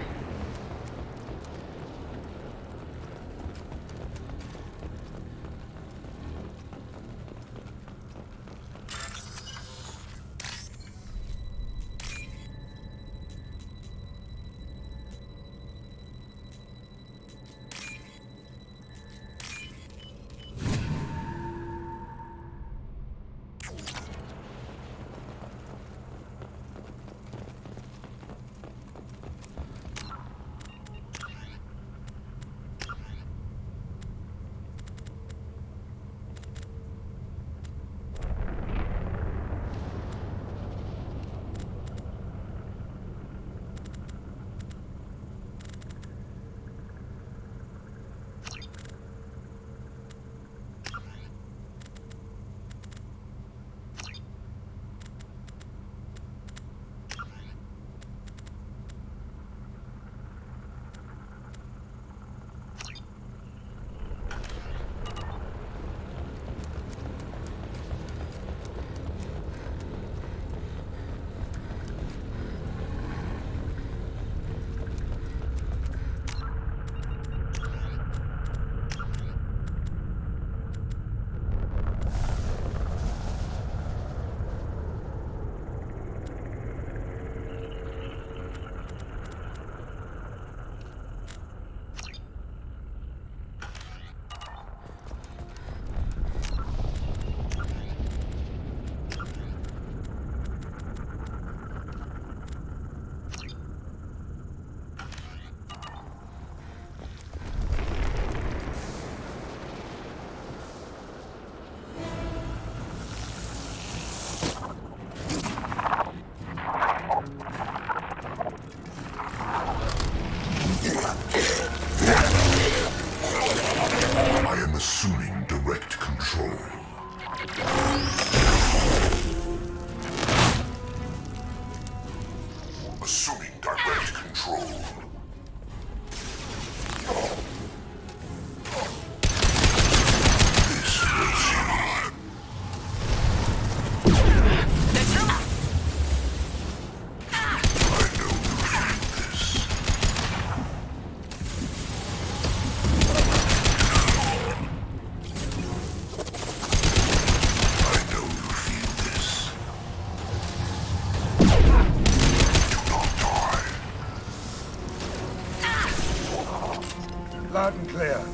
Assuming direct control. Assuming direct control. This hurts you. Loud and clear.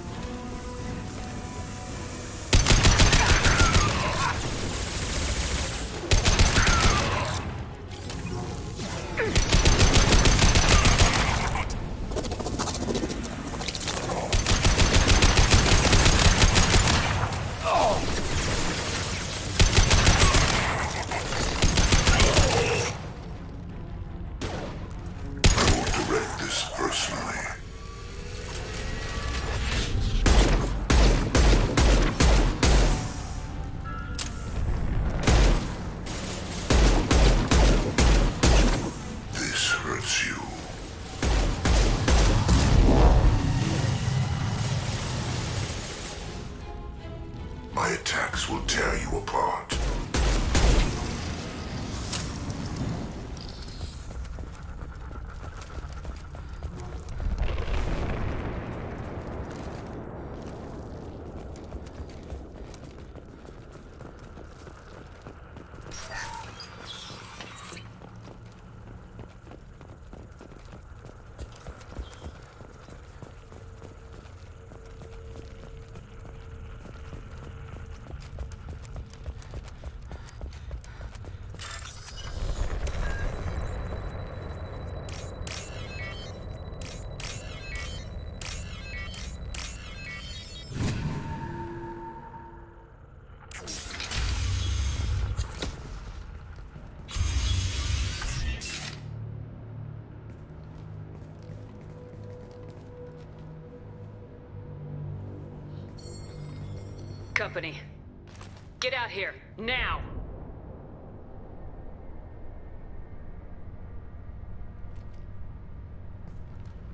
Direct this personally. This hurts you. My attacks will tear you apart. Company. Get out here, now!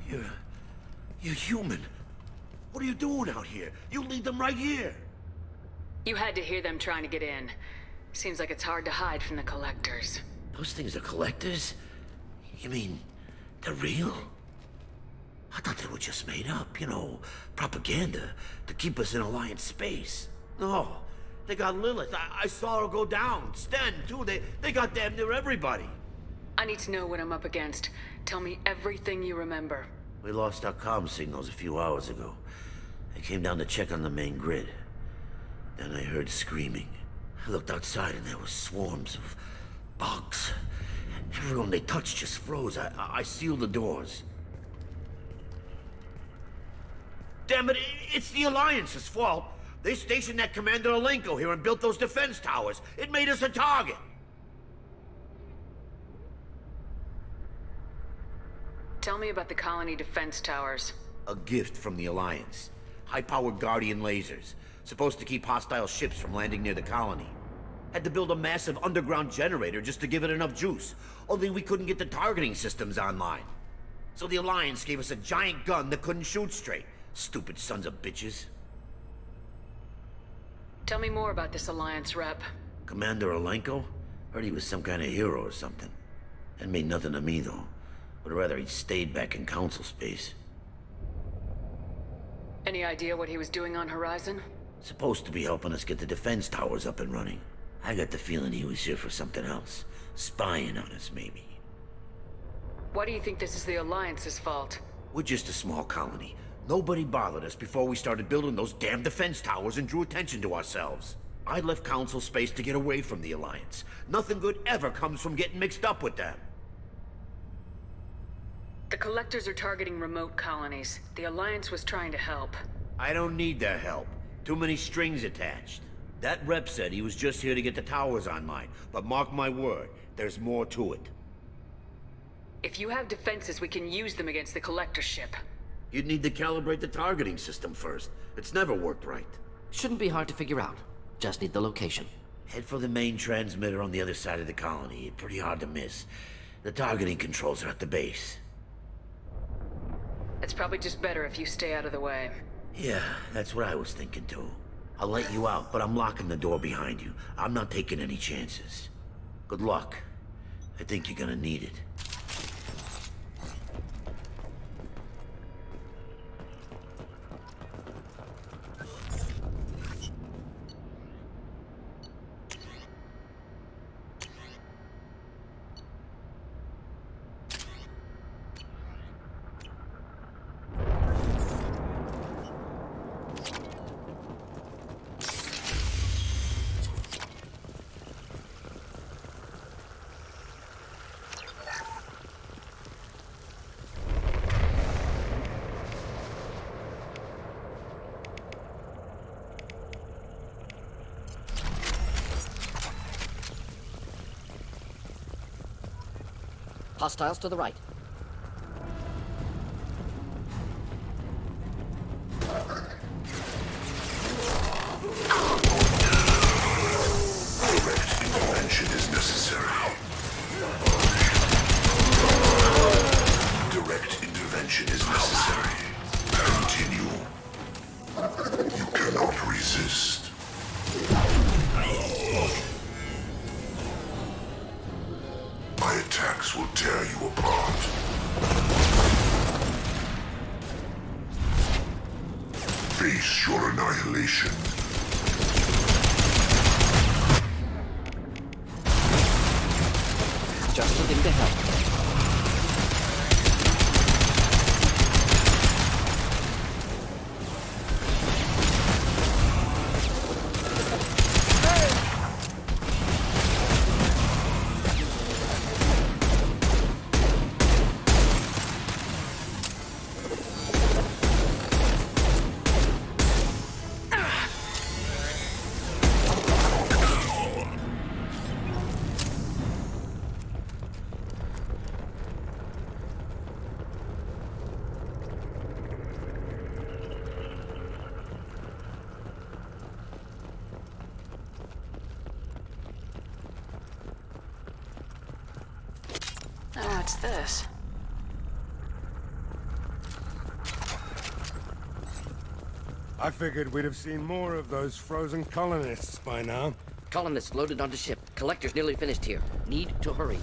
You're human. What are you doing out here? You lead them right here. You had to hear them trying to get in. Seems like it's hard to hide from the collectors. Those things are collectors? You mean, they're real? I thought they were just made up, you know, propaganda to keep us in Alliance space. No, they got Lilith. I saw her go down. Sten, too. They got damn near everybody. I need to know what I'm up against. Tell me everything you remember. We lost our comm signals a few hours ago. I came down to check on the main grid. Then I heard screaming. I looked outside and there were swarms of bugs. Everyone they touched just froze. I sealed the doors. Damn it, it's the Alliance's fault. They stationed that Commander Alenko here and built those defense towers. It made us a target. Tell me about the colony defense towers. A gift from the Alliance. High-powered Guardian lasers. Supposed to keep hostile ships from landing near the colony. Had to build a massive underground generator just to give it enough juice. Only we couldn't get the targeting systems online. So the Alliance gave us a giant gun that couldn't shoot straight. Stupid sons of bitches. Tell me more about this Alliance rep. Commander Alenko? Heard he was some kind of hero or something. That made nothing to me, though. Would rather he'd stayed back in Council space. Any idea what he was doing on Horizon? Supposed to be helping us get the defense towers up and running. I got the feeling he was here for something else. Spying on us, maybe. Why do you think this is the Alliance's fault? We're just a small colony. Nobody bothered us before we started building those damn defense towers and drew attention to ourselves. I left Council space to get away from the Alliance. Nothing good ever comes from getting mixed up with them. The Collectors are targeting remote colonies. The Alliance was trying to help. I don't need their help. Too many strings attached. That rep said he was just here to get the towers online, but mark my word, there's more to it. If you have defenses, we can use them against the Collector ship. You'd need to calibrate the targeting system first. It's never worked right. Shouldn't be hard to figure out. Just need the location. Head for the main transmitter on the other side of the colony. Pretty hard to miss. The targeting controls are at the base. It's probably just better if you stay out of the way. Yeah, that's what I was thinking too. I'll let you out, but I'm locking the door behind you. I'm not taking any chances. Good luck. I think you're gonna need it. Hostiles to the right. Direct intervention is necessary. Direct intervention is necessary. Continue. You cannot resist. My attacks will tear you apart. Face your annihilation. Just looking to help. Oh, what's this? I figured we'd have seen more of those frozen colonists by now. Colonists loaded onto ship. Collector's nearly finished here. Need to hurry.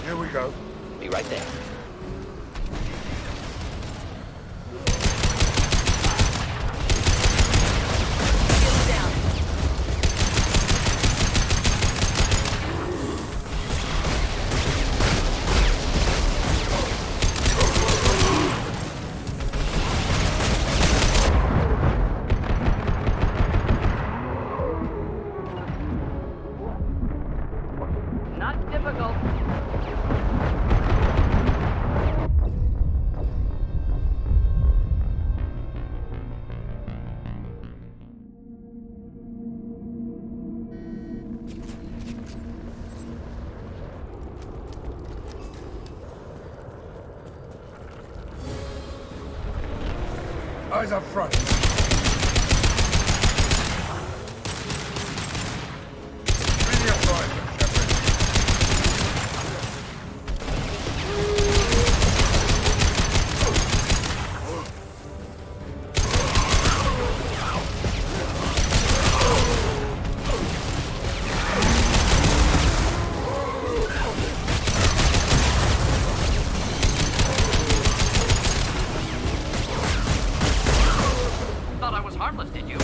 Here we go. Be right there. Not difficult. Eyes up front. Bring your fire, Shepard. Thought I was harmless, did you?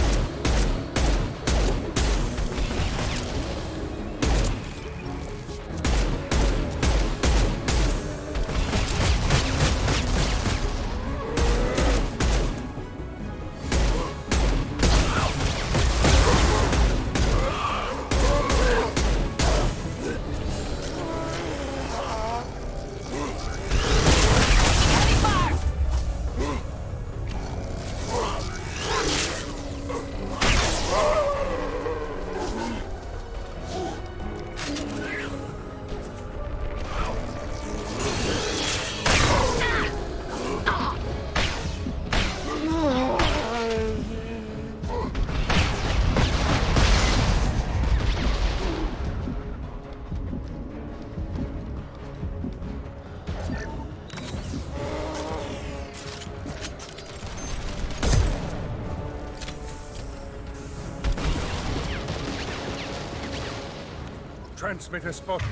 Transmitter spot.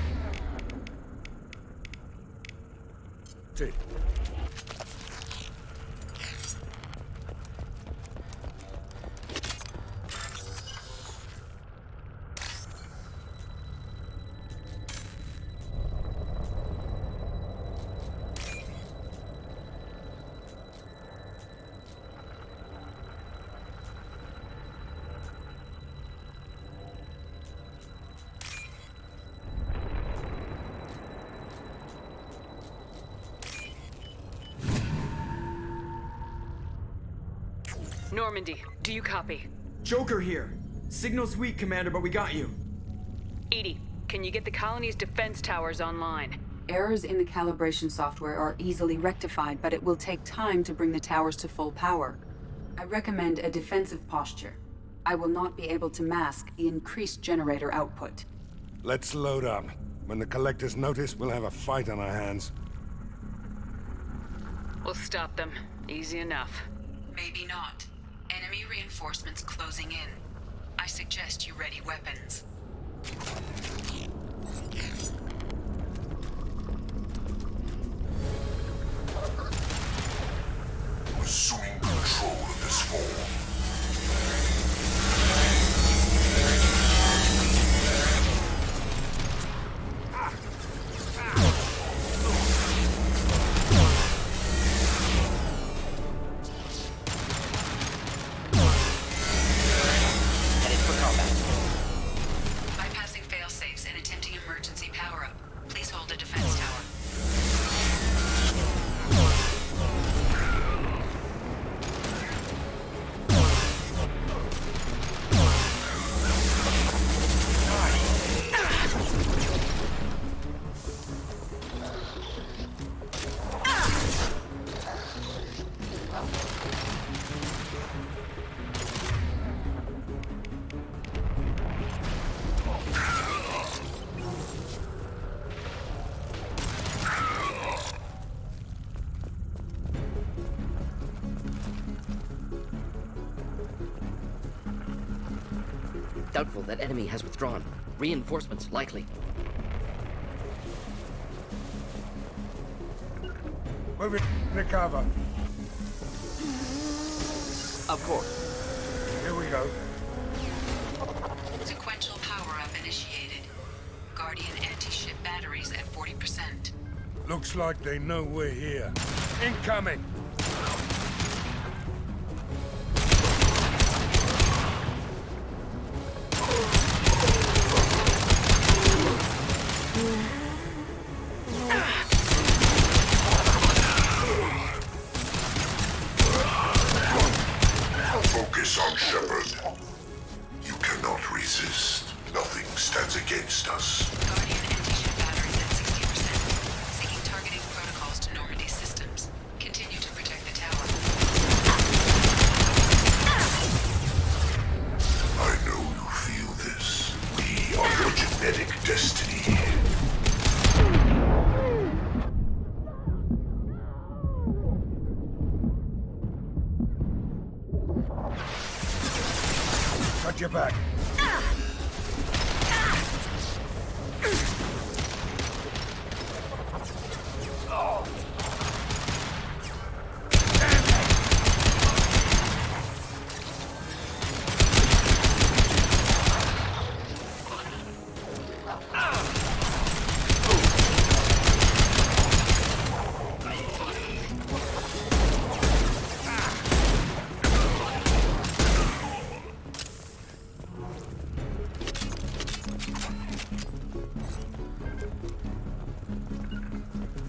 T. Normandy, do you copy? Joker here. Signal's weak, Commander, but we got you. Edie, can you get the colony's defense towers online? Errors in the calibration software are easily rectified, but it will take time to bring the towers to full power. I recommend a defensive posture. I will not be able to mask the increased generator output. Let's load up. When the Collectors notice, we'll have a fight on our hands. We'll stop them. Easy enough. Maybe not. Enemy reinforcements closing in. I suggest you ready weapons. Assuming control of this form. Doubtful that enemy has withdrawn. Reinforcements likely. Moving to cover. Of course. Here we go. Sequential power-up initiated. Guardian anti-ship batteries at 40%. Looks like they know we're here. Incoming! Focus on Shepard. You cannot resist. Nothing stands against us. Guardian anti-ship batteries at 60%. Seeking targeting protocols to Normandy systems. Continue to protect the tower. I know you feel this. We are your genetic destiny. Got your back.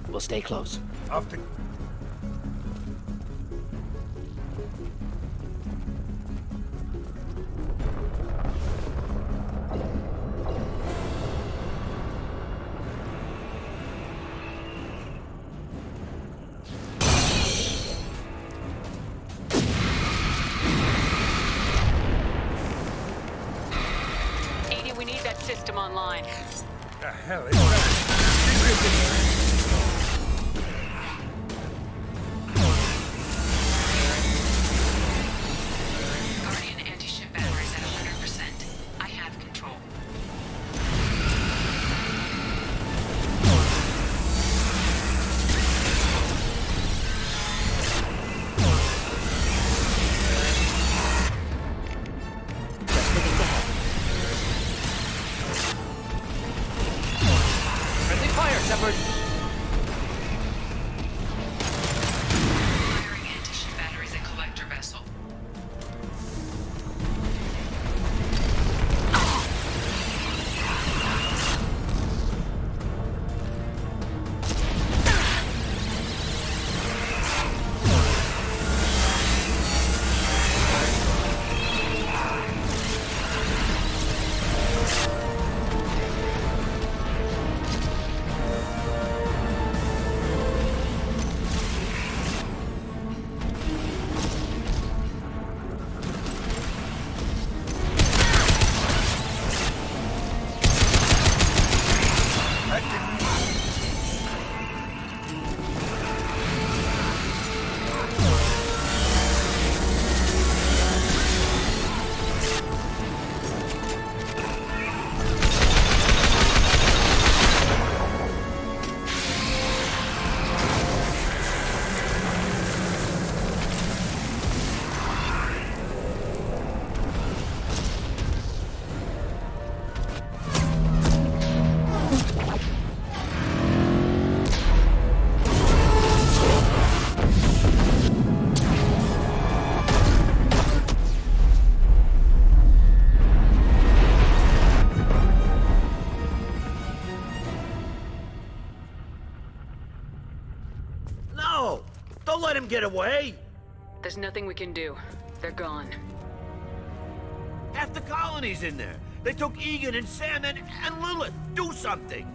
We'll stay close. After. Edie, we need that system online. The hell is that? Guardian anti-ship batteries at 100%. I have control. Friendly fire, Shepard! Firing anti-ship batteries at collector vessel. No! Don't let him get away! There's nothing we can do. They're gone. Half the colony's in there. They took Egan and Sam and Lilith. Do something!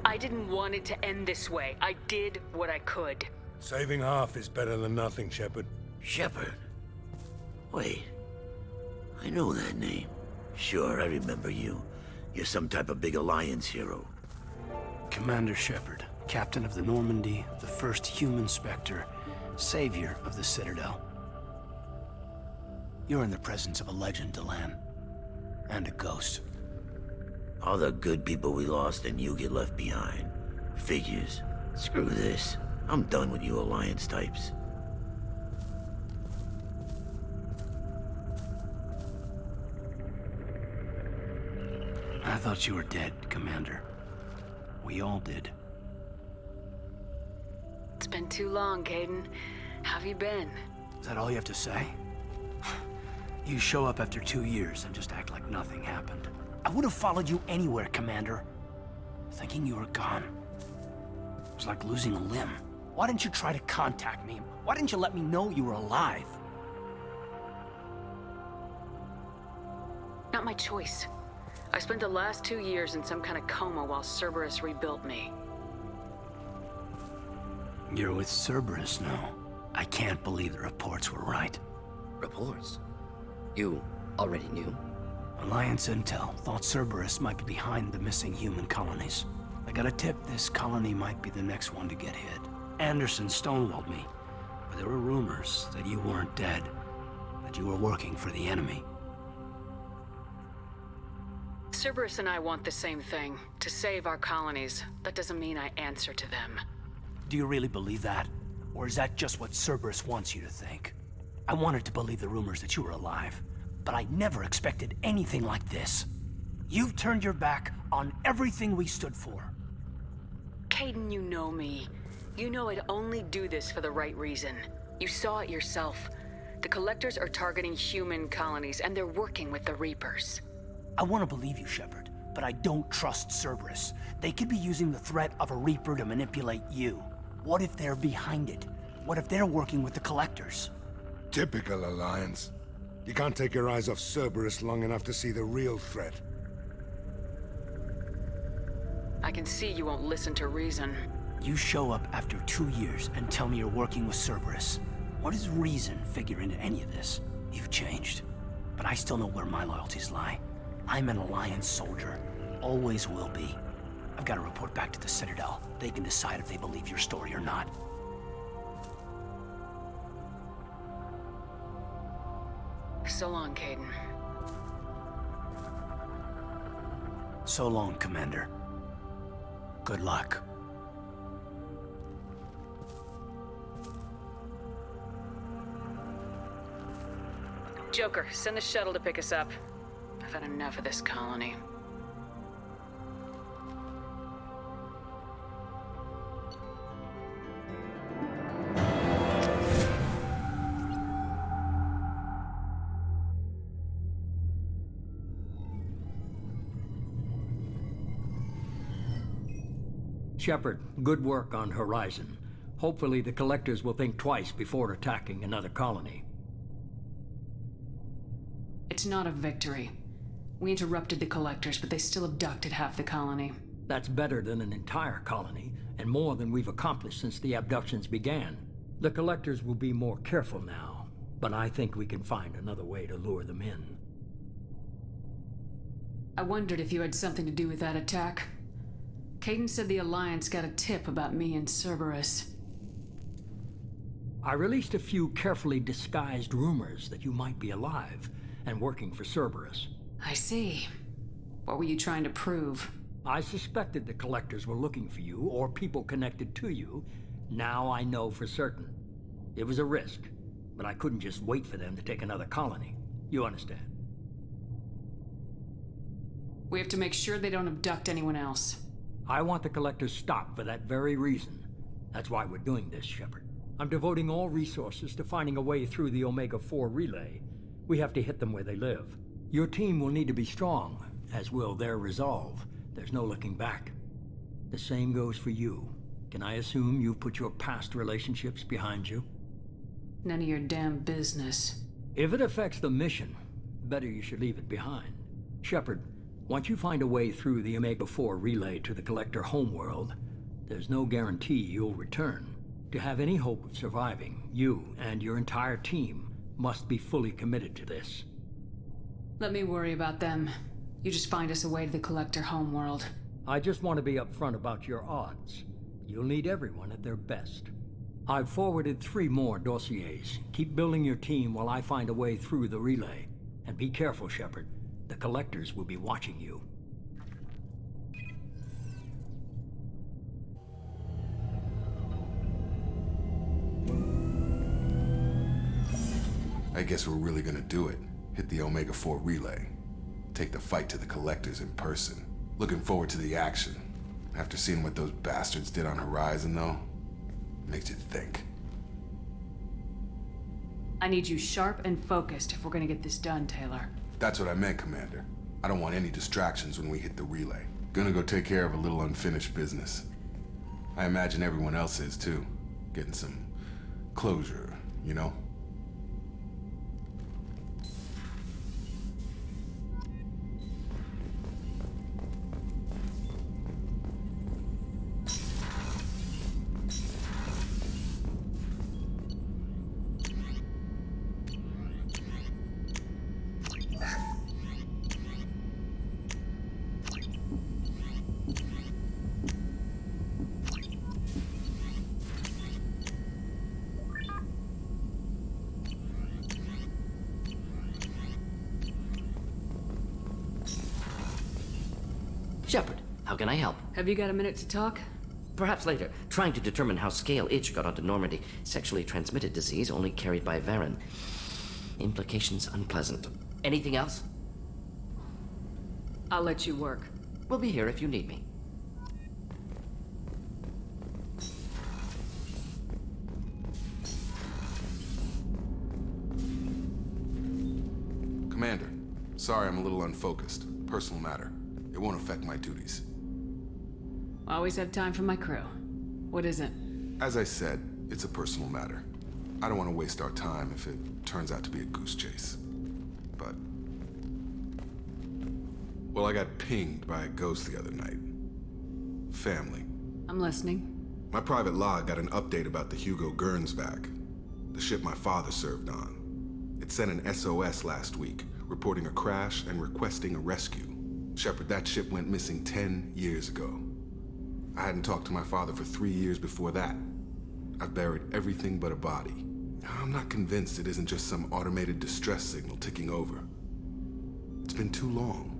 I didn't want it to end this way. I did what I could. Saving half is better than nothing, Shepard. Shepard? Wait. I know that name. Sure, I remember you. You're some type of big Alliance hero. Commander Shepard, captain of the Normandy, the first human Spectre, savior of the Citadel. You're in the presence of a legend, Delan. And a ghost. All the good people we lost and you get left behind. Figures. Screw this. I'm done with you Alliance types. I thought you were dead, Commander. We all did. It's been too long, Caden. How have you been? Is that all you have to say? You show up after 2 years and just act like nothing happened. I would have followed you anywhere, Commander. Thinking you were gone. It was like losing a limb. Why didn't you try to contact me? Why didn't you let me know you were alive? Not my choice. I spent the last 2 years in some kind of coma while Cerberus rebuilt me. You're with Cerberus now. I can't believe the reports were right. Reports? You already knew? Alliance Intel thought Cerberus might be behind the missing human colonies. I got a tip this colony might be the next one to get hit. Anderson stonewalled me, but there were rumors that you weren't dead, that you were working for the enemy. Cerberus and I want the same thing, to save our colonies. That doesn't mean I answer to them. Do you really believe that? Or is that just what Cerberus wants you to think? I wanted to believe the rumors that you were alive, but I never expected anything like this. You've turned your back on everything we stood for. Caden, you know me. You know I'd only do this for the right reason. You saw it yourself. The Collectors are targeting human colonies, and they're working with the Reapers. I want to believe you, Shepard, but I don't trust Cerberus. They could be using the threat of a Reaper to manipulate you. What if they're behind it? What if they're working with the Collectors? Typical Alliance. You can't take your eyes off Cerberus long enough to see the real threat. I can see you won't listen to reason. You show up after 2 years and tell me you're working with Cerberus. What does reason figure into any of this? You've changed. But I still know where my loyalties lie. I'm an Alliance soldier. Always will be. I've got to report back to the Citadel. They can decide if they believe your story or not. So long, Caden. So long, Commander. Good luck. Joker, send the shuttle to pick us up. I've had enough of this colony. Shepard, good work on Horizon. Hopefully the Collectors will think twice before attacking another colony. It's not a victory. We interrupted the Collectors, but they still abducted half the colony. That's better than an entire colony, and more than we've accomplished since the abductions began. The Collectors will be more careful now, but I think we can find another way to lure them in. I wondered if you had something to do with that attack. Caden said the Alliance got a tip about me and Cerberus. I released a few carefully disguised rumors that you might be alive and working for Cerberus. I see. What were you trying to prove? I suspected the Collectors were looking for you, or people connected to you. Now I know for certain. It was a risk, but I couldn't just wait for them to take another colony. You understand? We have to make sure they don't abduct anyone else. I want the Collectors stopped for that very reason. That's why we're doing this, Shepard. I'm devoting all resources to finding a way through the Omega-4 relay. We have to hit them where they live. Your team will need to be strong, as will their resolve. There's no looking back. The same goes for you. Can I assume you've put your past relationships behind you? None of your damn business. If it affects the mission, better you should leave it behind. Shepard, once you find a way through the Omega-4 relay to the Collector homeworld, there's no guarantee you'll return. To have any hope of surviving, you and your entire team must be fully committed to this. Let me worry about them. You just find us a way to the Collector homeworld. I just want to be upfront about your odds. You'll need everyone at their best. I've forwarded 3 more dossiers. Keep building your team while I find a way through the relay. And be careful, Shepard. The collectors will be watching you. I guess we're really gonna do it. Hit the Omega-4 relay. Take the fight to the collectors in person. Looking forward to the action. After seeing what those bastards did on Horizon, though, makes you think. I need you sharp and focused if we're gonna get this done, Taylor. That's what I meant, Commander. I don't want any distractions when we hit the relay. Gonna go take care of a little unfinished business. I imagine everyone else is, too. Getting some closure, you know? Shepard, how can I help? Have you got a minute to talk? Perhaps later. Trying to determine how Scale Itch got onto Normandy. Sexually transmitted disease only carried by Varen. Implications unpleasant. Anything else? I'll let you work. We'll be here if you need me. Commander, sorry I'm a little unfocused. Personal matter. It won't affect my duties. I always have time for my crew. What is it? As I said, it's a personal matter. I don't want to waste our time if it turns out to be a goose chase. But... well, I got pinged by a ghost the other night. Family. I'm listening. My private log got an update about the Hugo Gernsback, the ship my father served on. It sent an SOS last week, reporting a crash and requesting a rescue. Shepard, that ship went missing 10 years ago. I hadn't talked to my father for 3 years before that. I've buried everything but a body. I'm not convinced it isn't just some automated distress signal ticking over. It's been too long.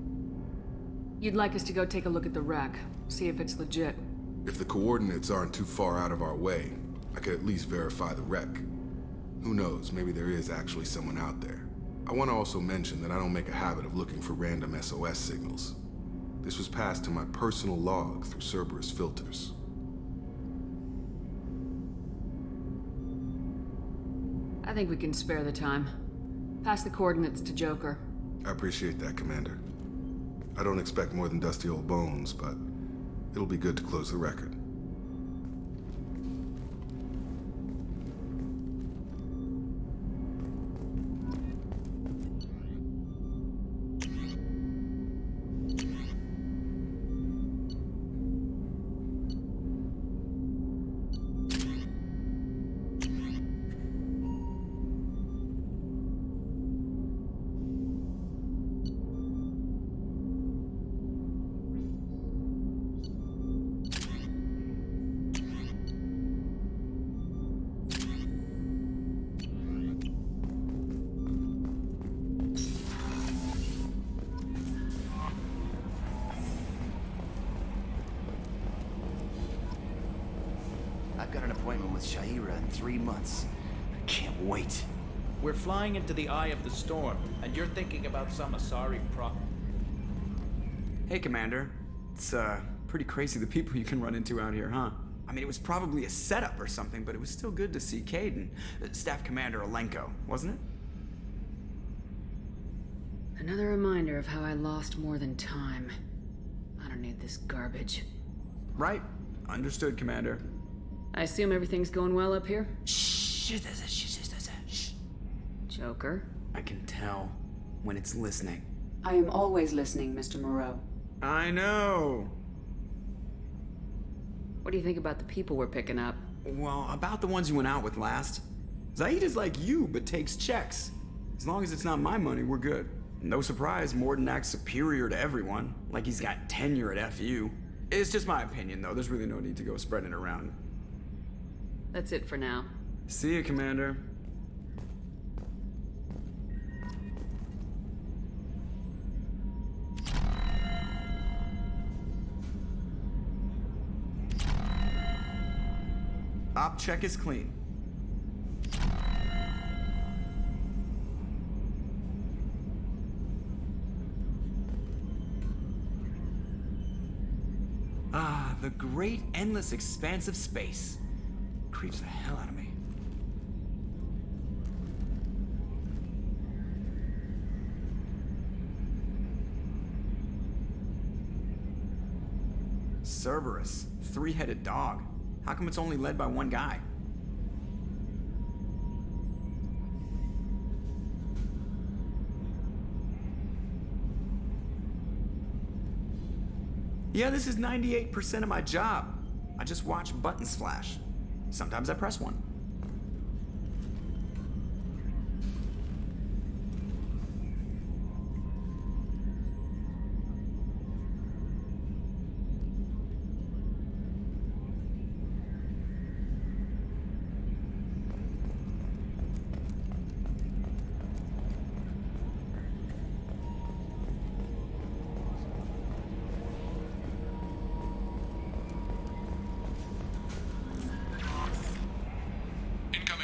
You'd like us to go take a look at the wreck, see if it's legit. If the coordinates aren't too far out of our way, I could at least verify the wreck. Who knows, maybe there is actually someone out there. I want to also mention that I don't make a habit of looking for random SOS signals. This was passed to my personal log through Cerberus filters. I think we can spare the time. Pass the coordinates to Joker. I appreciate that, Commander. I don't expect more than dusty old bones, but it'll be good to close the record. I've got an appointment with Shaira in 3 months. I can't wait. We're flying into the eye of the storm, and you're thinking about some Asari Hey, Commander. It's, pretty crazy the people you can run into out here, huh? I mean, it was probably a setup or something, but it was still good to see Caden. Staff Commander Alenko, wasn't it? Another reminder of how I lost more than time. I don't need this garbage. Right. Understood, Commander. I assume everything's going well up here? Shh. Joker? I can tell when it's listening. I am always listening, Mr. Moreau. I know. What do you think about the people we're picking up? Well, about the ones you went out with last. Zaid is like you, but takes checks. As long as it's not my money, we're good. No surprise, Morden acts superior to everyone, like he's got tenure at FU. It's just my opinion, though. There's really no need to go spreading it around. That's it for now. See you, Commander. Op check is clean. Ah, the great endless expanse of space. Creeps the hell out of me. Cerberus, three-headed dog. How come it's only led by one guy? Yeah, this is 98% of my job. I just watch buttons flash. Sometimes I press one.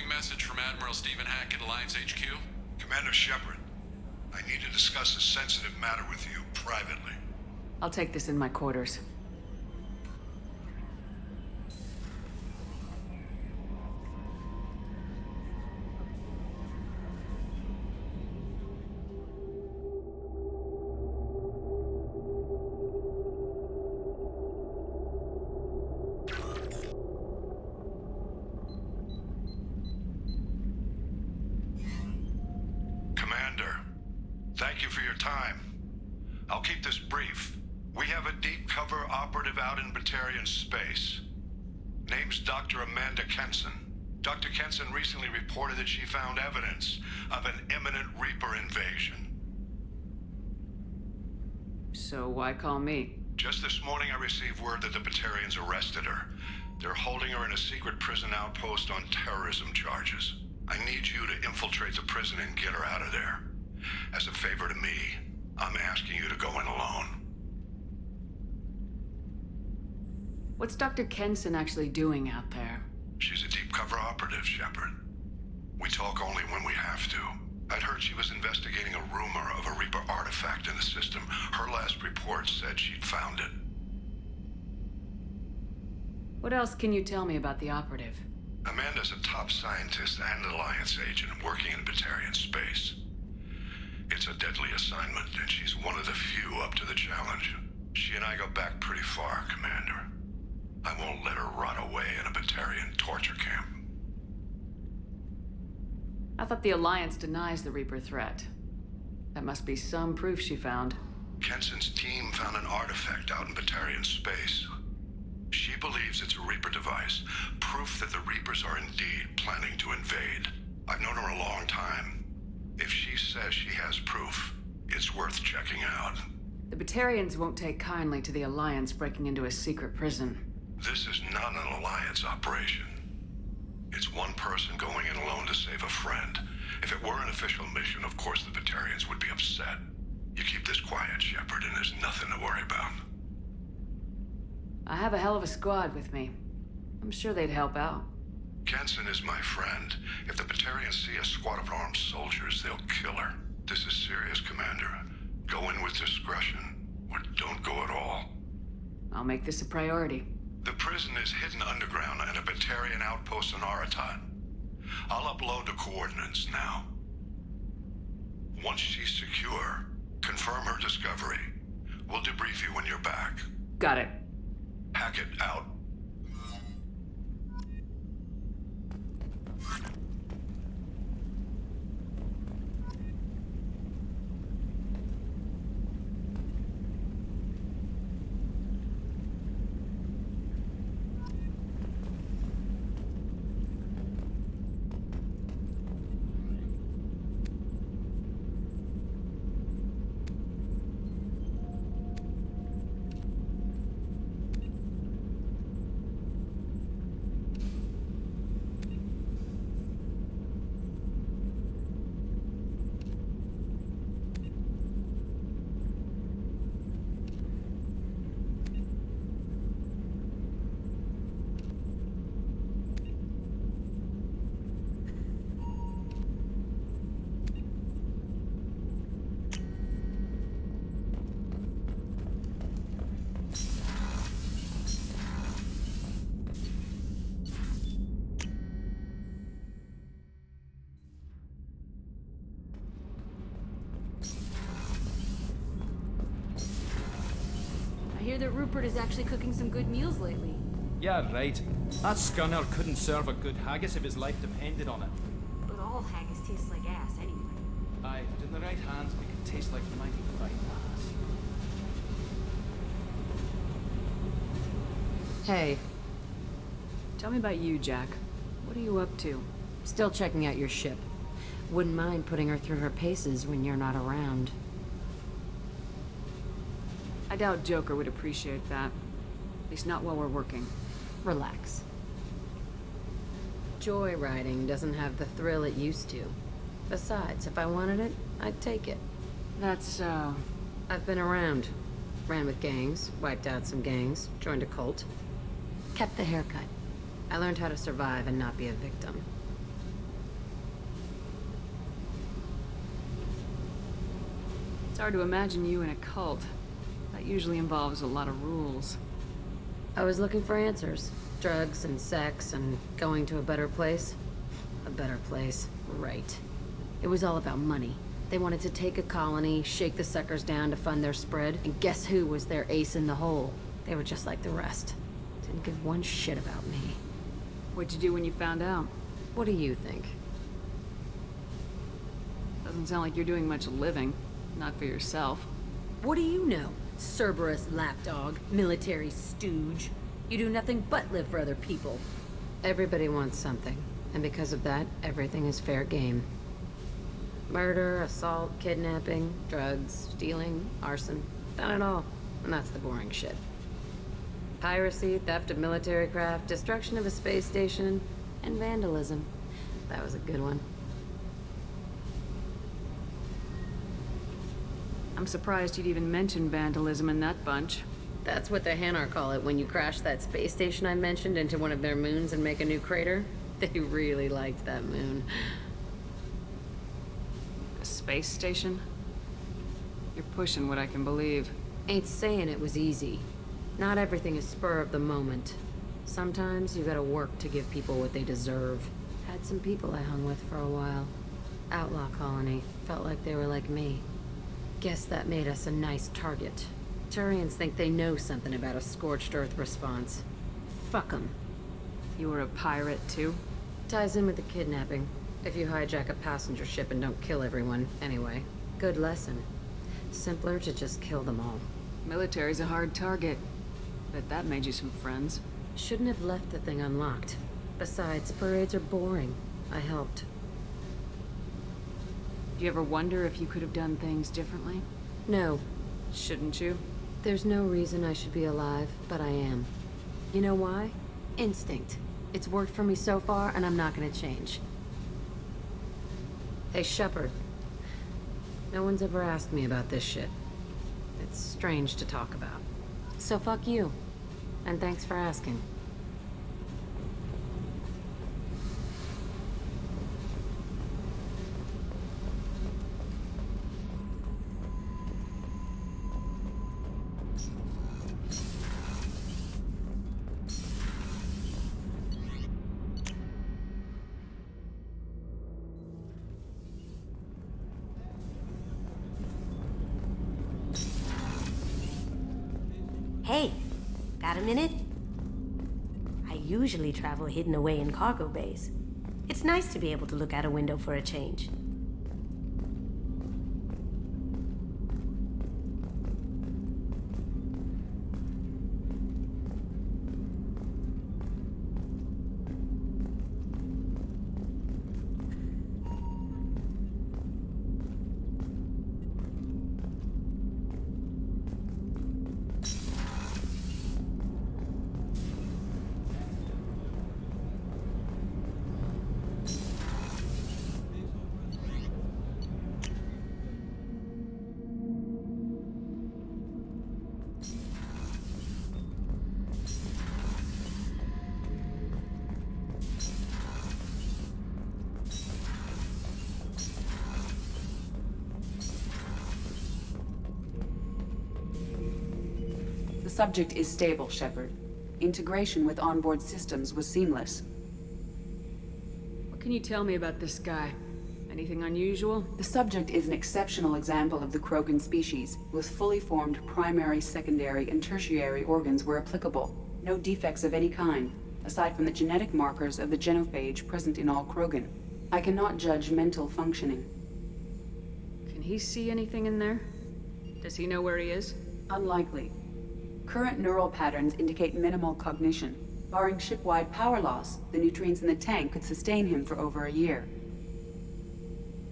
Message from Admiral Stephen Hackett, Alliance HQ. Commander Shepard, I need to discuss a sensitive matter with you privately. I'll take this in my quarters. Thank you for your time. I'll keep this brief. We have a deep cover operative out in Batarian space. Name's Dr. Amanda Kenson. Dr. Kenson recently reported that she found evidence of an imminent Reaper invasion. So why call me? Just this morning I received word that the Batarians arrested her. They're holding her in a secret prison outpost on terrorism charges. I need you to infiltrate the prison and get her out of there. As a favor to me, I'm asking you to go in alone. What's Dr. Kenson actually doing out there? She's a deep cover operative, Shepard. We talk only when we have to. I'd heard she was investigating a rumor of a Reaper artifact in the system. Her last report said she'd found it. What else can you tell me about the operative? Amanda's a top scientist and Alliance agent working in Batarian space. It's a deadly assignment, and she's one of the few up to the challenge. She and I go back pretty far, Commander. I won't let her rot away in a Batarian torture camp. I thought the Alliance denies the Reaper threat. That must be some proof she found. Kenson's team found an artifact out in Batarian space. She believes it's a Reaper device, proof that the Reapers are indeed planning to invade. I've known her a long time. If she says she has proof, it's worth checking out. The Batarians won't take kindly to the Alliance breaking into a secret prison. This is not an Alliance operation. It's one person going in alone to save a friend. If it were an official mission, of course the Batarians would be upset. You keep this quiet, Shepard, and there's nothing to worry about. I have a hell of a squad with me. I'm sure they'd help out. Kenson is my friend. If the Batarians see a squad of armed soldiers, they'll kill her. This is serious, Commander. Go in with discretion, or don't go at all. I'll make this a priority. The prison is hidden underground in a Batarian outpost in Aratat. I'll upload the coordinates now. Once she's secure, confirm her discovery. We'll debrief you when you're back. Got it. Hackett out. I hear that Rupert is actually cooking some good meals lately. Yeah, right. That scunner couldn't serve a good haggis if his life depended on it. But all haggis tastes like ass anyway. Aye, but in the right hands, we could taste like mighty fine ass. Hey. Tell me about you, Jack. What are you up to? Still checking out your ship. Wouldn't mind putting her through her paces when you're not around. I doubt Joker would appreciate that. At least not while we're working. Relax. Joyriding doesn't have the thrill it used to. Besides, if I wanted it, I'd take it. That's so. I've been around. Ran with gangs, wiped out some gangs, joined a cult. Kept the haircut. I learned how to survive and not be a victim. It's hard to imagine you in a cult. That usually involves a lot of rules. I was looking for answers. Drugs and sex and going to a better place. A better place, right. It was all about money. They wanted to take a colony, shake the suckers down to fund their spread, and guess who was their ace in the hole? They were just like the rest. Didn't give one shit about me. What'd you do when you found out? What do you think? Doesn't sound like you're doing much living. Not for yourself. What do you know? Cerberus lapdog, military stooge. You do nothing but live for other people. Everybody wants something, and because of that, everything is fair game. Murder, assault, kidnapping, drugs, stealing, arson. Done it all, and that's the boring shit. Piracy, theft of military craft, destruction of a space station, and vandalism. That was a good one. I'm surprised you'd even mention vandalism in that bunch. That's what the Hanar call it when you crash that space station I mentioned into one of their moons and make a new crater. They really liked that moon. A space station? You're pushing what I can believe. Ain't saying it was easy. Not everything is spur of the moment. Sometimes you gotta work to give people what they deserve. Had some people I hung with for a while. Outlaw colony. Felt like they were like me. Guess that made us a nice target. Turians think they know something about a scorched earth response. Fuck 'em. You were a pirate, too? Ties in with the kidnapping. If you hijack a passenger ship and don't kill everyone, anyway. Good lesson. Simpler to just kill them all. Military's a hard target. Bet that made you some friends. Shouldn't have left the thing unlocked. Besides, parades are boring. I helped. Do you ever wonder if you could have done things differently? No. Shouldn't you? There's no reason I should be alive, but I am. You know why? Instinct. It's worked for me so far, and I'm not gonna change. Hey, Shepard. No one's ever asked me about this shit. It's strange to talk about. So fuck you. And thanks for asking. Hey, got a minute? I usually travel hidden away in cargo bays. It's nice to be able to look out a window for a change. The subject is stable, Shepard. Integration with onboard systems was seamless. What can you tell me about this guy? Anything unusual? The subject is an exceptional example of the Krogan species, with fully formed primary, secondary, and tertiary organs where applicable. No defects of any kind, aside from the genetic markers of the genophage present in all Krogan. I cannot judge mental functioning. Can he see anything in there? Does he know where he is? Unlikely. Current neural patterns indicate minimal cognition. Barring ship-wide power loss, the nutrients in the tank could sustain him for over a year.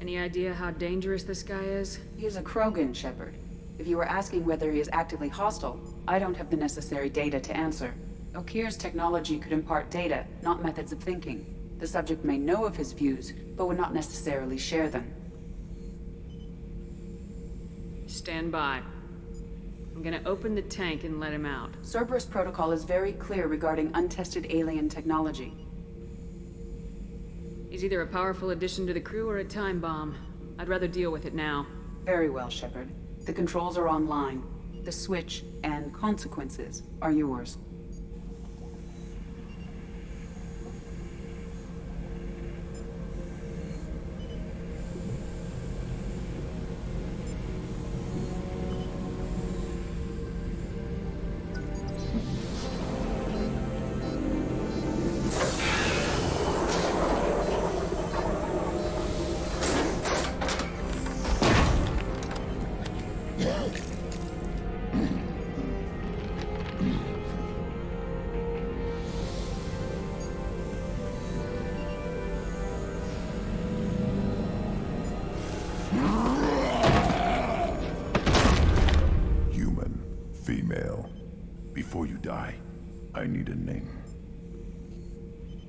Any idea how dangerous this guy is? He is a Krogan, Shepard. If you were asking whether he is actively hostile, I don't have the necessary data to answer. Okeer's technology could impart data, not methods of thinking. The subject may know of his views, but would not necessarily share them. Stand by. I'm gonna open the tank and let him out. Cerberus protocol is very clear regarding untested alien technology. He's either a powerful addition to the crew or a time bomb. I'd rather deal with it now. Very well, Shepard. The controls are online. The switch and consequences are yours. Before you die, I need a name.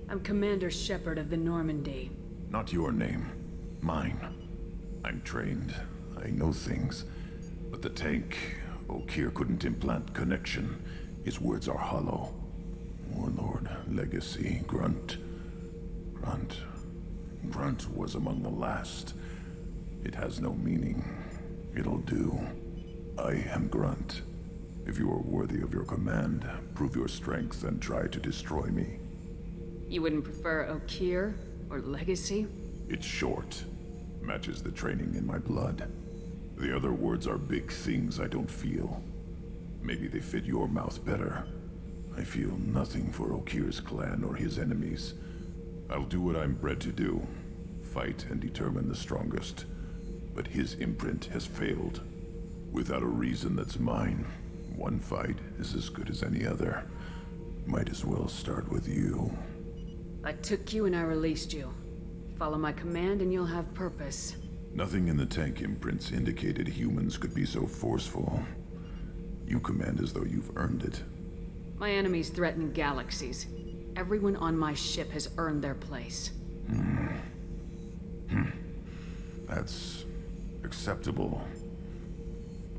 I'm Commander Shepard of the Normandy. Not your name. Mine. I'm trained. I know things. But the tank, Okeer couldn't implant connection. His words are hollow. Warlord, Legacy, Grunt. Grunt was among the last. It has no meaning. It'll do. I am Grunt. If you are worthy of your command, prove your strength and try to destroy me. You wouldn't prefer Okeer or Legacy? It's short. Matches the training in my blood. The other words are big things I don't feel. Maybe they fit your mouth better. I feel nothing for Okeer's clan or his enemies. I'll do what I'm bred to do. Fight and determine the strongest. But his imprint has failed. Without a reason that's mine. One fight is as good as any other. Might as well start with you. I took you and I released you. Follow my command and you'll have purpose. Nothing in the tank imprints indicated humans could be so forceful. You command as though you've earned it. My enemies threaten galaxies. Everyone on my ship has earned their place. That's acceptable.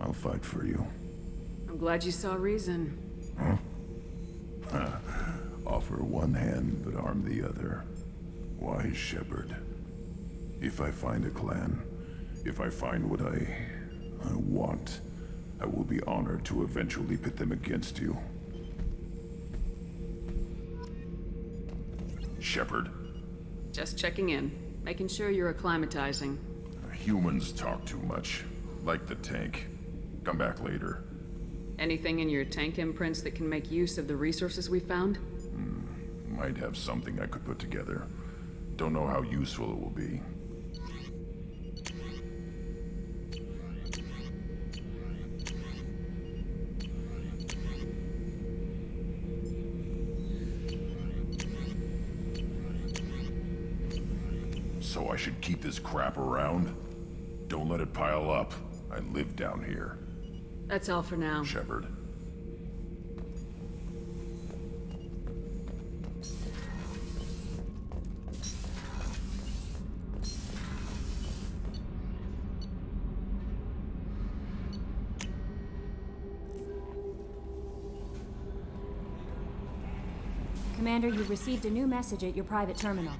I'll fight for you. I'm glad you saw reason. Huh? Offer one hand, but arm the other. Wise Shepard. If I find a clan, if I find what I want, I will be honored to eventually pit them against you. Shepard. Just checking in. Making sure you're acclimatizing. Humans talk too much. Like the tank. Come back later. Anything in your tank imprints that can make use of the resources we found? Might have something I could put together. Don't know how useful it will be. So I should keep this crap around? Don't let it pile up. I live down here. That's all for now. Shepard. Commander, you've received a new message at your private terminal.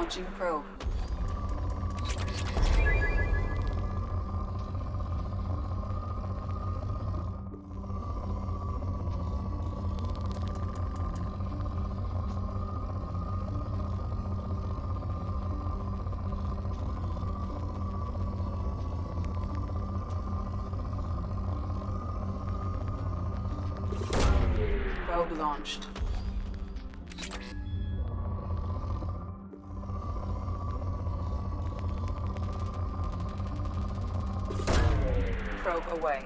Launching probe. Probe launched. Probe away.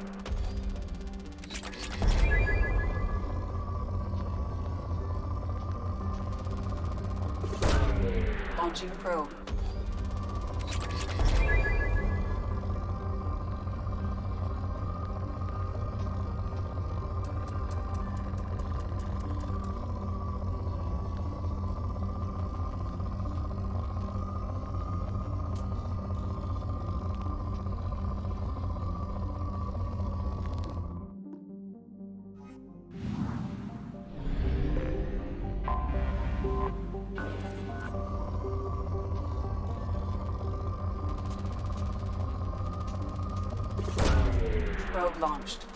Launching probe. Probe launched.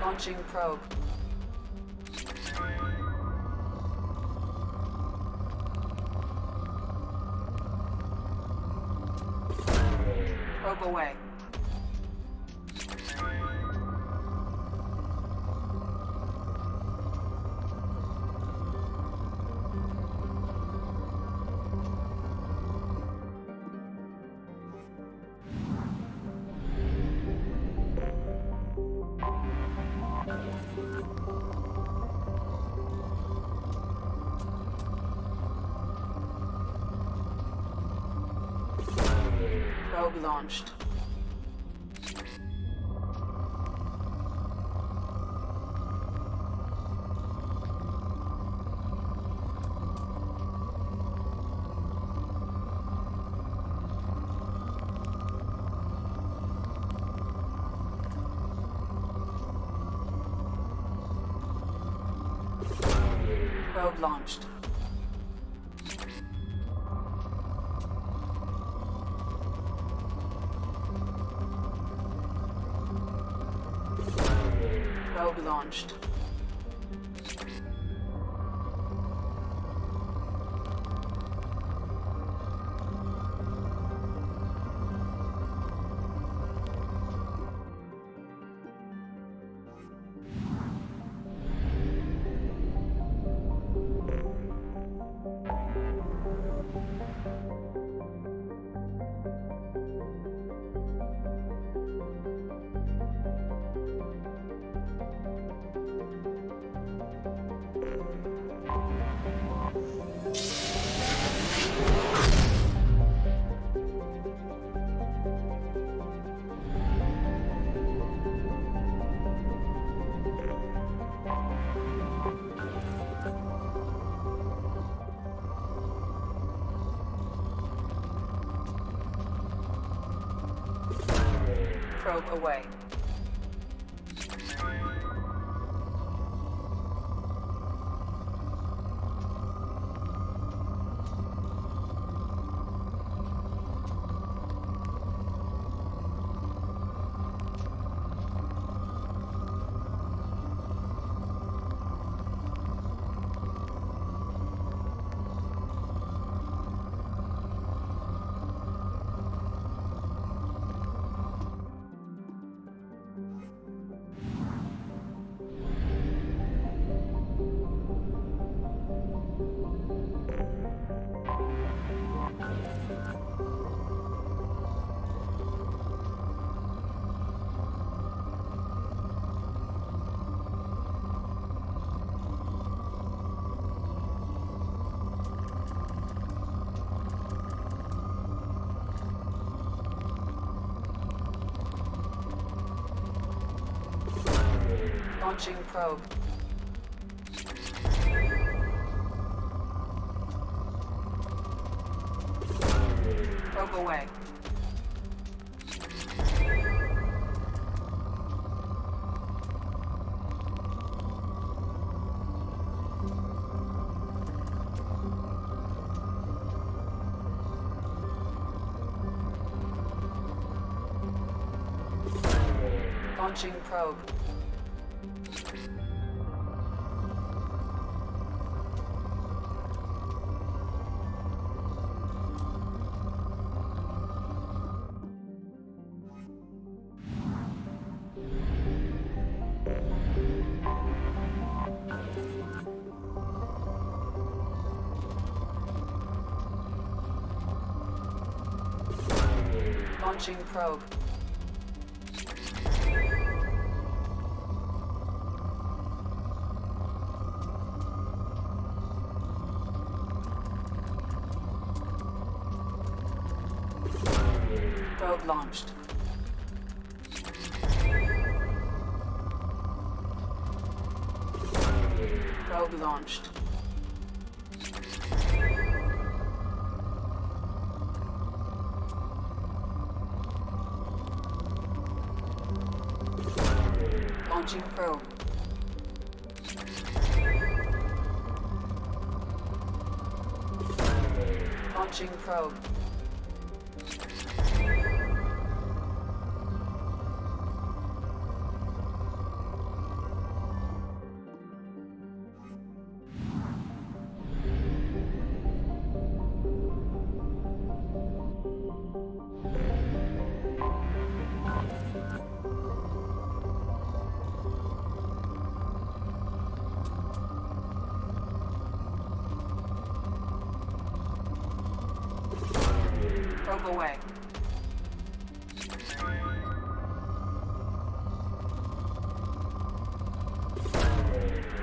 Launching probe. Probe away. Probe launched. Probe launched. Probe launched. Probe away. Launching probe. Probe away. Launching probe. Launching probe. Probe launched. Probe launched. Launching probe. Launching probe. Probe away.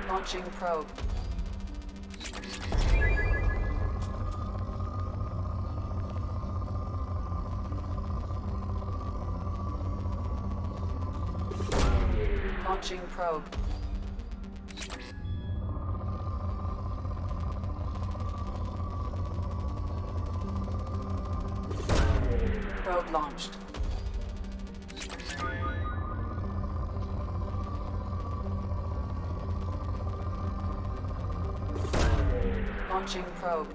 Launching probe. Launching probe. Probe launched. Launching probe.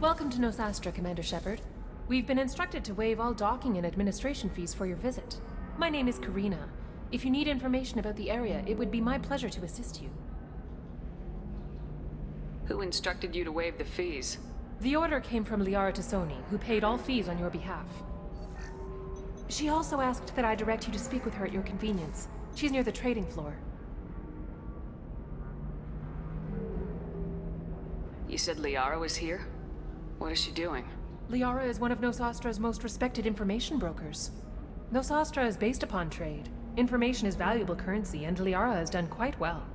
Welcome to Nosastra, Commander Shepard. We've been instructed to waive all docking and administration fees for your visit. My name is Karina. If you need information about the area, it would be my pleasure to assist you. Who instructed you to waive the fees? The order came from Liara Tassoni, who paid all fees on your behalf. She also asked that I direct you to speak with her at your convenience. She's near the trading floor. You said Liara was here? What is she doing? Liara is one of Nosastra's most respected information brokers. Nosastra is based upon trade. Information is valuable currency, and Liara has done quite well.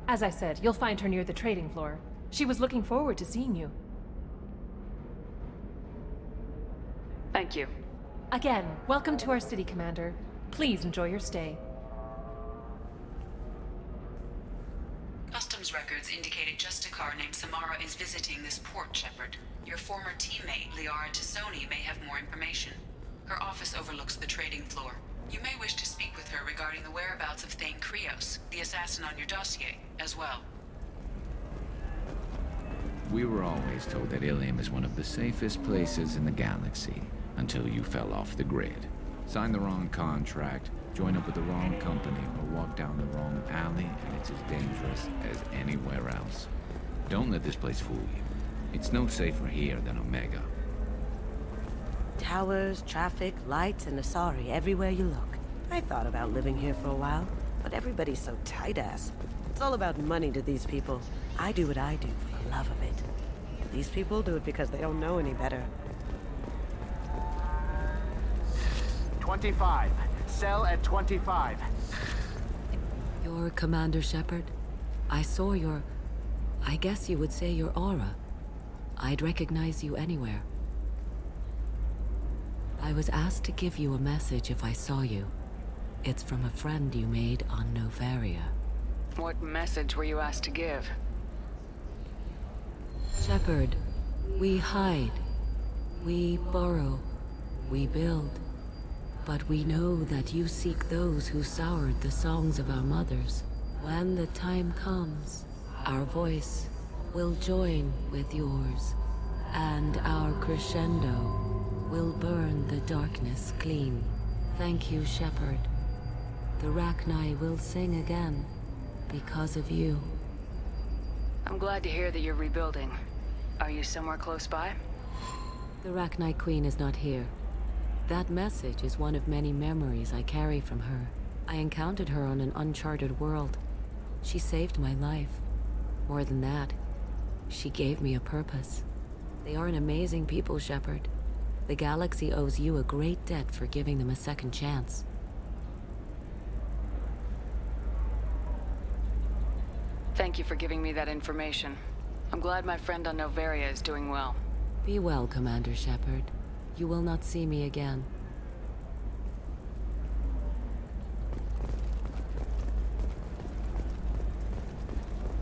As I said, you'll find her near the trading floor. She was looking forward to seeing you. Thank you. Again, welcome to our city, Commander. Please enjoy your stay. Customs records indicated just a car named Samara is visiting this port, Shepard. Your former teammate, Liara Tassoni, may have more information. Her office overlooks the trading floor. You may wish to speak with her regarding the whereabouts of Thane Krios, the assassin on your dossier, as well. We were always told that Ilium is one of the safest places in the galaxy, until you fell off the grid. Signed the wrong contract, join up with the wrong company, or walk down the wrong alley, and it's as dangerous as anywhere else. Don't let this place fool you. It's no safer here than Omega. Towers, traffic, lights, and Asari everywhere you look. I thought about living here for a while, but everybody's so tight-ass. It's all about money to these people. I do what I do for the love of it. These people do it because they don't know any better. 25. Cell at 25. You're Commander Shepard? I saw your... I guess you would say your aura. I'd recognize you anywhere. I was asked to give you a message if I saw you. It's from a friend you made on Novaria. What message were you asked to give? Shepard, we hide. We borrow. We build. But we know that you seek those who soured the songs of our mothers. When the time comes, our voice will join with yours, and our crescendo will burn the darkness clean. Thank you, Shepard. The Rachni will sing again because of you. I'm glad to hear that you're rebuilding. Are you somewhere close by? The Rachni Queen is not here. That message is one of many memories I carry from her. I encountered her on an uncharted world. She saved my life. More than that, she gave me a purpose. They are an amazing people, Shepard. The galaxy owes you a great debt for giving them a second chance. Thank you for giving me that information. I'm glad my friend on Novaria is doing well. Be well, Commander Shepard. You will not see me again.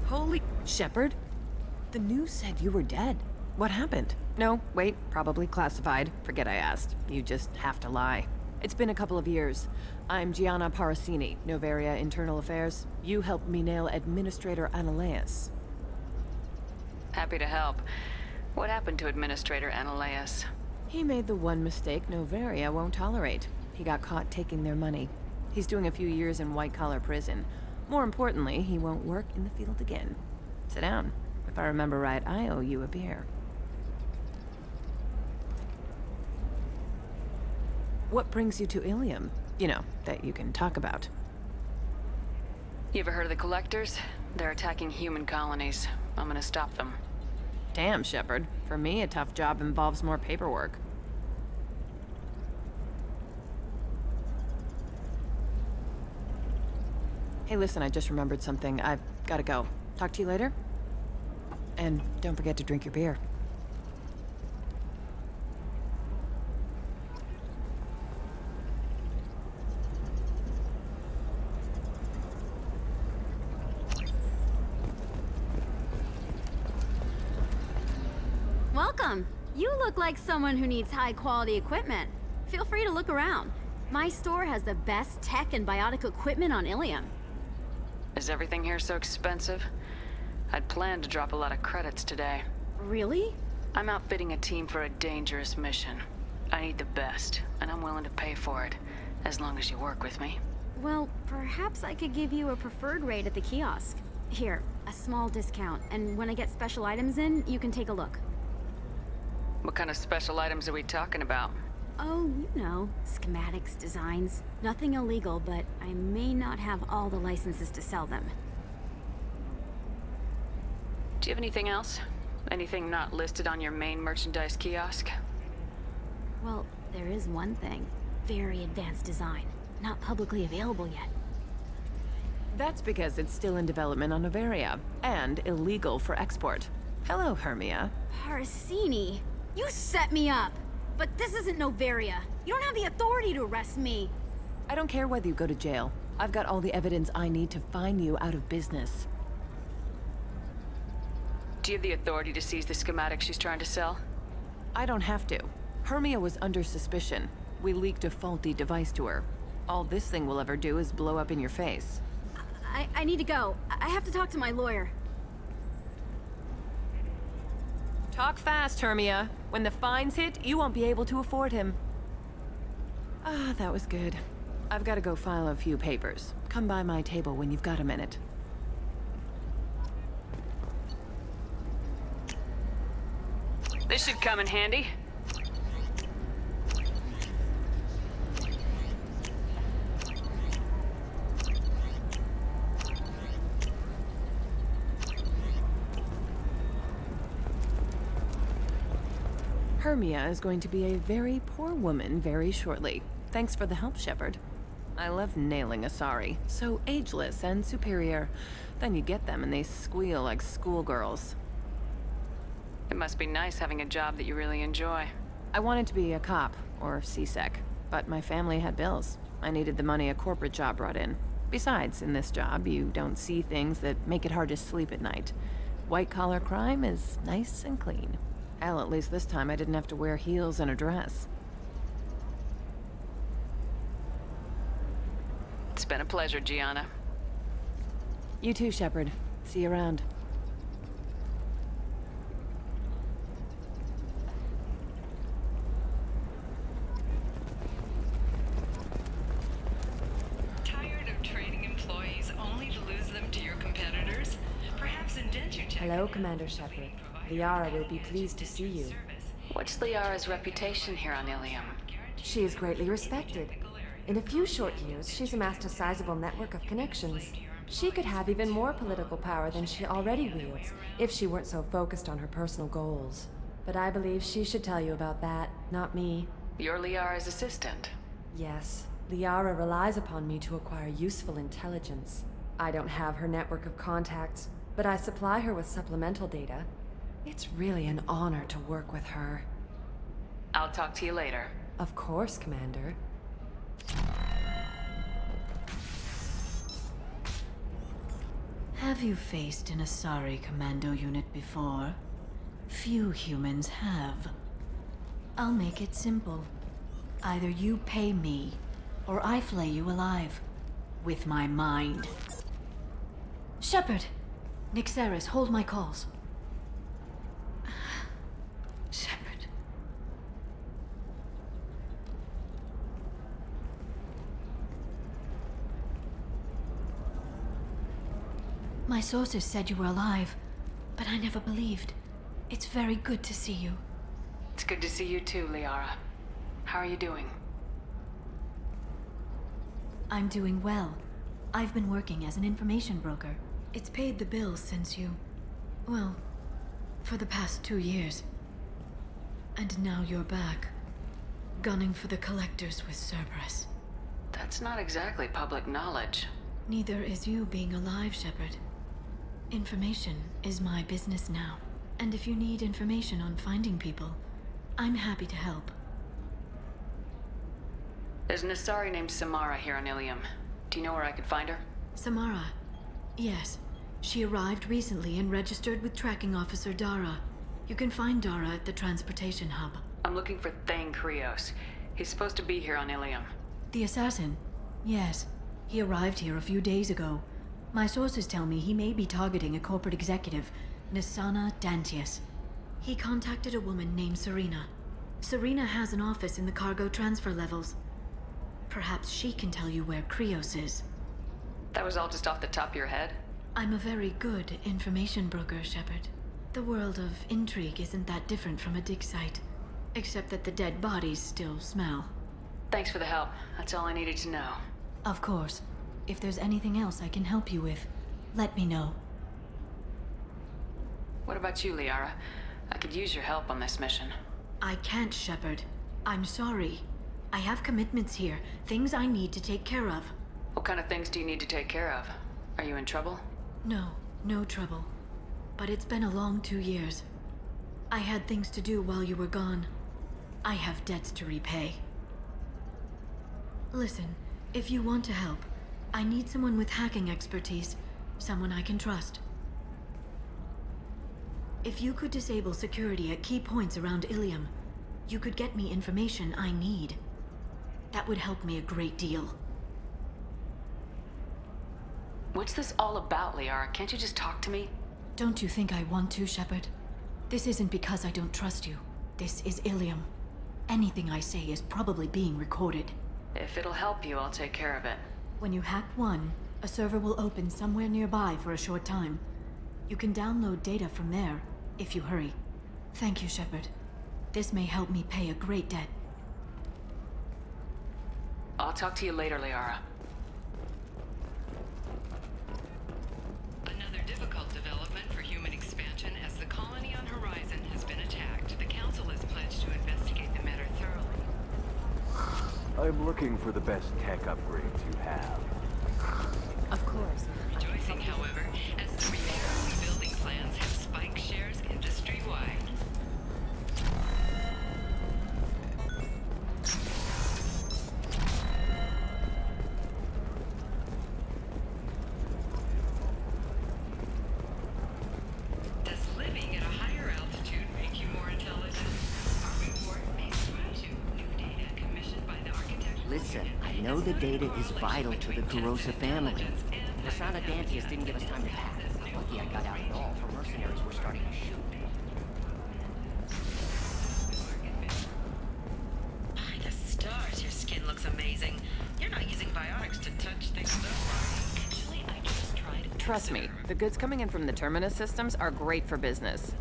Holy... Shepard? The news said you were dead. What happened? No, wait, probably classified. Forget I asked. You just have to lie. It's been a couple of years. I'm Gianna Parasini, Novaria Internal Affairs. You helped me nail Administrator Analeas. Happy to help. What happened to Administrator Analeas? He made the one mistake Novaria won't tolerate. He got caught taking their money. He's doing a few years in white-collar prison. More importantly, he won't work in the field again. Sit down. If I remember right, I owe you a beer. What brings you to Ilium? You know, that you can talk about. You ever heard of the Collectors? They're attacking human colonies. I'm gonna stop them. Damn, Shepard. For me, a tough job involves more paperwork. Hey, listen, I just remembered something. I've gotta go. Talk to you later? And don't forget to drink your beer. Welcome. You look like someone who needs high-quality equipment. Feel free to look around. My store has the best tech and biotic equipment on Ilium. Is everything here so expensive? I'd planned to drop a lot of credits today. Really? I'm outfitting a team for a dangerous mission. I need the best, and I'm willing to pay for it, as long as you work with me. Well, perhaps I could give you a preferred rate at the kiosk. Here, a small discount, and when I get special items in, you can take a look. What kind of special items are we talking about? Oh, you know, schematics, designs. Nothing illegal, but I may not have all the licenses to sell them. Do you have anything else? Anything not listed on your main merchandise kiosk? Well, there is one thing. Very advanced design. Not publicly available yet. That's because it's still in development on Novaria, and illegal for export. Hello, Hermia. Parasini, you set me up! but this isn't Novaria. You don't have the authority to arrest me. I don't care whether you go to jail. I've got all the evidence I need to find you out of business. Do you have the authority to seize the schematics she's trying to sell? I don't have to. Hermia was under suspicion. We leaked a faulty device to her. All this thing will ever do is blow up in your face. I need to go. I have to talk to my lawyer. Talk fast, Hermia. When the fines hit, you won't be able to afford him. Ah, that was good. I've got to go file a few papers. Come by my table when you've got a minute. This should come in handy. Hermia is going to be a very poor woman very shortly. Thanks for the help, Shepard. I love nailing Asari. So ageless and superior. Then you get them and they squeal like schoolgirls. It must be nice having a job that you really enjoy. I wanted to be a cop, or CSEC, but my family had bills. I needed the money a corporate job brought in. Besides, in this job, you don't see things that make it hard to sleep at night. White-collar crime is nice and clean. Hell, at least this time I didn't have to wear heels and a dress. It's been a pleasure, Gianna. You too, Shepard. See you around. Tired of trading employees only to lose them to your competitors? Perhaps indent your tech. Hello, Commander Shepard. Liara will be pleased to see you. What's Liara's reputation here on Ilium? She is greatly respected. In a few short years, she's amassed a sizable network of connections. She could have even more political power than she already wields, if she weren't so focused on her personal goals. But I believe she should tell you about that, not me. You're Liara's assistant. Yes, Liara relies upon me to acquire useful intelligence. I don't have her network of contacts, but I supply her with supplemental data. It's really an honor to work with her. I'll talk to you later. Of course, Commander. Have you faced an Asari commando unit before? Few humans have. I'll make it simple. Either you pay me, or I flay you alive. With my mind. Shepard! Nixeris, hold my calls. Shepard. My sources said you were alive, but I never believed. It's very good to see you. It's good to see you too, Liara. How are you doing? I'm doing well. I've been working as an information broker. It's paid the bills since you... well, for the past 2 years. And now you're back, gunning for the collectors with Cerberus. That's not exactly public knowledge. Neither is you being alive, Shepard. Information is my business now. And if you need information on finding people, I'm happy to help. There's an Asari named Samara here on Ilium. Do you know where I could find her? Samara? Yes. She arrived recently and registered with Tracking Officer Dara. You can find Dara at the transportation hub. I'm looking for Thane Krios. He's supposed to be here on Ilium. The assassin? Yes. He arrived here a few days ago. My sources tell me he may be targeting a corporate executive, Nisana Dantius. He contacted a woman named Serena. Serena has an office in the cargo transfer levels. Perhaps she can tell you where Krios is. That was all just off the top of your head? I'm a very good information broker, Shepard. The world of intrigue isn't that different from a dig site, except that the dead bodies still smell. Thanks for the help. That's all I needed to know. Of course. If there's anything else I can help you with, let me know. What about you, Liara? I could use your help on this mission. I can't, Shepard. I'm sorry. I have commitments here, things I need to take care of. What kind of things do you need to take care of? Are you in trouble? No, no trouble. But it's been a long 2 years. I had things to do while you were gone. I have debts to repay. Listen, if you want to help, I need someone with hacking expertise. Someone I can trust. If you could disable security at key points around Ilium, you could get me information I need. That would help me a great deal. What's this all about, Liara? Can't you just talk to me? Don't you think I want to, Shepard? This isn't because I don't trust you. This is Ilium. Anything I say is probably being recorded. If it'll help you, I'll take care of it. When you hack one, a server will open somewhere nearby for a short time. You can download data from there, if you hurry. Thank you, Shepard. This may help me pay a great debt. I'll talk to you later, Liara. Another difficult development for human expansion as the colony on Horizon has been attacked. The Council has pledged to investigate the matter thoroughly. I'm looking for the best tech upgrades you have. Of course. Rejoicing, however, as the repair and rebuilding plans have spiked shares industry-wide. Does living at a higher altitude make you more intelligent? Our report may surprise you. New data commissioned by the architect. Listen, I know the data is vital to the Kurosa family. Lasana Dantius didn't give us time to pack. Lucky I got out at all. Her mercenaries were starting to shoot. By the stars, your skin looks amazing. You're not using biotics to touch things up, are you? Actually, I just tried. Trust me, the goods coming in from the Terminus systems are great for business.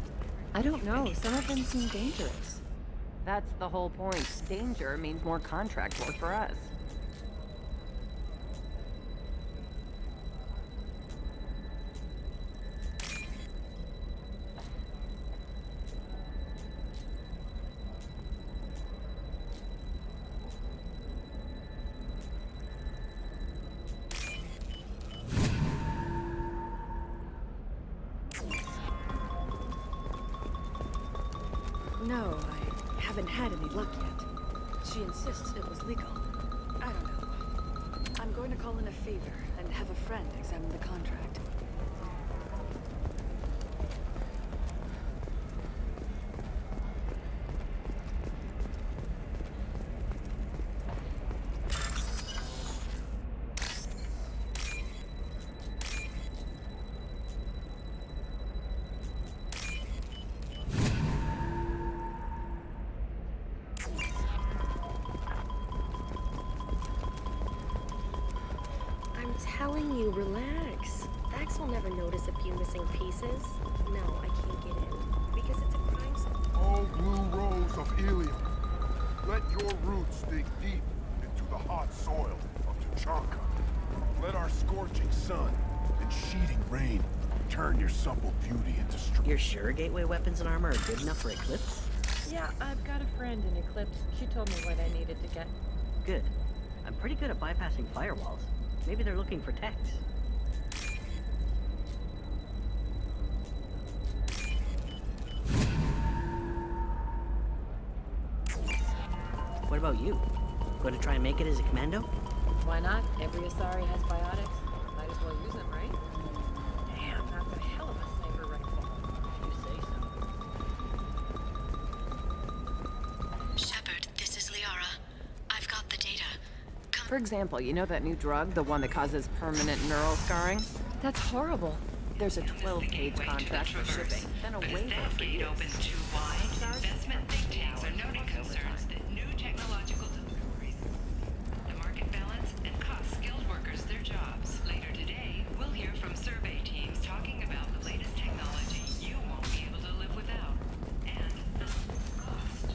I don't know, some of them seem dangerous. That's the whole point. Danger means more contract work for us. No, I haven't had any luck yet. She insists it was legal. I don't know. I'm going to call in a favor and have a friend examine the contract. Telling you, relax. Vax will never notice a few missing pieces. No, I can't get in because it's a crime scene. Oh, blue rose of Ilium, let your roots dig deep into the hot soil of Tuchanka. Let our scorching sun and sheeting rain turn your supple beauty into strength. You're sure gateway weapons and armor are good enough for Eclipse? Yeah, I've got a friend in Eclipse. She told me what I needed to get. Good. I'm pretty good at bypassing firewalls. Maybe they're looking for techs. What about you? Going to try and make it as a commando? Why not? Every Asari has biotics. Might as well use them, right? Damn. That's a hell of a sniper rifle. You say so. Shepard, this is Liara. I've got the data. For example, you know that new drug, the one that causes permanent neural scarring? That's horrible. There's a 12-page contract for shipping, then a waiver for Gate use. open too wide. Investment think tanks are noting concerns that new technological deliveries, the market balance, and cost skilled workers their jobs. Later today, we'll hear from survey teams talking about the latest technology you won't be able to live without, and the cost.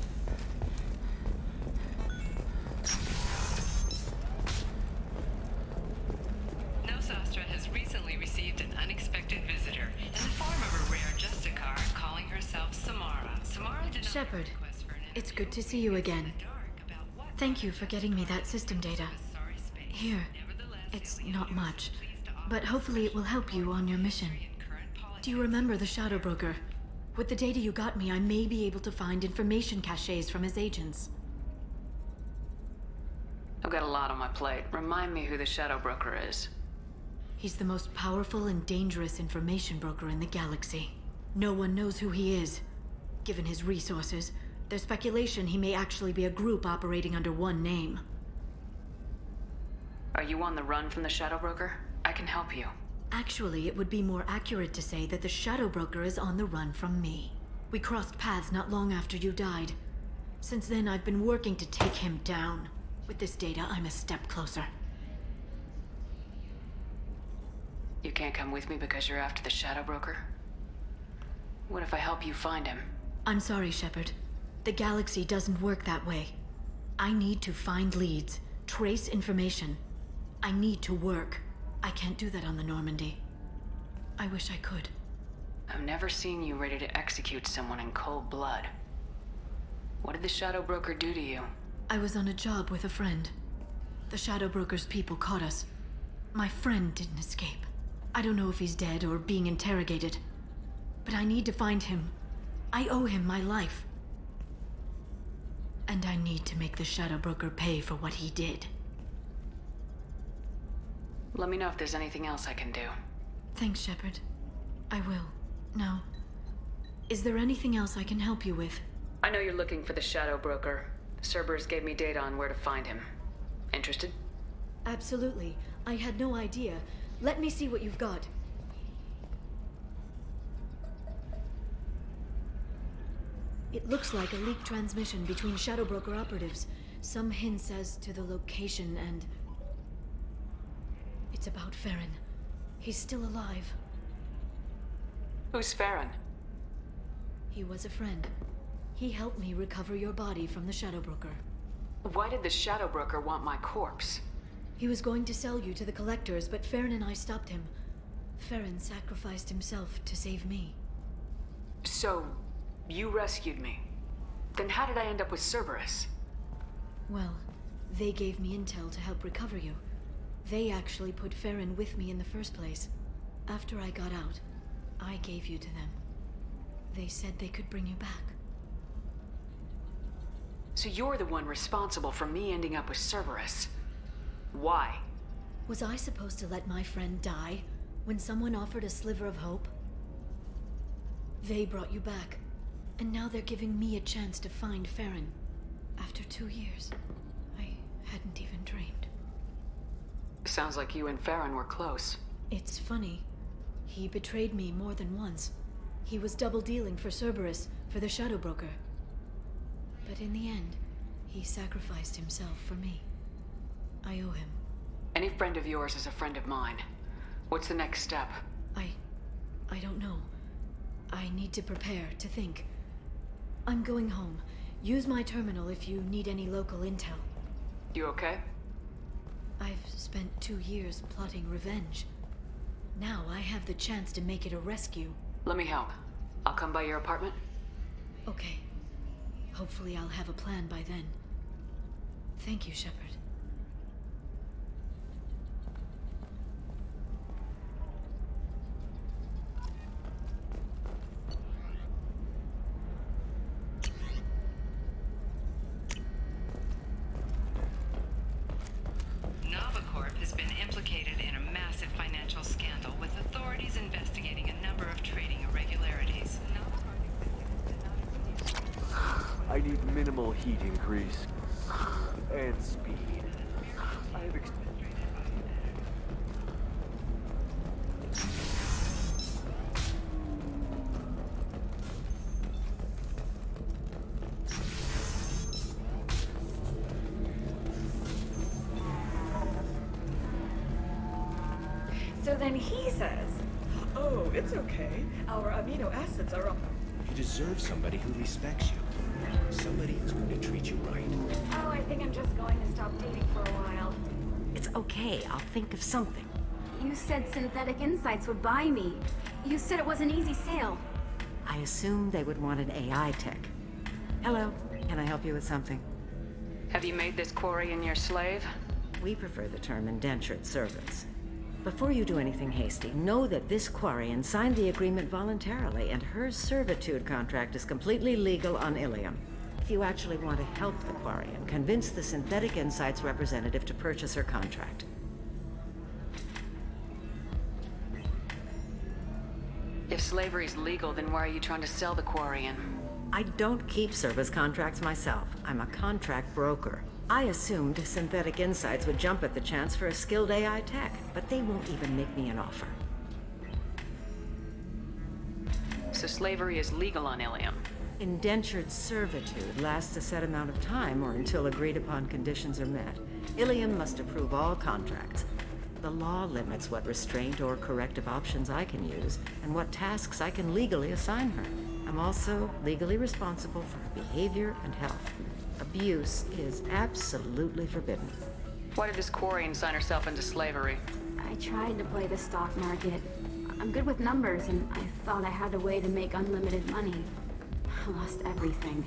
Nosastra has recently received an unexpected visitor in the form of a rare Justicar calling herself Samara. Samara did not Shepard, it's good to see you again. Thank you for getting me that system data. Here, it's not much, but hopefully it will help you on your mission. Do you remember the Shadow Broker? With the data you got me, I may be able to find information caches from his agents. I've got a lot on my plate. Remind me who the Shadow Broker is. He's the most powerful and dangerous information broker in the galaxy. No one knows who he is. Given his resources, there's speculation he may actually be a group operating under one name. Are you on the run from the Shadow Broker? I can help you. Actually, it would be more accurate to say that the Shadow Broker is on the run from me. We crossed paths not long after you died. Since then, I've been working to take him down. With this data, I'm a step closer. You can't come with me because you're after the Shadow Broker? What if I help you find him? I'm sorry, Shepard. The galaxy doesn't work that way. I need to find leads, trace information. I need to work. I can't do that on the Normandy. I wish I could. I've never seen you ready to execute someone in cold blood. What did the Shadow Broker do to you? I was on a job with a friend. The Shadow Broker's people caught us. My friend didn't escape. I don't know if he's dead or being interrogated. But I need to find him. I owe him my life. And I need to make the Shadow Broker pay for what he did. Let me know if there's anything else I can do. Thanks, Shepard. I will. Now, is there anything else I can help you with? I know you're looking for the Shadow Broker. Cerberus gave me data on where to find him. Interested? Absolutely. I had no idea. Let me see what you've got. It looks like a leaked transmission between Shadow Broker operatives. Some hints as to the location and... It's about Farron. He's still alive. Who's Farron? He was a friend. He helped me recover your body from the Shadow Broker. Why did the Shadow Broker want my corpse? He was going to sell you to the Collectors, but Farron and I stopped him. Farron sacrificed himself to save me. So, you rescued me. Then how did I end up with Cerberus? Well, they gave me intel to help recover you. They actually put Farron with me in the first place. After I got out, I gave you to them. They said they could bring you back. So you're the one responsible for me ending up with Cerberus. Why? Was I supposed to let my friend die when someone offered a sliver of hope? They brought you back, and now they're giving me a chance to find Farron. After 2 years, I hadn't even dreamed. Sounds like you and Farron were close. It's funny. He betrayed me more than once. He was double-dealing for Cerberus, for the Shadow Broker. But in the end, he sacrificed himself for me. I owe him. Any friend of yours is a friend of mine. What's the next step? I don't know. I need to prepare, to think. I'm going home. Use my terminal if you need any local intel. You okay? I've spent 2 years plotting revenge. Now I have the chance to make it a rescue. Let me help. I'll come by your apartment. Okay. Hopefully I'll have a plan by then. Thank you, Shepard. Novacorp has been implicated in a massive financial scandal with authorities investigating a number of trading irregularities. I need minimal heat increase. And speed. I have So then he says, "Oh, it's okay. Our amino acids are up." You deserve somebody who respects you. Somebody who's going to treat you right. Oh, I think I'm just going to stop dating for a while. It's okay, I'll think of something. You said Synthetic Insights would buy me. You said it was an easy sale. I assumed they would want an AI tech. Hello, can I help you with something? Have you made this Quarian your slave? We prefer the term indentured servants. Before you do anything hasty, know that this Quarian signed the agreement voluntarily, and her servitude contract is completely legal on Ilium. If you actually want to help the Quarian, convince the Synthetic Insights representative to purchase her contract. If slavery's legal, then why are you trying to sell the Quarian? I don't keep service contracts myself. I'm a contract broker. I assumed Synthetic Insights would jump at the chance for a skilled AI tech, but they won't even make me an offer. So slavery is legal on Ilium? Indentured servitude lasts a set amount of time or until agreed upon conditions are met. Ilium must approve all contracts. The law limits what restraint or corrective options I can use and what tasks I can legally assign her. I'm also legally responsible for her behavior and health. Abuse is absolutely forbidden. Why did this Quarian sign herself into slavery? I tried to play the stock market. I'm good with numbers, and I thought I had a way to make unlimited money. I lost everything.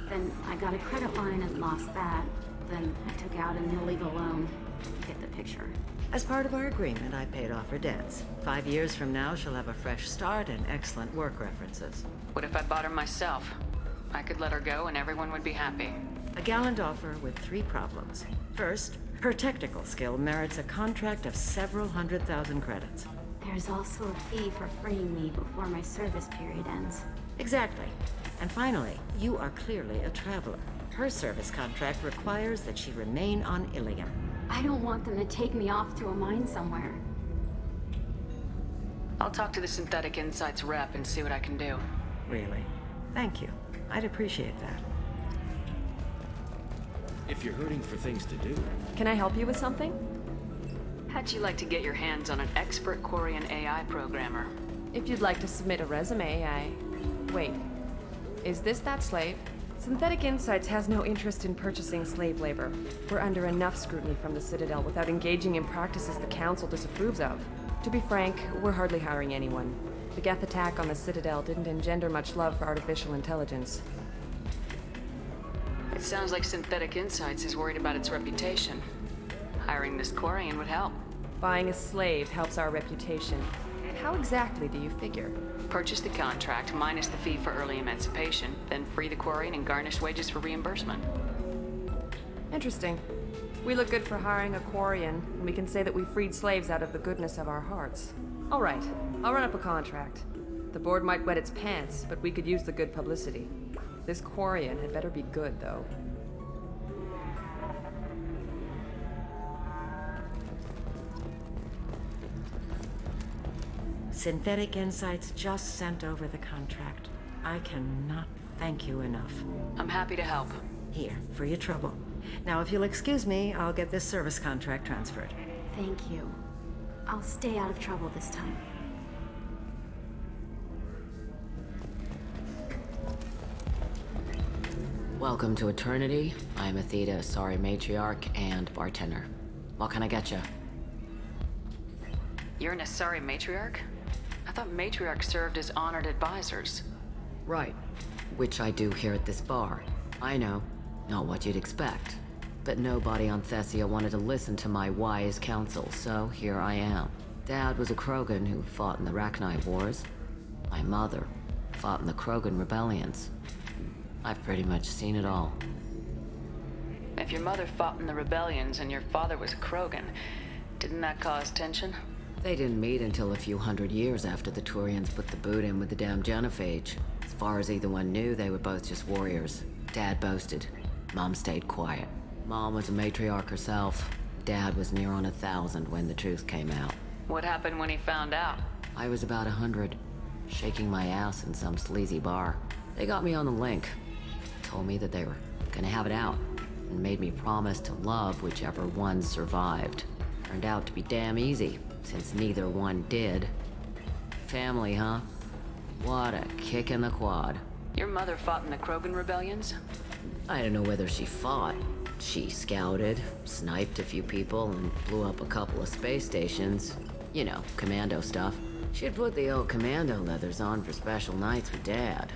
Then I got a credit line and lost that. Then I took out an illegal loan. You get the picture. As part of our agreement, I paid off her debts. 5 years from now, she'll have a fresh start and excellent work references. What if I bought her myself? I could let her go and everyone would be happy. A gallant offer with 3 problems. First, her technical skill merits a contract of several 100,000 credits. There's also a fee for freeing me before my service period ends. Exactly. And finally, you are clearly a traveler. Her service contract requires that she remain on Ilium. I don't want them to take me off to a mine somewhere. I'll talk to the Synthetic Insights rep and see what I can do. Really? Thank you. I'd appreciate that. If you're hurting for things to do. Can I help you with something? How'd you like to get your hands on an expert Quarian AI programmer? If you'd like to submit a resume, Wait. Is this that slave? Synthetic Insights has no interest in purchasing slave labor. We're under enough scrutiny from the Citadel without engaging in practices the Council disapproves of. To be frank, we're hardly hiring anyone. The Geth attack on the Citadel didn't engender much love for artificial intelligence. It sounds like Synthetic Insights is worried about its reputation. Hiring this Quarian would help. Buying a slave helps our reputation. How exactly do you figure? Purchase the contract minus the fee for early emancipation, then free the Quarian and garnish wages for reimbursement. Interesting. We look good for hiring a Quarian, and we can say that we freed slaves out of the goodness of our hearts. All right, I'll run up a contract. The board might wet its pants, but we could use the good publicity. This Quarian had better be good, though. Synthetic Insights just sent over the contract. I cannot thank you enough. I'm happy to help. Here, for your trouble. Now, if you'll excuse me, I'll get this service contract transferred. Thank you. I'll stay out of trouble this time. Welcome to Eternity. I'm Athena, Asari matriarch and bartender. What can I get you? You're an Asari matriarch? I thought matriarchs served as honored advisors. Right. Which I do here at this bar. I know. Not what you'd expect. But nobody on Thessia wanted to listen to my wise counsel, so here I am. Dad was a Krogan who fought in the Rachni Wars. My mother fought in the Krogan rebellions. I've pretty much seen it all. If your mother fought in the rebellions and your father was a Krogan, didn't that cause tension? They didn't meet until a few hundred years after the Turians put the boot in with the damn Genophage. As far as either one knew, they were both just warriors. Dad boasted. Mom stayed quiet. Mom was a matriarch herself. Dad was near on 1,000 when the truth came out. What happened when he found out? I was about 100, shaking my ass in some sleazy bar. They got me on the link. Told me that they were gonna have it out, and made me promise to love whichever one survived. Turned out to be damn easy, since neither one did. Family, huh? What a kick in the quad. Your mother fought in the Krogan rebellions? I don't know whether she fought. She scouted, sniped a few people, and blew up a couple of space stations. You know, commando stuff. She'd put the old commando leathers on for special nights with Dad.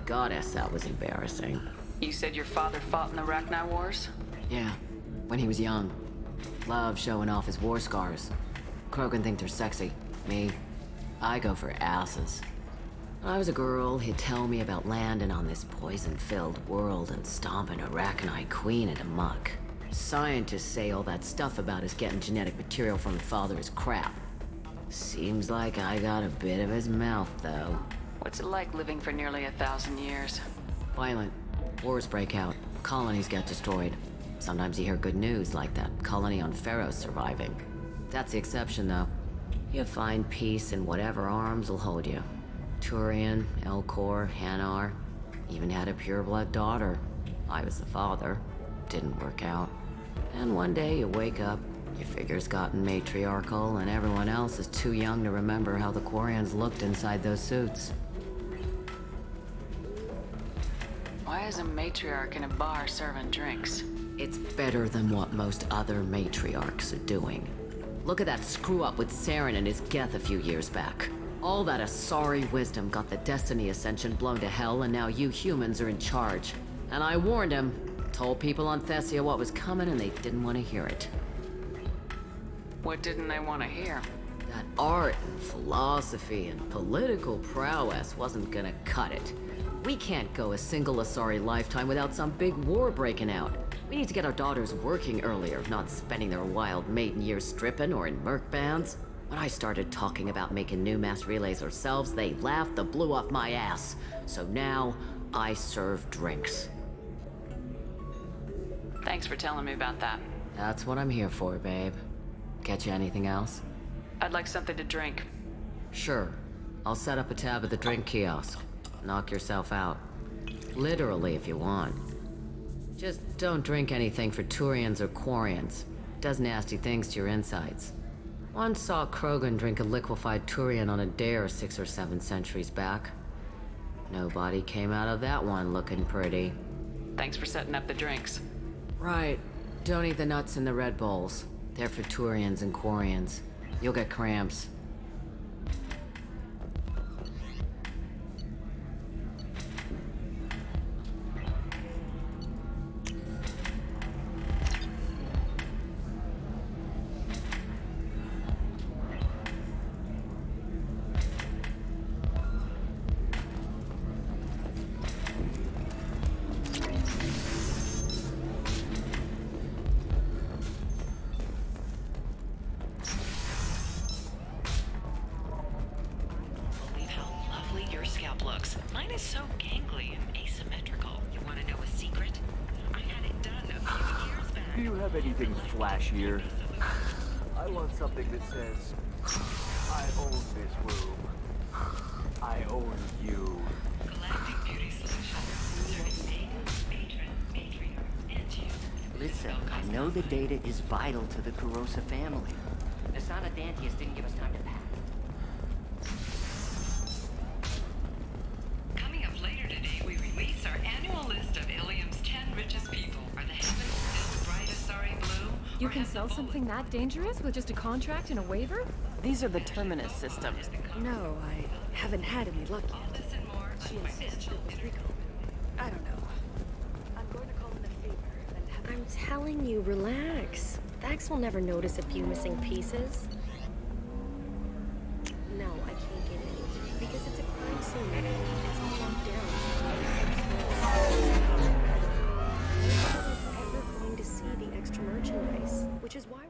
Goddess, that was embarrassing. You said your father fought in the Rachni Wars? Yeah, when he was young. Loved showing off his war scars. Krogan think they're sexy. Me, I go for asses. When I was a girl, he'd tell me about landing on this poison-filled world and stomping a Arachnite queen into muck. Scientists say all that stuff about us getting genetic material from the father is crap. Seems like I got a bit of his mouth, though. What's it like living for nearly 1,000 years? Violent. Wars break out. Colonies get destroyed. Sometimes you hear good news, like that colony on Pharaoh surviving. That's the exception, though. You find peace in whatever arms will hold you. Turian, Elcor, Hanar. Even had a pureblood daughter. I was the father. Didn't work out. And one day you wake up, your figure's gotten matriarchal, and everyone else is too young to remember how the Quarians looked inside those suits. Why is a matriarch in a bar serving drinks? It's better than what most other matriarchs are doing. Look at that screw-up with Saren and his Geth a few years back. All that Asari wisdom got the Destiny Ascension blown to hell, and now you humans are in charge. And I warned him, told people on Thessia what was coming, and they didn't want to hear it. What didn't they want to hear? That art and philosophy and political prowess wasn't gonna cut it. We can't go a single Asari lifetime without some big war breaking out. We need to get our daughters working earlier, not spending their wild maiden years stripping or in merc bands. When I started talking about making new mass relays ourselves, they laughed the blue off my ass. So now, I serve drinks. Thanks for telling me about that. That's what I'm here for, babe. Get you anything else? I'd like something to drink. Sure. I'll set up a tab at the drink kiosk. Knock yourself out. Literally, if you want. Just don't drink anything for Turians or Quarians. Does nasty things to your insides. Once saw Krogan drink a liquefied Turian on a dare 6 or 7 centuries back. Nobody came out of that one looking pretty. Thanks for setting up the drinks. Right. Don't eat the nuts in the Red Bowls. They're for Turians and Quarians. You'll get cramps. Mine is so gangly and asymmetrical. You want to know a secret? I had it done a few years back. Do you have anything flashier? I want something that says, I own this room. I own you. Galactic Beauty Solutions. Serving matron, matriarch, and you. Listen, I know the data is vital to the Kurosa family. Asana Dantius didn't give us time to pack. Coming up later today, we release our annual list of Ilium's 10 richest people. Are the heavens still bright Asari blue? You can sell something that dangerous with just a contract and a waiver? These are the Terminus systems. No, I haven't had any luck yet. She insists it was legal. I don't know. I'm going to call in a favor and have... I'm telling you, relax. Vax will never notice a few missing pieces. No, I can't get in. Because it's a crime scene. It's all locked down. Nobody's ever going to see the extra merchandise, which is why we're...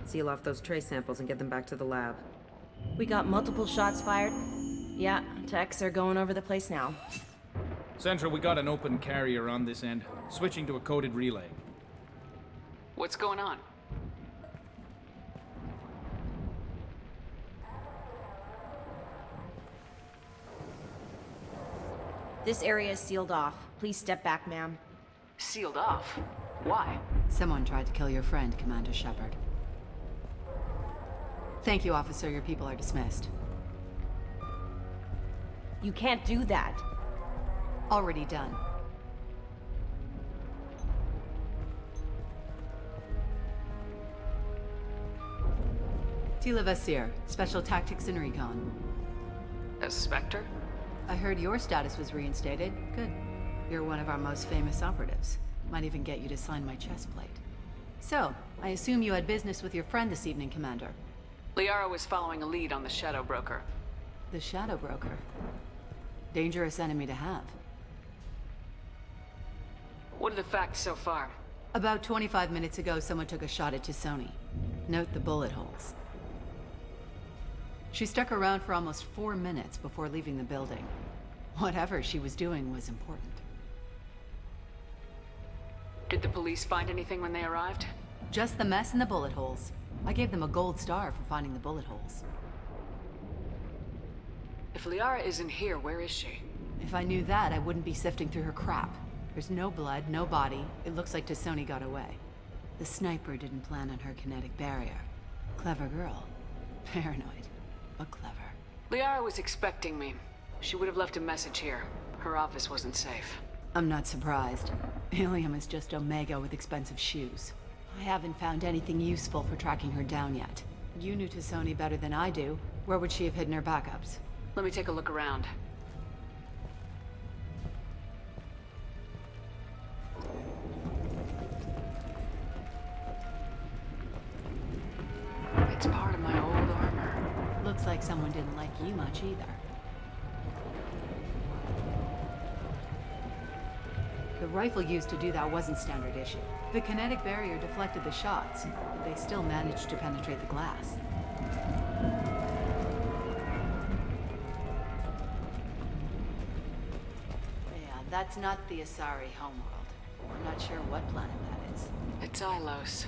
Seal off those trace samples and get them back to the lab. We got multiple shots fired. Yeah, techs are going over the place now. Central, we got an open carrier on this end. Switching to a coded relay. What's going on? This area is sealed off. Please step back, ma'am. Sealed off? Why? Someone tried to kill your friend, Commander Shepard. Thank you, officer. Your people are dismissed. You can't do that. Already done. Tila Vasir, Special Tactics and Recon. A Spectre? I heard your status was reinstated. Good. You're one of our most famous operatives. Might even get you to sign my chest plate. So, I assume you had business with your friend this evening, Commander. Liara was following a lead on the Shadow Broker. The Shadow Broker? Dangerous enemy to have. What are the facts so far? About 25 minutes ago, someone took a shot at Tisoni. Note the bullet holes. She stuck around for almost 4 minutes before leaving the building. Whatever she was doing was important. Did the police find anything when they arrived? Just the mess and the bullet holes. I gave them a gold star for finding the bullet holes. If Liara isn't here, where is she? If I knew that, I wouldn't be sifting through her crap. There's no blood, no body. It looks like Tisoni got away. The sniper didn't plan on her kinetic barrier. Clever girl. Paranoid, but clever. Liara was expecting me. She would have left a message here. Her office wasn't safe. I'm not surprised. Ilium is just Omega with expensive shoes. I haven't found anything useful for tracking her down yet. You knew Tisoni better than I do. Where would she have hidden her backups? Let me take a look around. It's part of my old armor. Looks like someone didn't like you much either. The rifle used to do that wasn't standard issue. The kinetic barrier deflected the shots, but they still managed to penetrate the glass. Yeah, that's not the Asari homeworld. I'm not sure what planet that is. It's Ilos.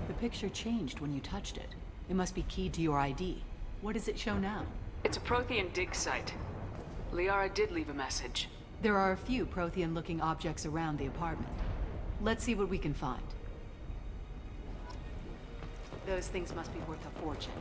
The picture changed when you touched it. It must be keyed to your ID. What does it show now? It's a Prothean dig site. Liara did leave a message. There are a few Prothean-looking objects around the apartment. Let's see what we can find. Those things must be worth a fortune.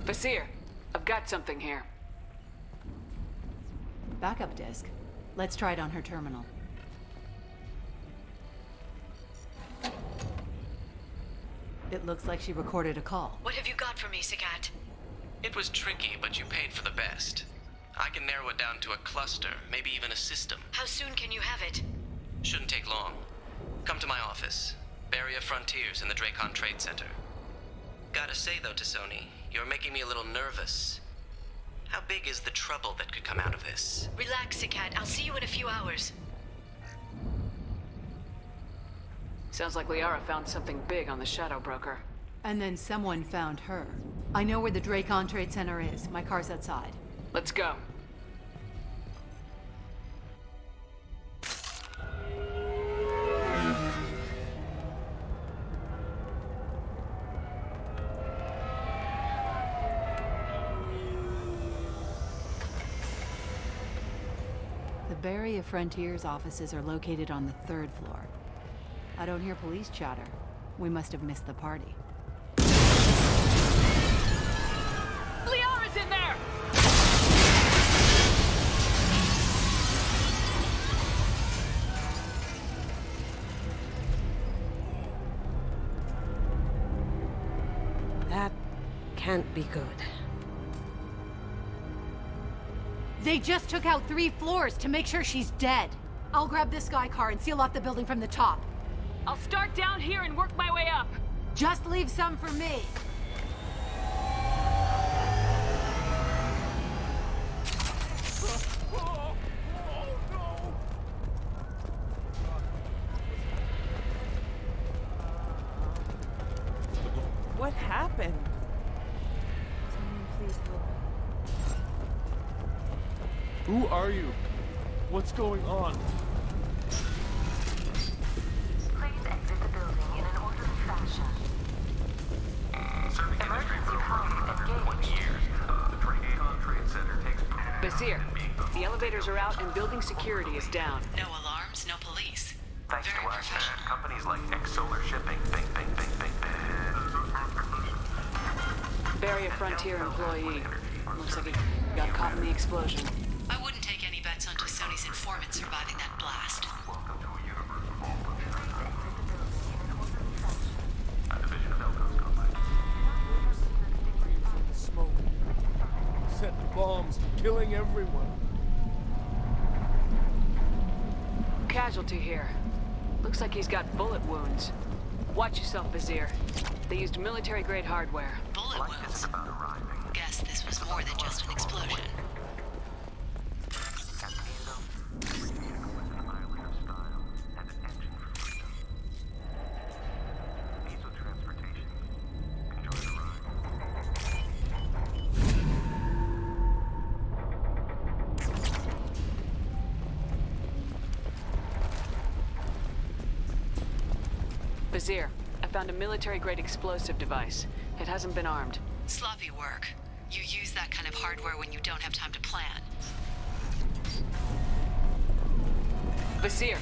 Vasir, I've got something here. Backup disk. Let's try it on her terminal. It looks like she recorded a call. What have you got for me, Sagat? It was tricky, but you paid for the best. I can narrow it down to a cluster, maybe even a system. How soon can you have it? Shouldn't take long. Come to my office. Barrier Frontiers in the Dracon Trade Center. Gotta say though, Tisoni, you're making me a little nervous. How big is the trouble that could come out of this? Relax, Sagat. I'll see you in a few hours. Sounds like Liara found something big on the Shadow Broker. And then someone found her. I know where the Dracon Trade Center is. My car's outside. Let's go. The Barrier Frontiers offices are located on the 3rd floor. I don't hear police chatter. We must have missed the party. Liara's in there! That can't be good. They just took out 3 floors to make sure she's dead. I'll grab this guy car and seal off the building from the top. I'll start down here and work my way up. Just leave some for me. What happened? Someone please help. Who are you? What's going on? Please exit the building in an orderly elevators are out and building security is down. No alarms, no police. Thanks Very to us, professional. companies like X-Solar Shipping, Barrier Frontier employee. Looks like he got caught in the explosion. I wouldn't take any bets on Sony's informant surviving that blast. Smoke. Setting bombs, killing everyone. Casualty here. Looks like he's got bullet wounds. Watch yourself, Vizier. They used military-grade hardware. Bullet wounds? Guess this was more than just an explosion. Vizier, I found a military-grade explosive device. It hasn't been armed. Sloppy work. You use that kind of hardware when you don't have time to plan. Vizier,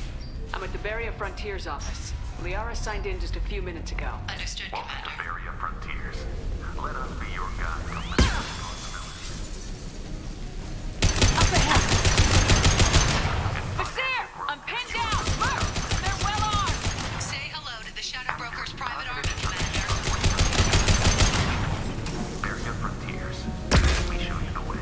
I'm at the Barrier Frontiers office. Liara signed in just a few minutes ago. Understood, Commander. Barrier Frontiers. Let us be your guide. Vizier! I'm pinned down! Move! They're well armed! Say hello to the Shadow Broker's private army, Commander. Barrier Frontiers. We show you the way.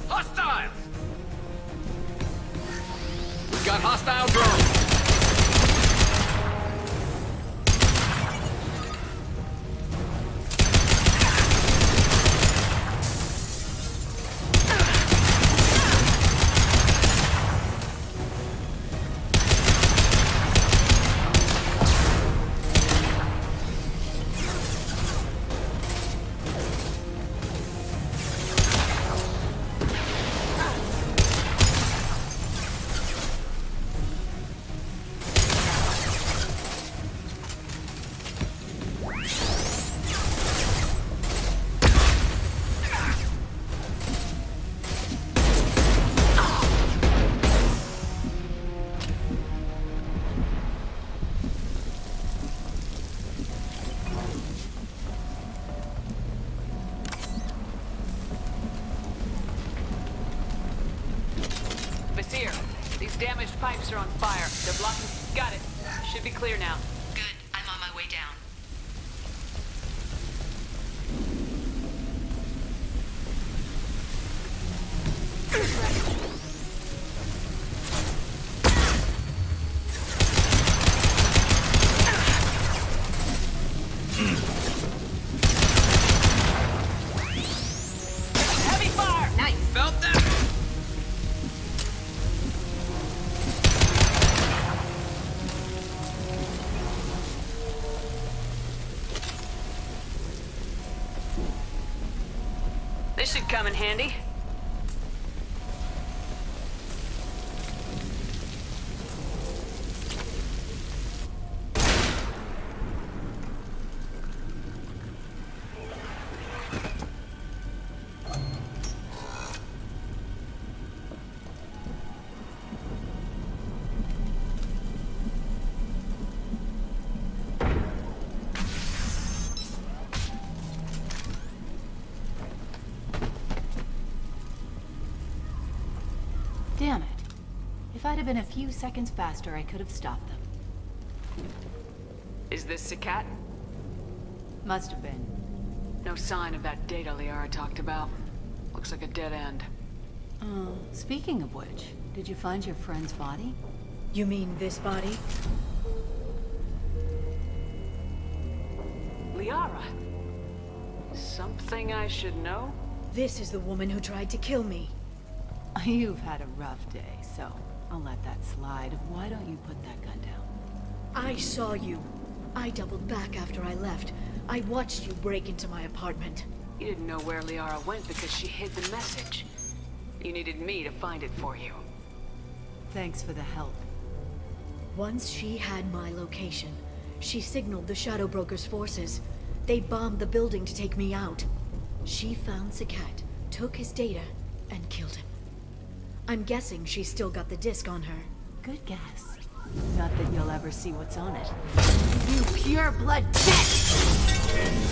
Hostiles! We've got hostile drones! Vizier, these damaged pipes are on fire. They're blocking... Got it. Should be clear now. Good. I'm on my way down. Heavy fire! Nice! Felt that? This should come in handy. Damn it. If I'd have been a few seconds faster, I could have stopped them. Is this Sakat? Must have been. No sign of that data Liara talked about. Looks like a dead end. Speaking of which, did you find your friend's body? You mean this body? Liara? Something I should know? This is the woman who tried to kill me. You've had a rough day, so I'll let that slide. Why don't you put that gun down? I saw you. I doubled back after I left. I watched you break into my apartment. You didn't know where Liara went because she hid the message. You needed me to find it for you. Thanks for the help. Once she had my location, she signaled the Shadow Broker's forces. They bombed the building to take me out. She found Sakat, took his data, and killed him. I'm guessing she's still got the disc on her. Good guess. Not that you'll ever see what's on it. You pure blood bitch!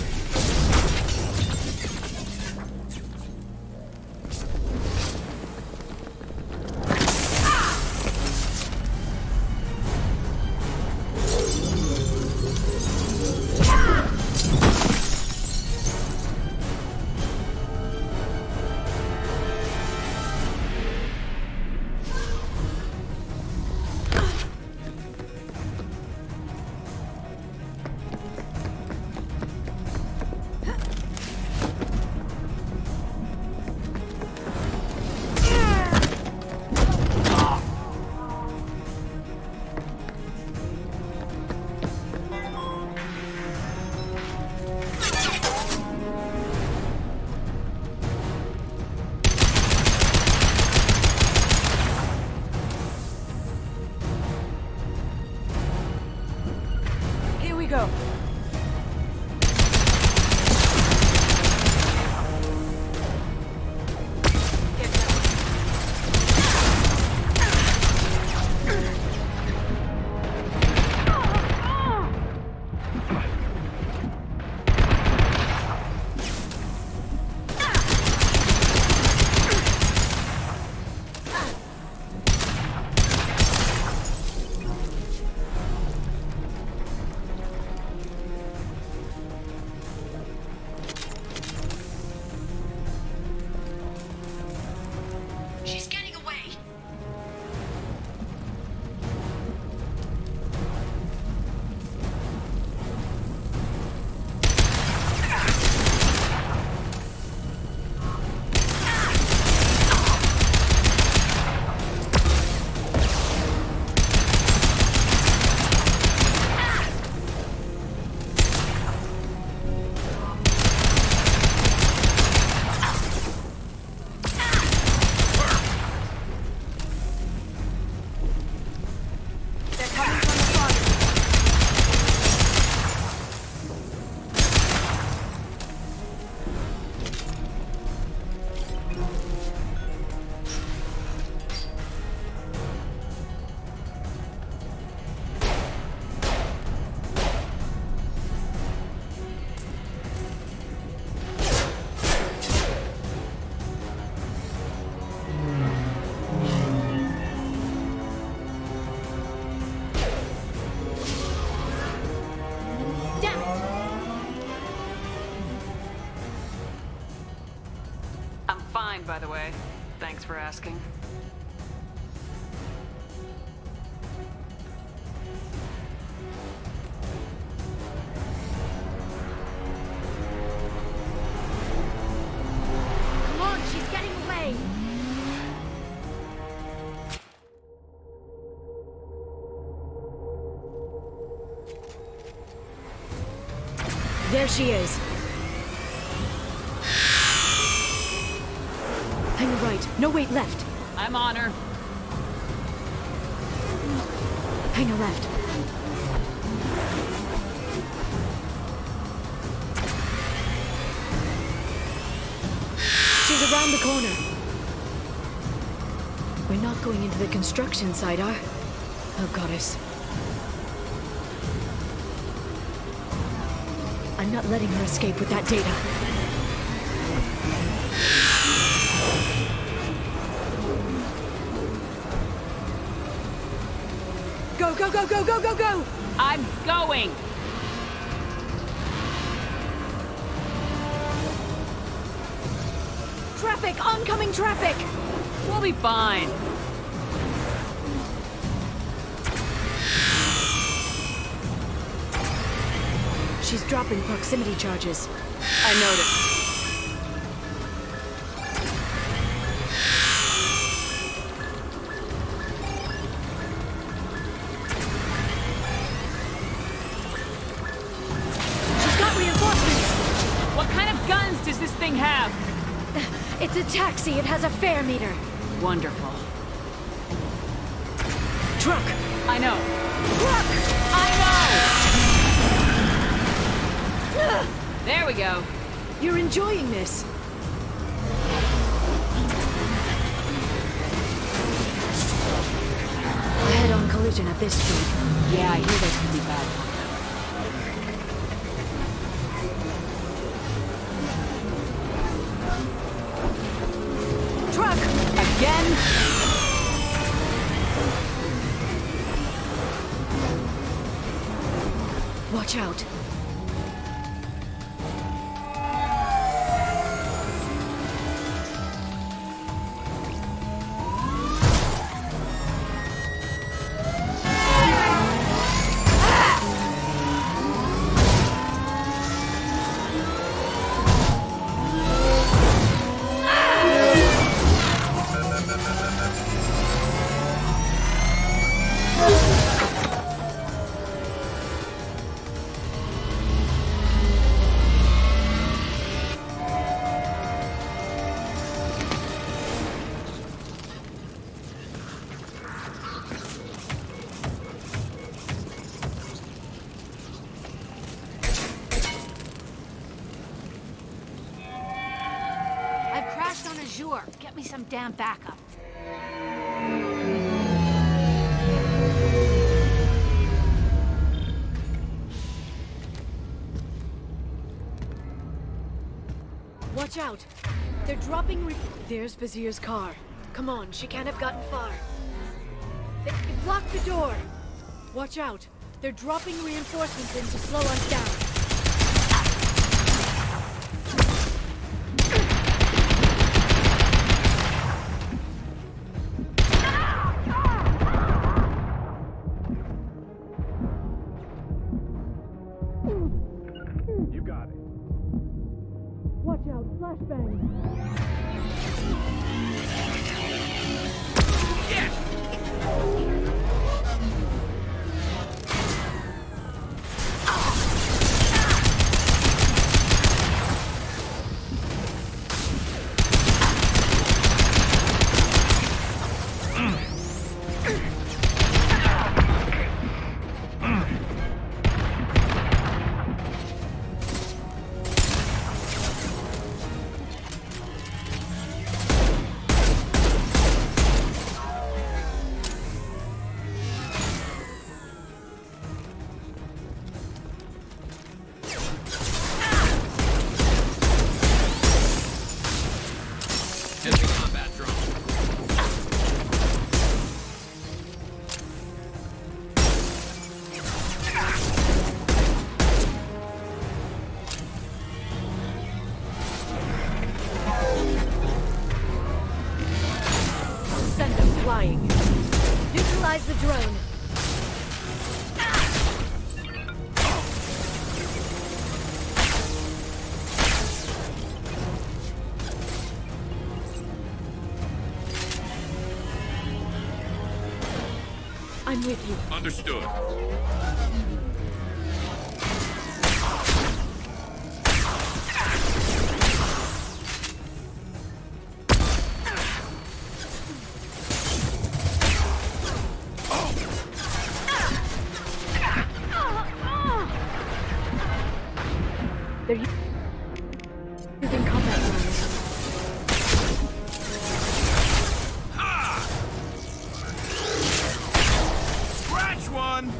Go. By the way, thanks for asking. Come on, she's getting away! There she is. Hang a right. No, wait, left. I'm on her. Hang a left. She's around the corner. We're not going into the construction site, are? Oh, goddess. I'm not letting her escape with that data. Go, go, go, go, go, go, go! I'm going! Traffic! Oncoming traffic! We'll be fine. She's dropping proximity charges. I noticed. She's got reinforcements! What kind of guns does this thing have? It's a taxi. It has a fare meter. Wonderful. Truck! I know. Truck! I know! There we go. You're enjoying this. A head-on collision at this speed. Yeah, I hear this could be bad. Truck! Again? Watch out. I've crashed on Azure. Get me some damn backup. Watch out. They're dropping There's Vizier's car. Come on, she can't have gotten far. They blocked the door. Watch out. They're dropping reinforcements in to slow us down. You got it. Watch out, flashbang. Enemy combat drone. Send them flying. Neutralize the drone. I'm with you. Understood. They're using combat drones. Scratch one!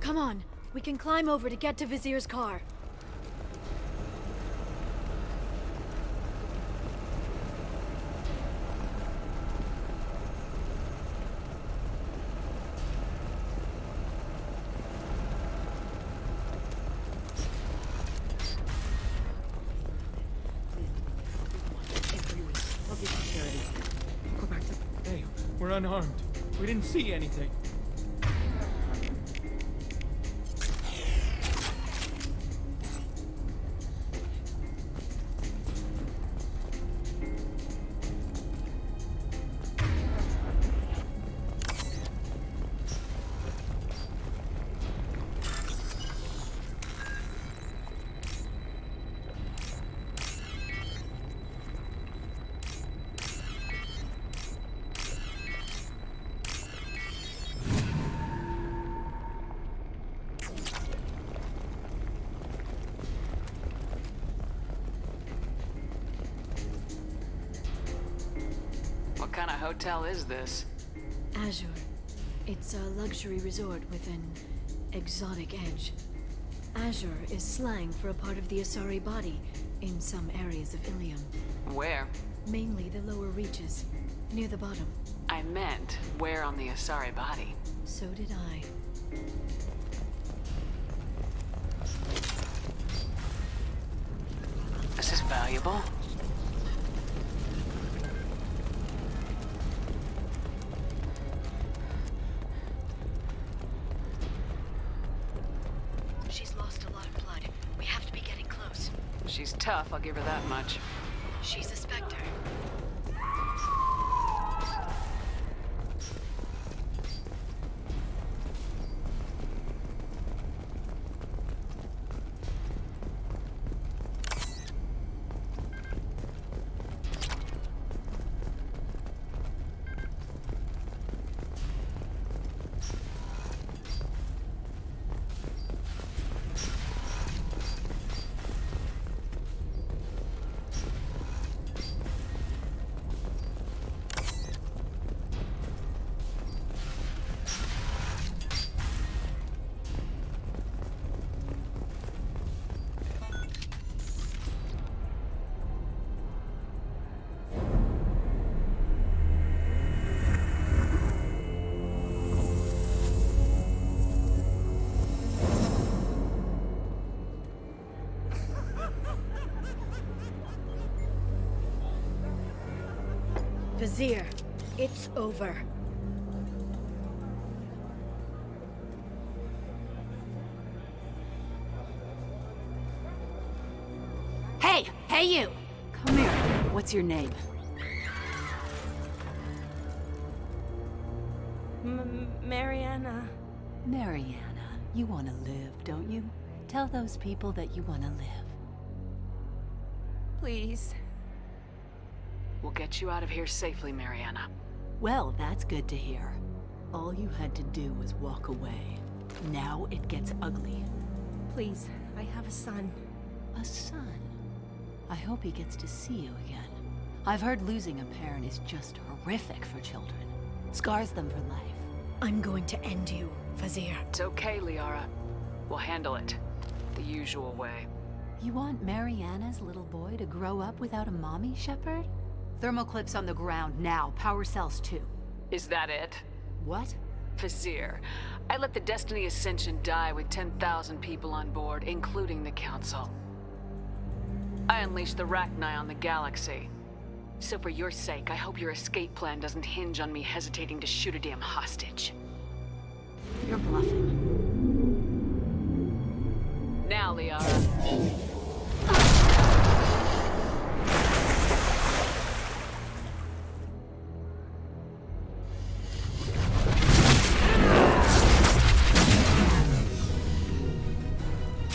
Come on, we can climb over to get to Vizier's car. unarmed. We didn't see anything. What kind of hotel is this? Azure. It's a luxury resort with an exotic edge. Azure is slang for a part of the Asari body in some areas of Ilium. Where? Mainly the lower reaches, near the bottom. I meant, where on the Asari body? So did I. This is valuable. She's lost a lot of blood. We have to be getting close. She's tough, I'll give her that much. She's a Spectre. Vizier, it's over. Hey! Hey, you! Come here. What's your name? Mariana. Mariana. You want to live, don't you? Tell those people that you want to live. Please. We'll get you out of here safely, Mariana. Well, that's good to hear. All you had to do was walk away. Now it gets ugly. Please, I have a son. A son? I hope he gets to see you again. I've heard losing a parent is just horrific for children. Scars them for life. I'm going to end you, Vizier. It's okay, Liara. We'll handle it. The usual way. You want Mariana's little boy to grow up without a mommy, Shepard? Thermal clips on the ground now. Power cells too. Is that it? What? Vizier, I let the Destiny Ascension die with 10,000 people on board, including the Council. I unleashed the Rachni on the galaxy. So for your sake, I hope your escape plan doesn't hinge on me hesitating to shoot a damn hostage. You're bluffing. Now, Liara.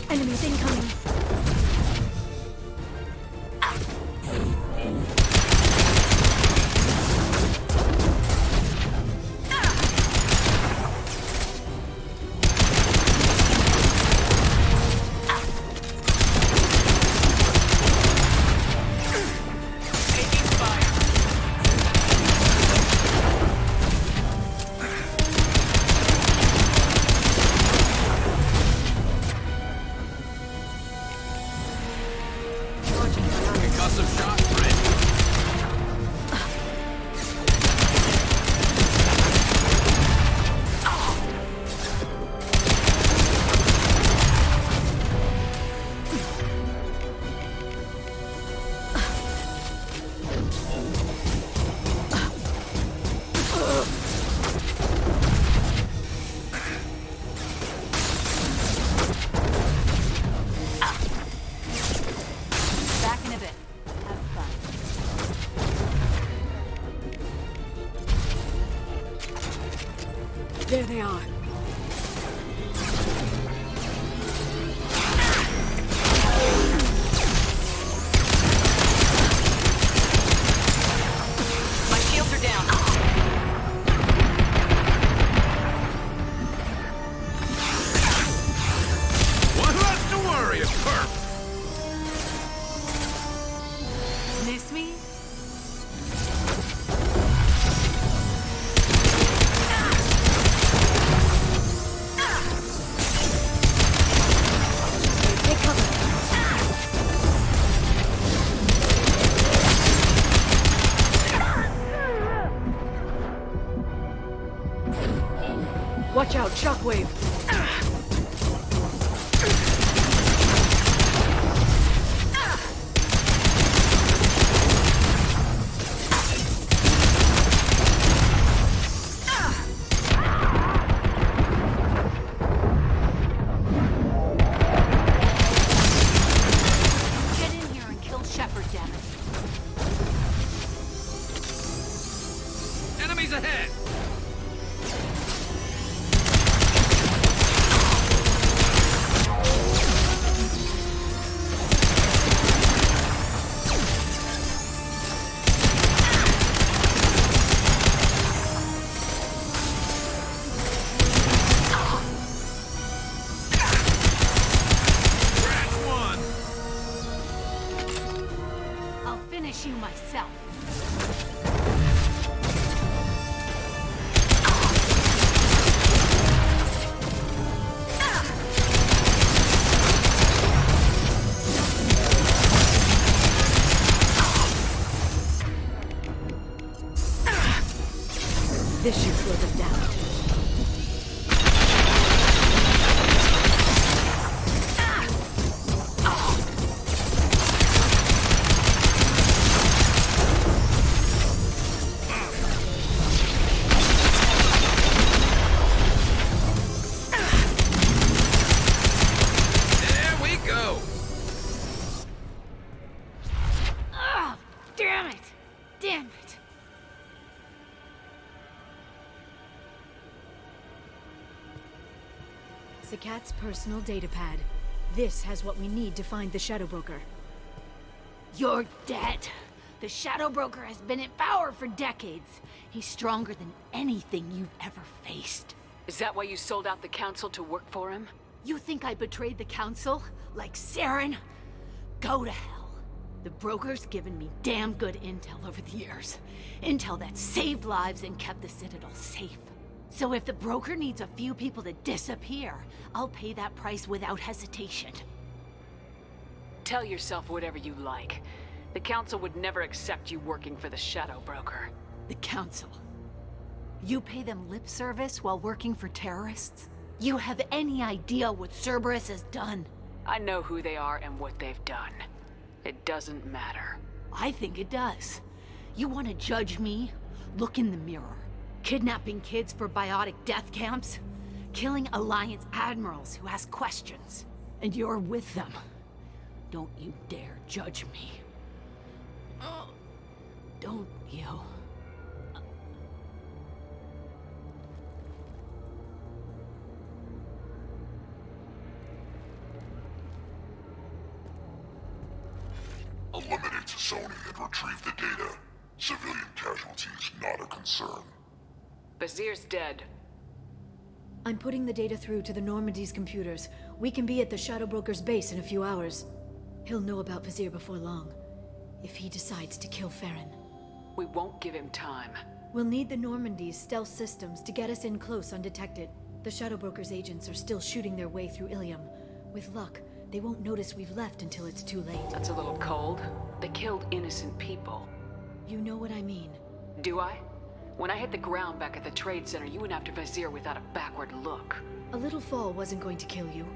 Enemies incoming. out, shockwave! Get in here and kill Shepard, damn it. Enemies ahead! Scratch one! I'll finish you myself. This should slow them down. There we go! Ah, damn it! Damn it! Sakat's personal data pad. This has what we need to find the Shadow Broker. You're dead. The Shadow Broker has been in power for decades. He's stronger than anything you've ever faced. Is that why you sold out the Council to work for him? You think I betrayed the Council? Like Saren? Go to hell. The Broker's given me damn good intel over the years. Intel that saved lives and kept the Citadel safe. So if the Broker needs a few people to disappear, I'll pay that price without hesitation. Tell yourself whatever you like. The Council would never accept you working for the Shadow Broker. The Council. You pay them lip service while working for terrorists? You have any idea what Cerberus has done? I know who they are and what they've done. It doesn't matter. I think it does. You want to judge me? Look in the mirror. Kidnapping kids for biotic death camps? Killing Alliance admirals who ask questions. And you're with them. Don't you dare judge me. Don't you? Eliminate Sony and retrieve the data. Civilian casualties not a concern. Bazir's dead. I'm putting the data through to the Normandy's computers. We can be at the Shadow Broker's base in a few hours. He'll know about Vizier before long. If he decides to kill Farron. We won't give him time. We'll need the Normandy's stealth systems to get us in close undetected. The Shadow Broker's agents are still shooting their way through Ilium. With luck, they won't notice we've left until it's too late. That's a little cold. They killed innocent people. You know what I mean. Do I? When I hit the ground back at the trade center, you went after Vizier without a backward look. A little fall wasn't going to kill you.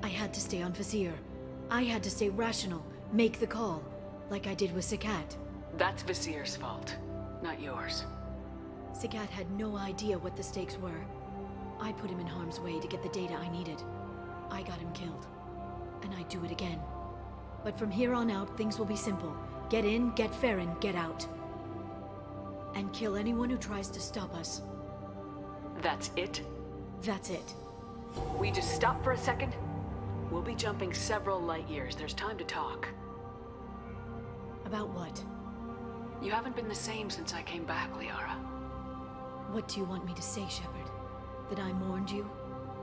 I had to stay on Vizier. I had to stay rational, make the call, like I did with Sakat. That's Vizier's fault, not yours. Sakat had no idea what the stakes were. I put him in harm's way to get the data I needed. I got him killed. And I'd do it again. But from here on out, things will be simple. Get in, get Farron, get out. And kill anyone who tries to stop us. That's it? That's it. We just stop for a second? We'll be jumping several light years. There's time to talk. About what? You haven't been the same since I came back, Liara. What do you want me to say, Shepard? That I mourned you?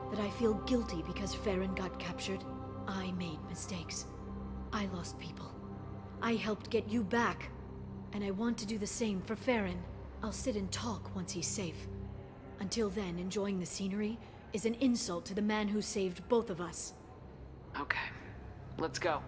That I feel guilty because Farron got captured? I made mistakes. I lost people. I helped get you back. And I want to do the same for Farron. I'll sit and talk once he's safe. Until then, enjoying the scenery is an insult to the man who saved both of us. Okay, let's go.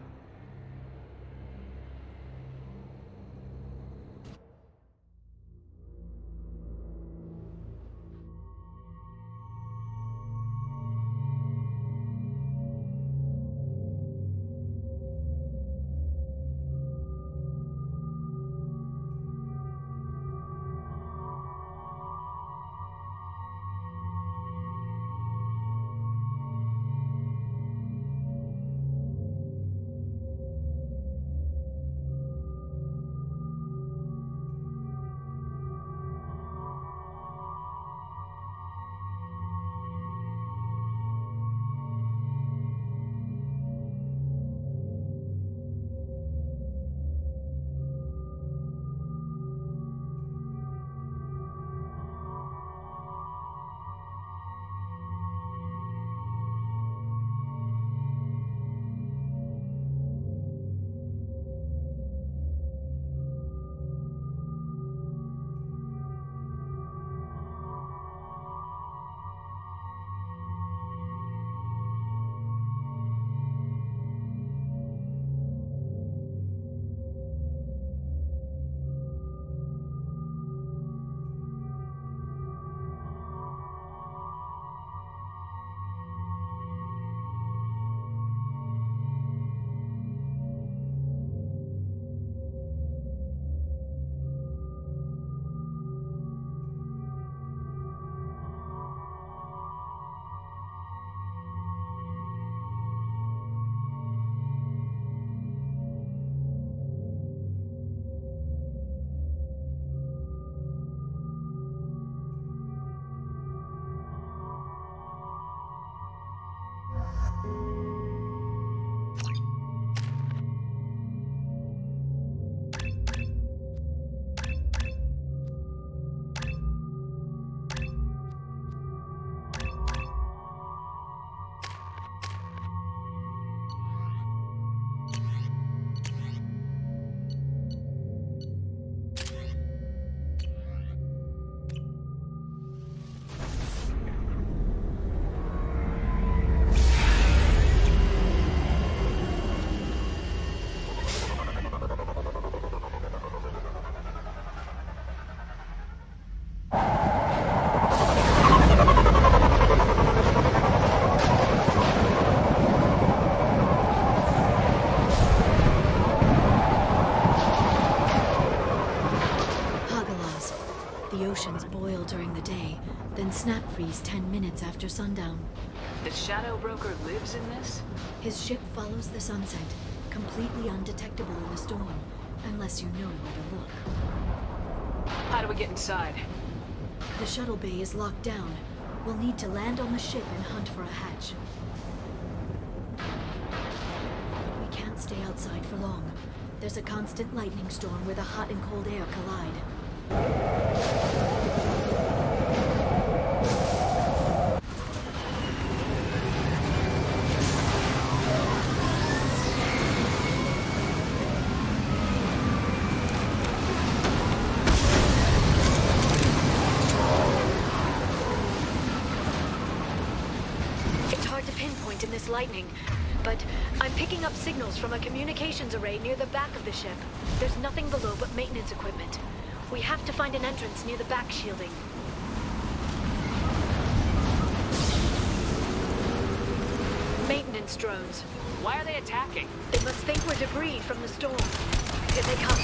The oceans boil during the day, then snap freeze 10 minutes after sundown. The Shadow Broker lives in this? His ship follows the sunset, completely undetectable in the storm, unless you know where to look. How do we get inside? The shuttle bay is locked down. We'll need to land on the ship and hunt for a hatch. But we can't stay outside for long. There's a constant lightning storm where the hot and cold air collide. It's hard to pinpoint in this lightning, but I'm picking up signals from a communications array near the back of the ship. There's nothing below but maintenance equipment. We have to find an entrance near the back shielding. Maintenance drones. Why are they attacking? They must think we're debris from the storm. Here they come.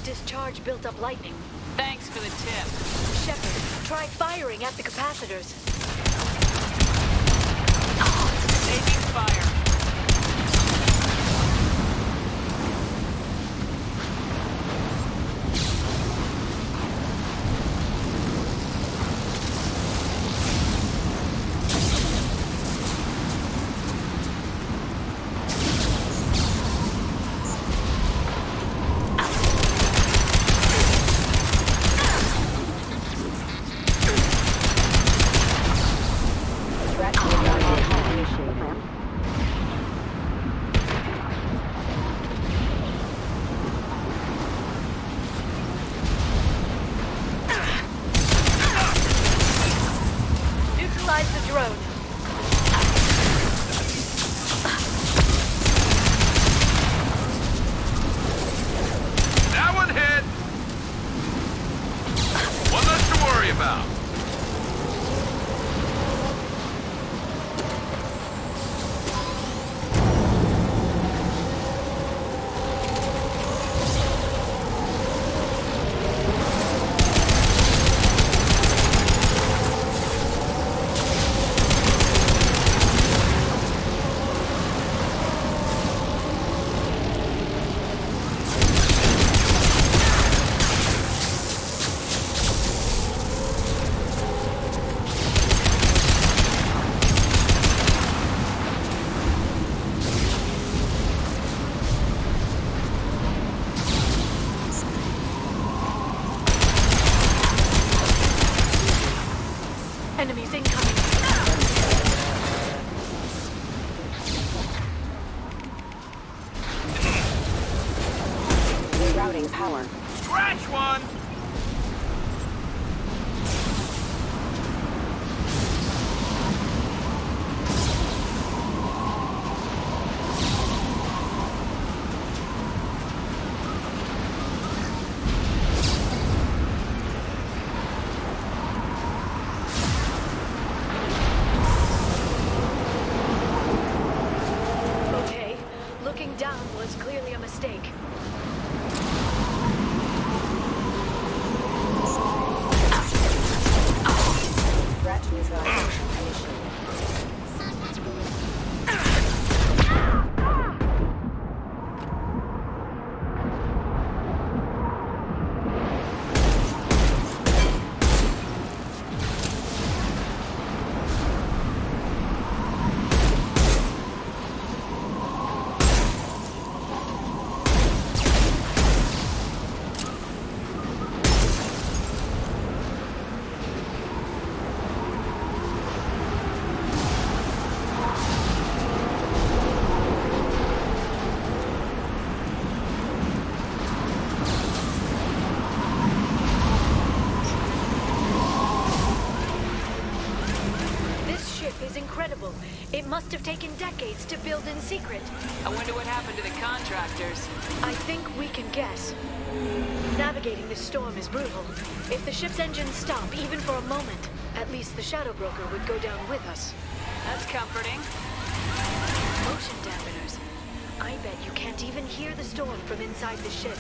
Discharge built up lightning. Thanks for the tip. Shepard, try firing at the capacitors. Taking fire. It must have taken decades to build in secret. I wonder what happened to the contractors. I think we can guess. Navigating this storm is brutal. If the ship's engines stop, even for a moment, at least the Shadow Broker would go down with us. That's comforting. Motion dampeners. I bet you can't even hear the storm from inside the ship.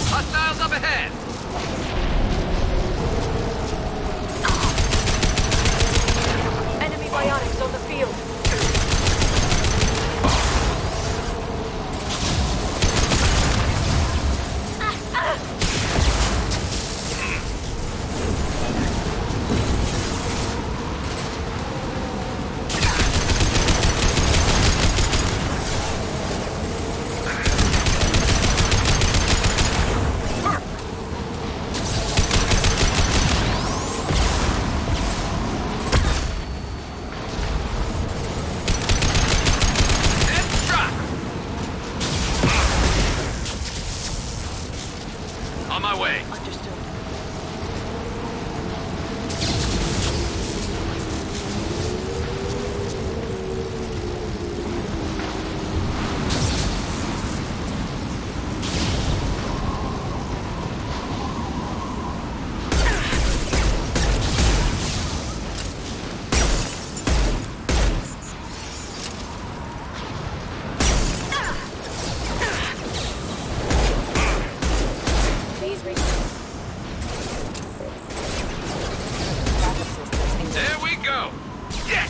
Hostiles up ahead! Enemy biotics on the field. On my way. Understood. There we go! Yes!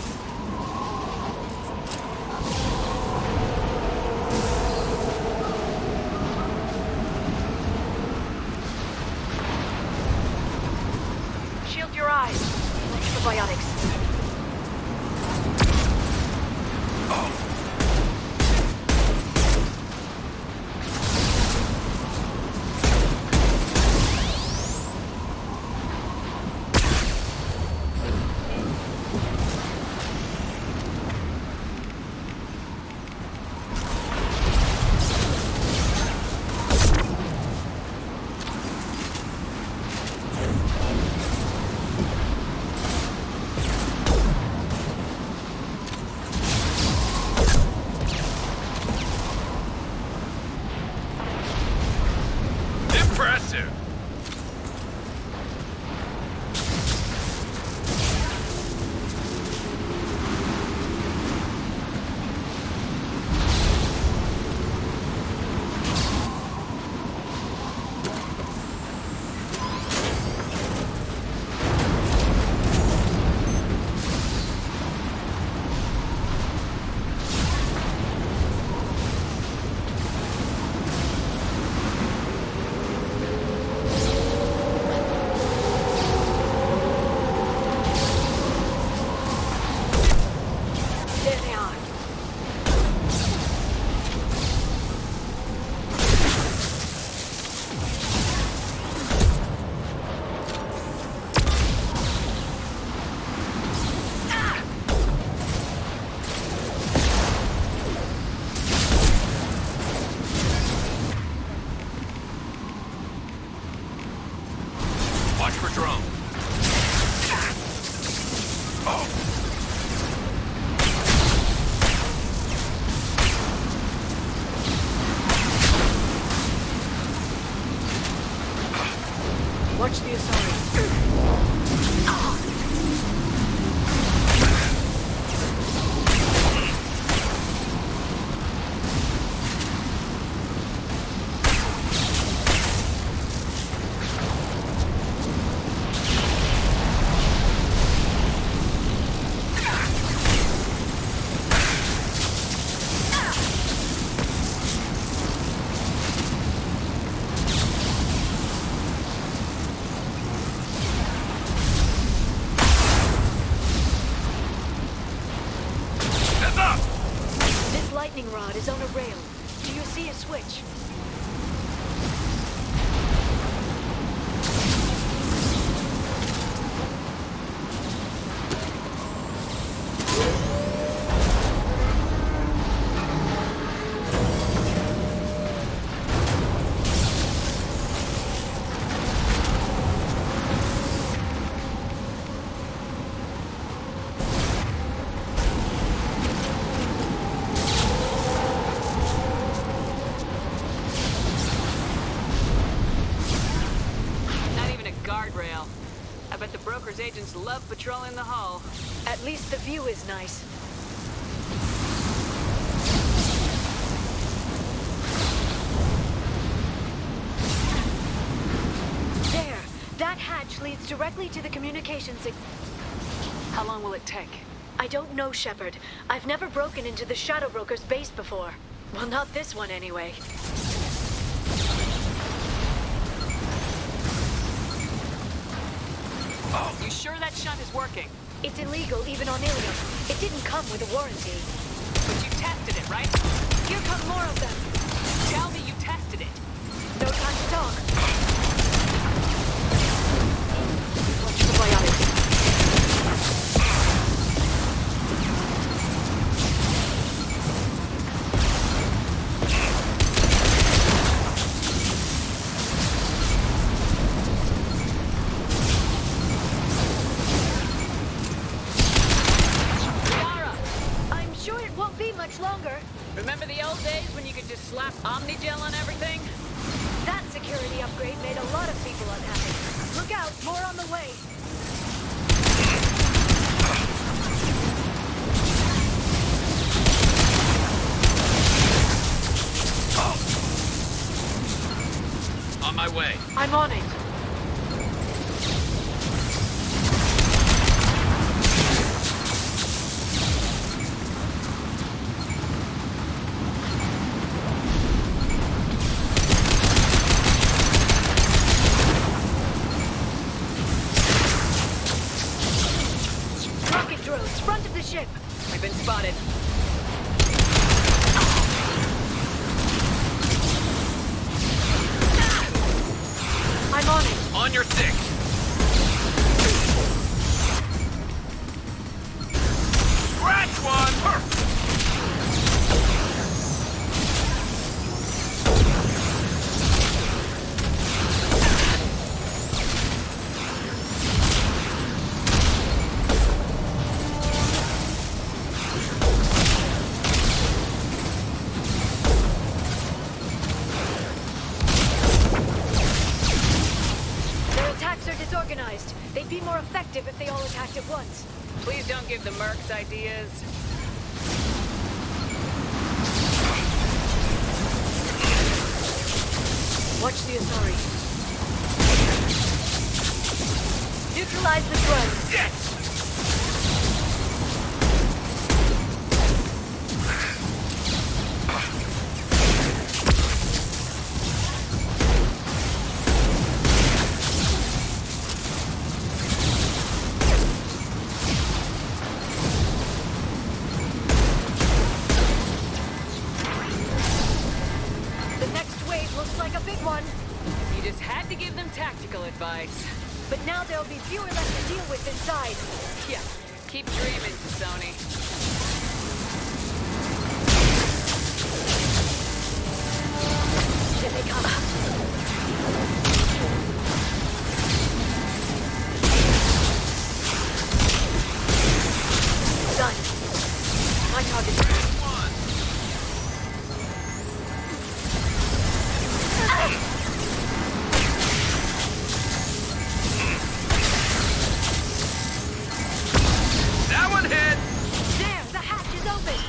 Shield your eyes. Watch for biotics. Impressive! There they are. Watch for drone. Watch the Asari. is on a rail. Do you see a switch? Agents love patrolling the hull. At least the view is nice. There! That hatch leads directly to the communications. How long will it take? I don't know, Shepard. I've never broken into the Shadow Broker's base before. Well, not this one anyway. You sure that shunt is working? It's illegal even on Ilium. It didn't come with a warranty. But you tested it, right? Here come more of them. Tell me you tested it. No time to talk. Watch the biotics. Longer. Remember the old days when you could just slap Omnigel on everything? That security upgrade made a lot of people unhappy. Look out, more on the way. On my way. I'm on it. Front of the ship. We've been spotted. I'm on it. On your stick. Scratch one! Disorganized. They'd be more effective if they all attacked at once. Please don't give the mercs ideas. Watch the Asari. Neutralize the drone. Yes! You just had to give them tactical advice. But now there'll be fewer left to deal with inside. Yeah, keep dreaming, Sony. Here they come. Done. My target's That one hit! There, the hatch is open!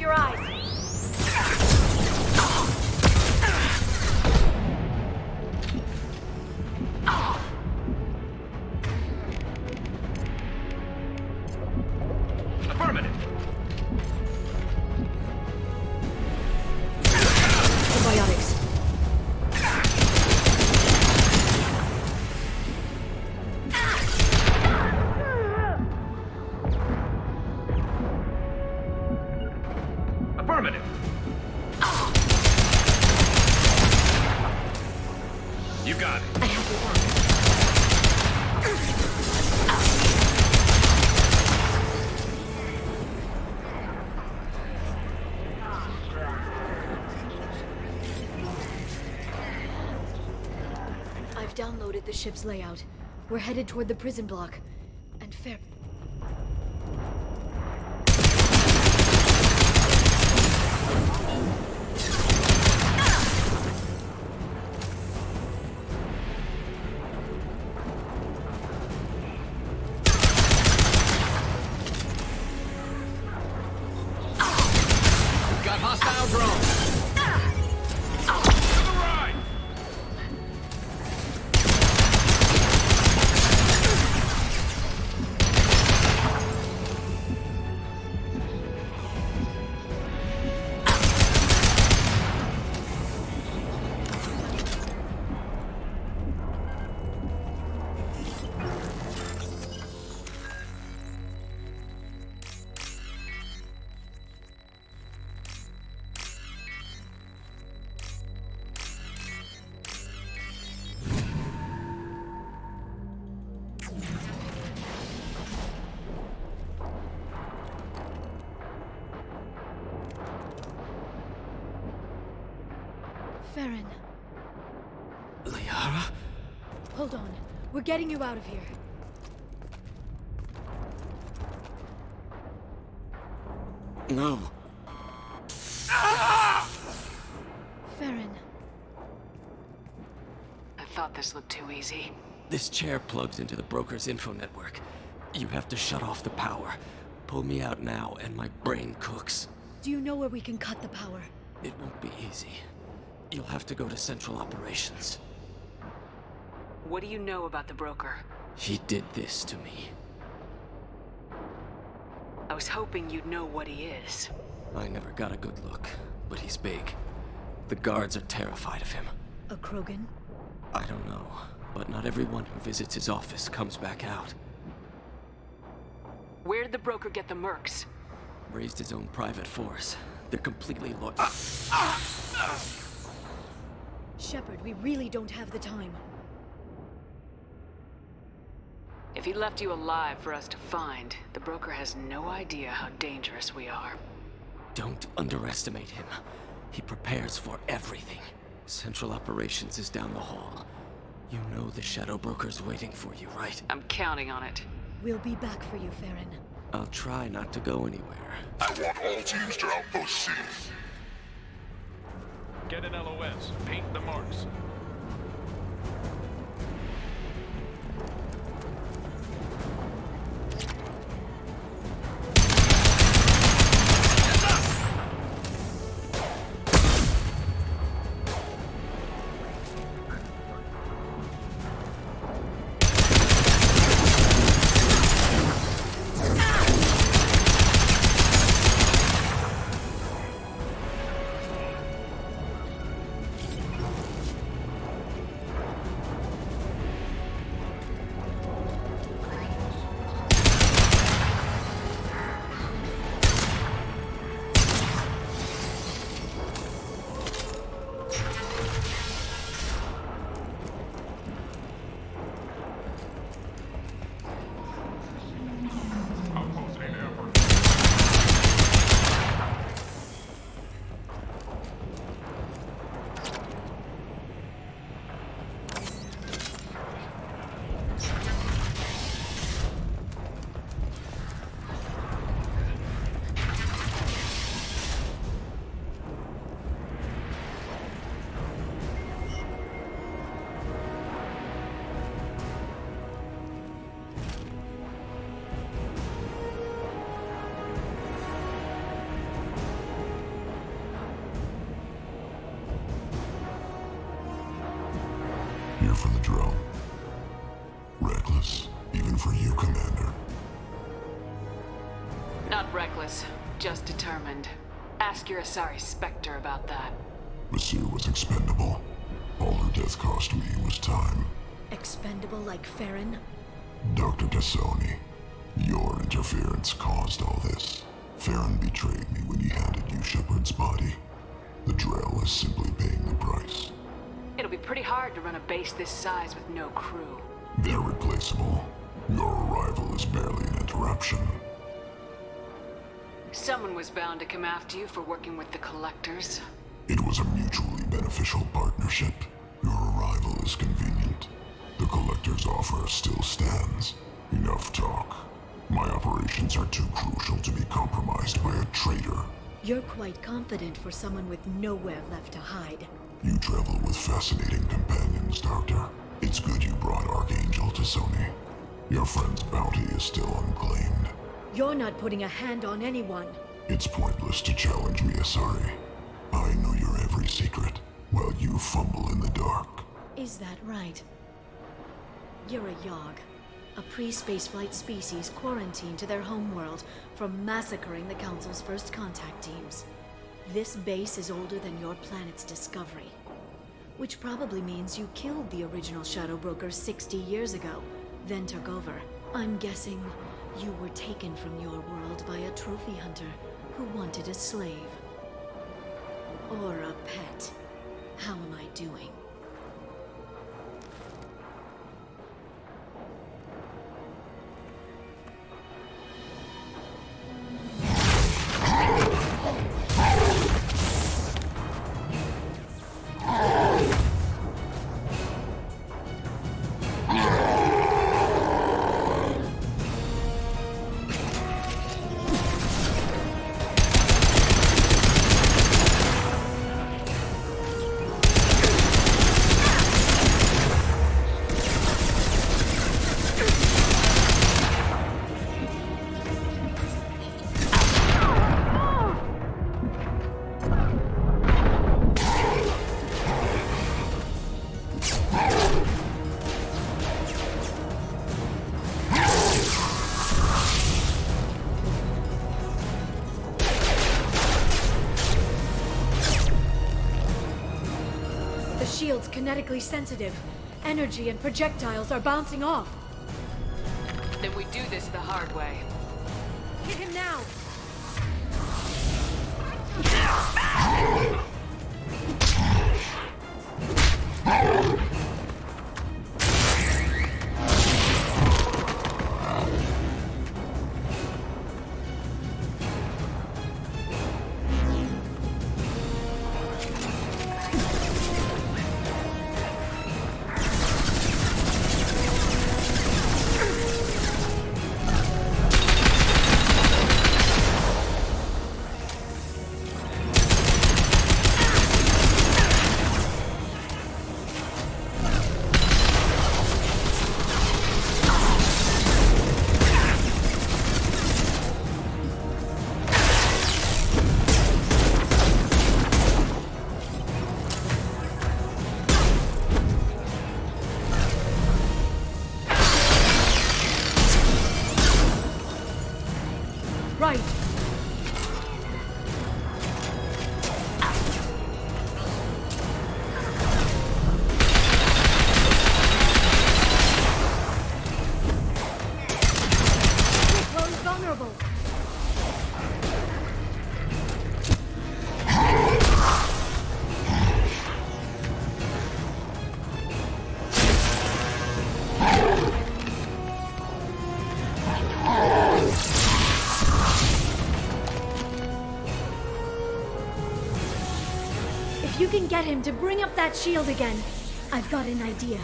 your eyes. Affirmative. Antibiotics. Affirmative. You got it. I have your back. I've downloaded the ship's layout. We're headed toward the prison block. And fair. Got hostile drones. To the right. Farron, Liara? hold on. We're getting you out of here. No. Farron. I thought this looked too easy. This chair plugs into the broker's info network. You have to shut off the power. Pull me out now, and my brain cooks. Do you know where we can cut the power? It won't be easy. You'll have to go to Central Operations. What do you know about the broker? He did this to me. I was hoping you'd know what he is. I never got a good look, but he's big. The guards are terrified of him. A Krogan? I don't know, but not everyone who visits his office comes back out. Where did the broker get the mercs? Raised his own private force. They're completely loyal. Shepard, we really don't have the time. If he left you alive for us to find, the broker has no idea how dangerous we are. Don't underestimate him. He prepares for everything. Central Operations is down the hall. You know the Shadow Broker's waiting for you, right? I'm counting on it. We'll be back for you, Farron. I'll try not to go anywhere. I want all teams to Outpost C. Get an LOS. Paint the marks. for you, Commander. Not reckless, just determined. Ask your Asari Spectre about that. Monsieur was expendable. All her death cost me was time. Expendable like Farron? Dr. Tassoni, your interference caused all this. Farron betrayed me when he handed you Shepard's body. The Drell is simply paying the price. It'll be pretty hard to run a base this size with no crew. They're replaceable. Your arrival is barely an interruption. Someone was bound to come after you for working with the Collectors. It was a mutually beneficial partnership. Your arrival is convenient. The Collector's offer still stands. Enough talk. My operations are too crucial to be compromised by a traitor. You're quite confident for someone with nowhere left to hide. You travel with fascinating companions, Doctor. It's good you brought Archangel to Sony. Your friend's bounty is still unclaimed. You're not putting a hand on anyone. It's pointless to challenge me, Asari. I know your every secret, while you fumble in the dark. Is that right? You're a Yogg, a pre-spaceflight species quarantined to their homeworld from massacring the Council's first contact teams. This base is older than your planet's discovery, which probably means you killed the original Shadow Broker 60 years ago, then took over. I'm guessing you were taken from your world by a trophy hunter who wanted a slave. Or a pet. How am I doing? Shield's kinetically sensitive. Energy and projectiles are bouncing off. Then we do this the hard way. Hit him now! Right. Clone vulnerable. If you can get him to bring up that shield again, I've got an idea.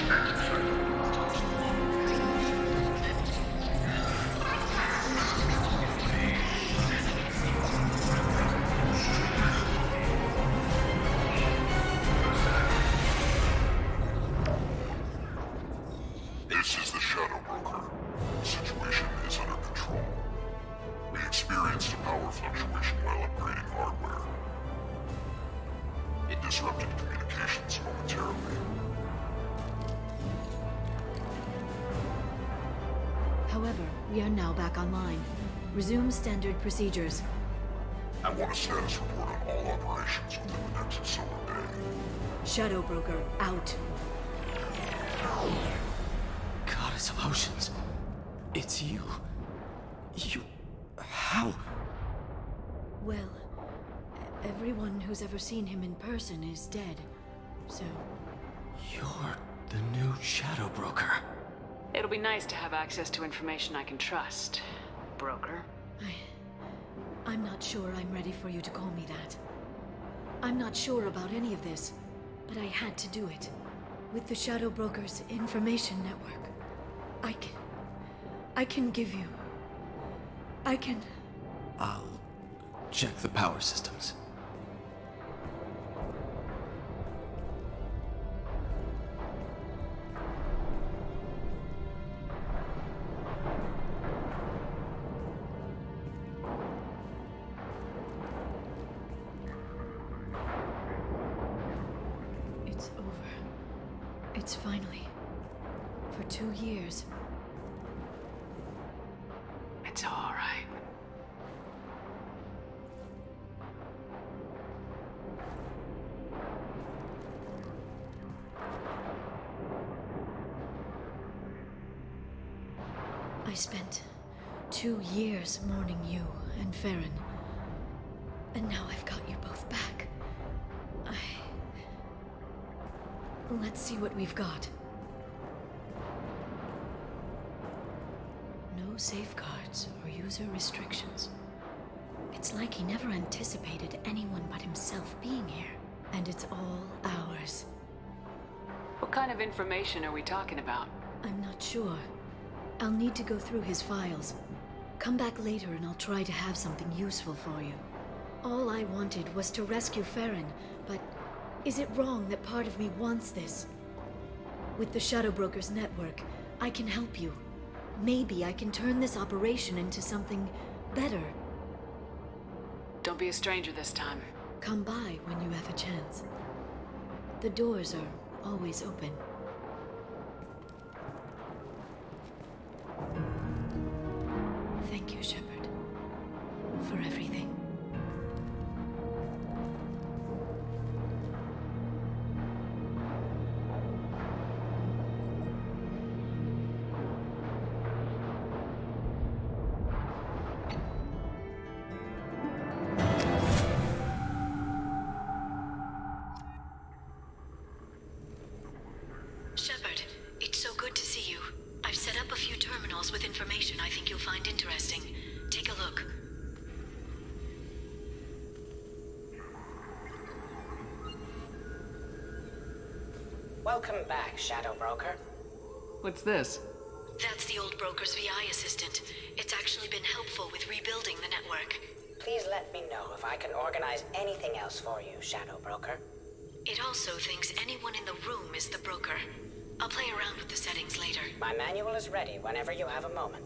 This is the Shadow Broker. The situation is under control. We experienced a power fluctuation while upgrading hardware. It disrupted communications momentarily. However, we are now back online. Resume standard procedures. I want a status report on all operations within the next solar day. Shadow Broker, out. Goddess of Oceans. It's you. You... How? Well, everyone who's ever seen him in person is dead, so... You're the new Shadow Broker. It'll be nice to have access to information I can trust, broker. I'm not sure I'm ready for you to call me that. I'm not sure about any of this, but I had to do it. With the Shadow Broker's information network, I can give you... I can... I'll check the power systems. It's over. It's finally. For 2 years. It's all right. I spent 2 years mourning you and Farron. And now I've got you both back. Let's see what we've got. No safeguards or user restrictions. It's like he never anticipated anyone but himself being here. And it's all ours. What kind of information are we talking about? I'm not sure. I'll need to go through his files. Come back later and I'll try to have something useful for you. All I wanted was to rescue Farron, but is it wrong that part of me wants this? With the Shadow Broker's network, I can help you. Maybe I can turn this operation into something better. Don't be a stranger this time. Come by when you have a chance. The doors are always open. Thank you, Shepard, for everything. Shepard, it's so good to see you. I've set up a few terminals with information I think you'll find interesting. Take a look. Welcome back, Shadow Broker. What's this? That's the old broker's VI assistant. It's actually been helpful with rebuilding the network. Please let me know if I can organize anything else for you, Shadow Broker. It also thinks anyone in the room is the broker. I'll play around with the settings later. My manual is ready whenever you have a moment.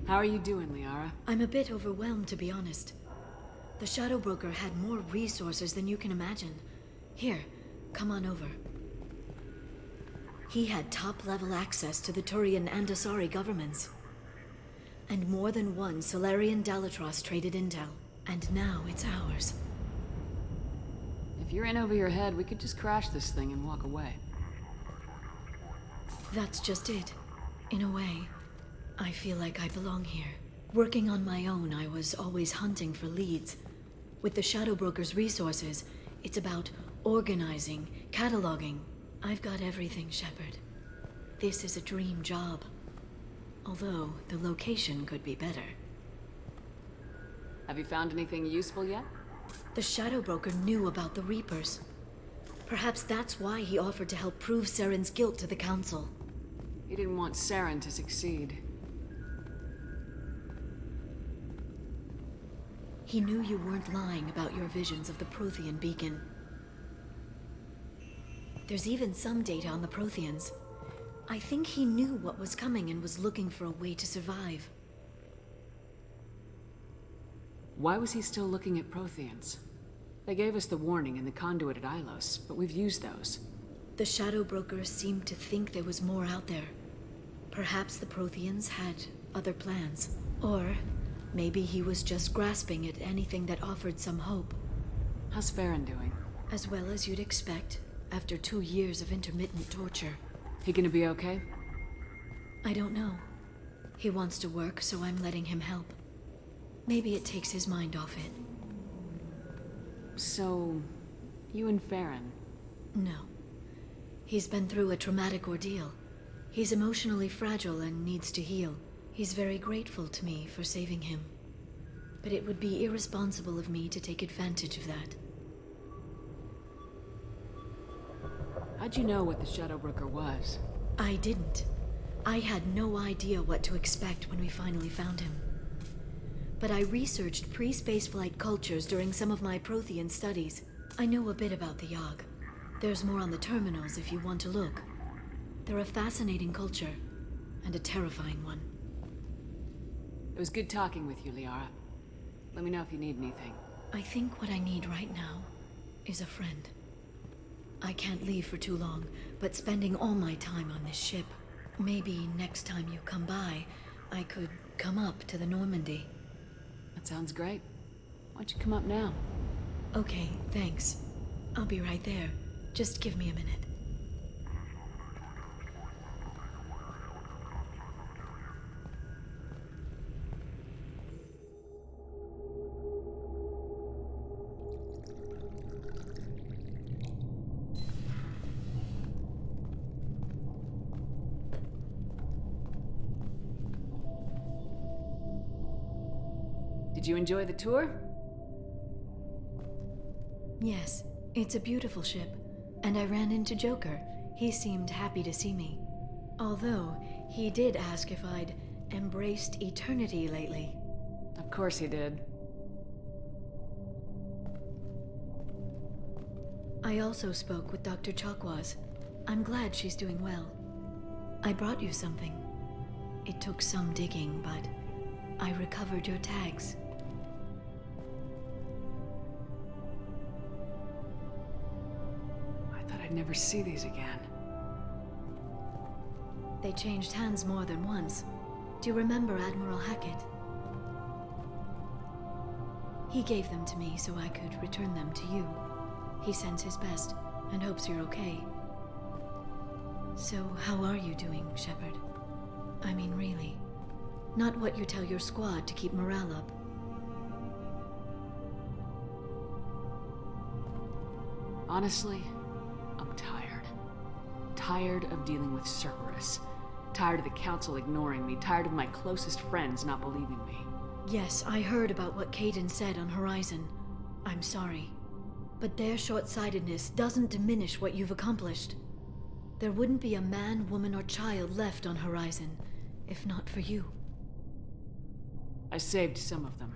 How are you doing, Liara? I'm a bit overwhelmed, to be honest. The Shadow Broker had more resources than you can imagine. Here, come on over. He had top-level access to the Turian and Asari governments. And more than one Solarian Dalatros traded intel. And now it's ours. If you're in over your head, we could just crash this thing and walk away. That's just it. In a way, I feel like I belong here. Working on my own, I was always hunting for leads. With the Shadow Broker's resources, it's about organizing, cataloging. I've got everything, Shepard. This is a dream job. Although, the location could be better. Have you found anything useful yet? The Shadow Broker knew about the Reapers. Perhaps that's why he offered to help prove Saren's guilt to the Council. He didn't want Saren to succeed. He knew you weren't lying about your visions of the Prothean beacon. There's even some data on the Protheans. I think he knew what was coming and was looking for a way to survive. Why was he still looking at Protheans? They gave us the warning in the conduit at Ilos, but we've used those. The Shadow Broker seemed to think there was more out there. Perhaps the Protheans had other plans. Or maybe he was just grasping at anything that offered some hope. How's Farron doing? As well as you'd expect, after 2 years of intermittent torture. He gonna be okay? I don't know. He wants to work, so I'm letting him help. Maybe it takes his mind off it. So, you and Farron? No. He's been through a traumatic ordeal. He's emotionally fragile and needs to heal. He's very grateful to me for saving him. But it would be irresponsible of me to take advantage of that. How'd you know what the Shadow Broker was? I didn't. I had no idea what to expect when we finally found him. But I researched pre-spaceflight cultures during some of my Prothean studies. I know a bit about the Yogg. There's more on the terminals if you want to look. They're a fascinating culture, and a terrifying one. It was good talking with you, Liara. Let me know if you need anything. I think what I need right now is a friend. I can't leave for too long, but spending all my time on this ship. Maybe next time you come by, I could come up to the Normandy. That sounds great. Why don't you come up now? Okay, thanks. I'll be right there. Just give me a minute. Did you enjoy the tour? Yes, it's a beautiful ship. And I ran into Joker. He seemed happy to see me. Although, he did ask if I'd embraced eternity lately. Of course he did. I also spoke with Dr. Chakwas. I'm glad she's doing well. I brought you something. It took some digging, but I recovered your tags. I'd never see these again. They changed hands more than once. Do you remember Admiral Hackett? He gave them to me so I could return them to you. He sends his best and hopes you're okay. So, how are you doing, Shepard? I mean, really. Not what you tell your squad to keep morale up. Honestly, I'm tired. Tired of dealing with Cerberus. Tired of the Council ignoring me. Tired of my closest friends not believing me. Yes, I heard about what Kaidan said on Horizon. I'm sorry. But their short-sightedness doesn't diminish what you've accomplished. There wouldn't be a man, woman, or child left on Horizon, if not for you. I saved some of them.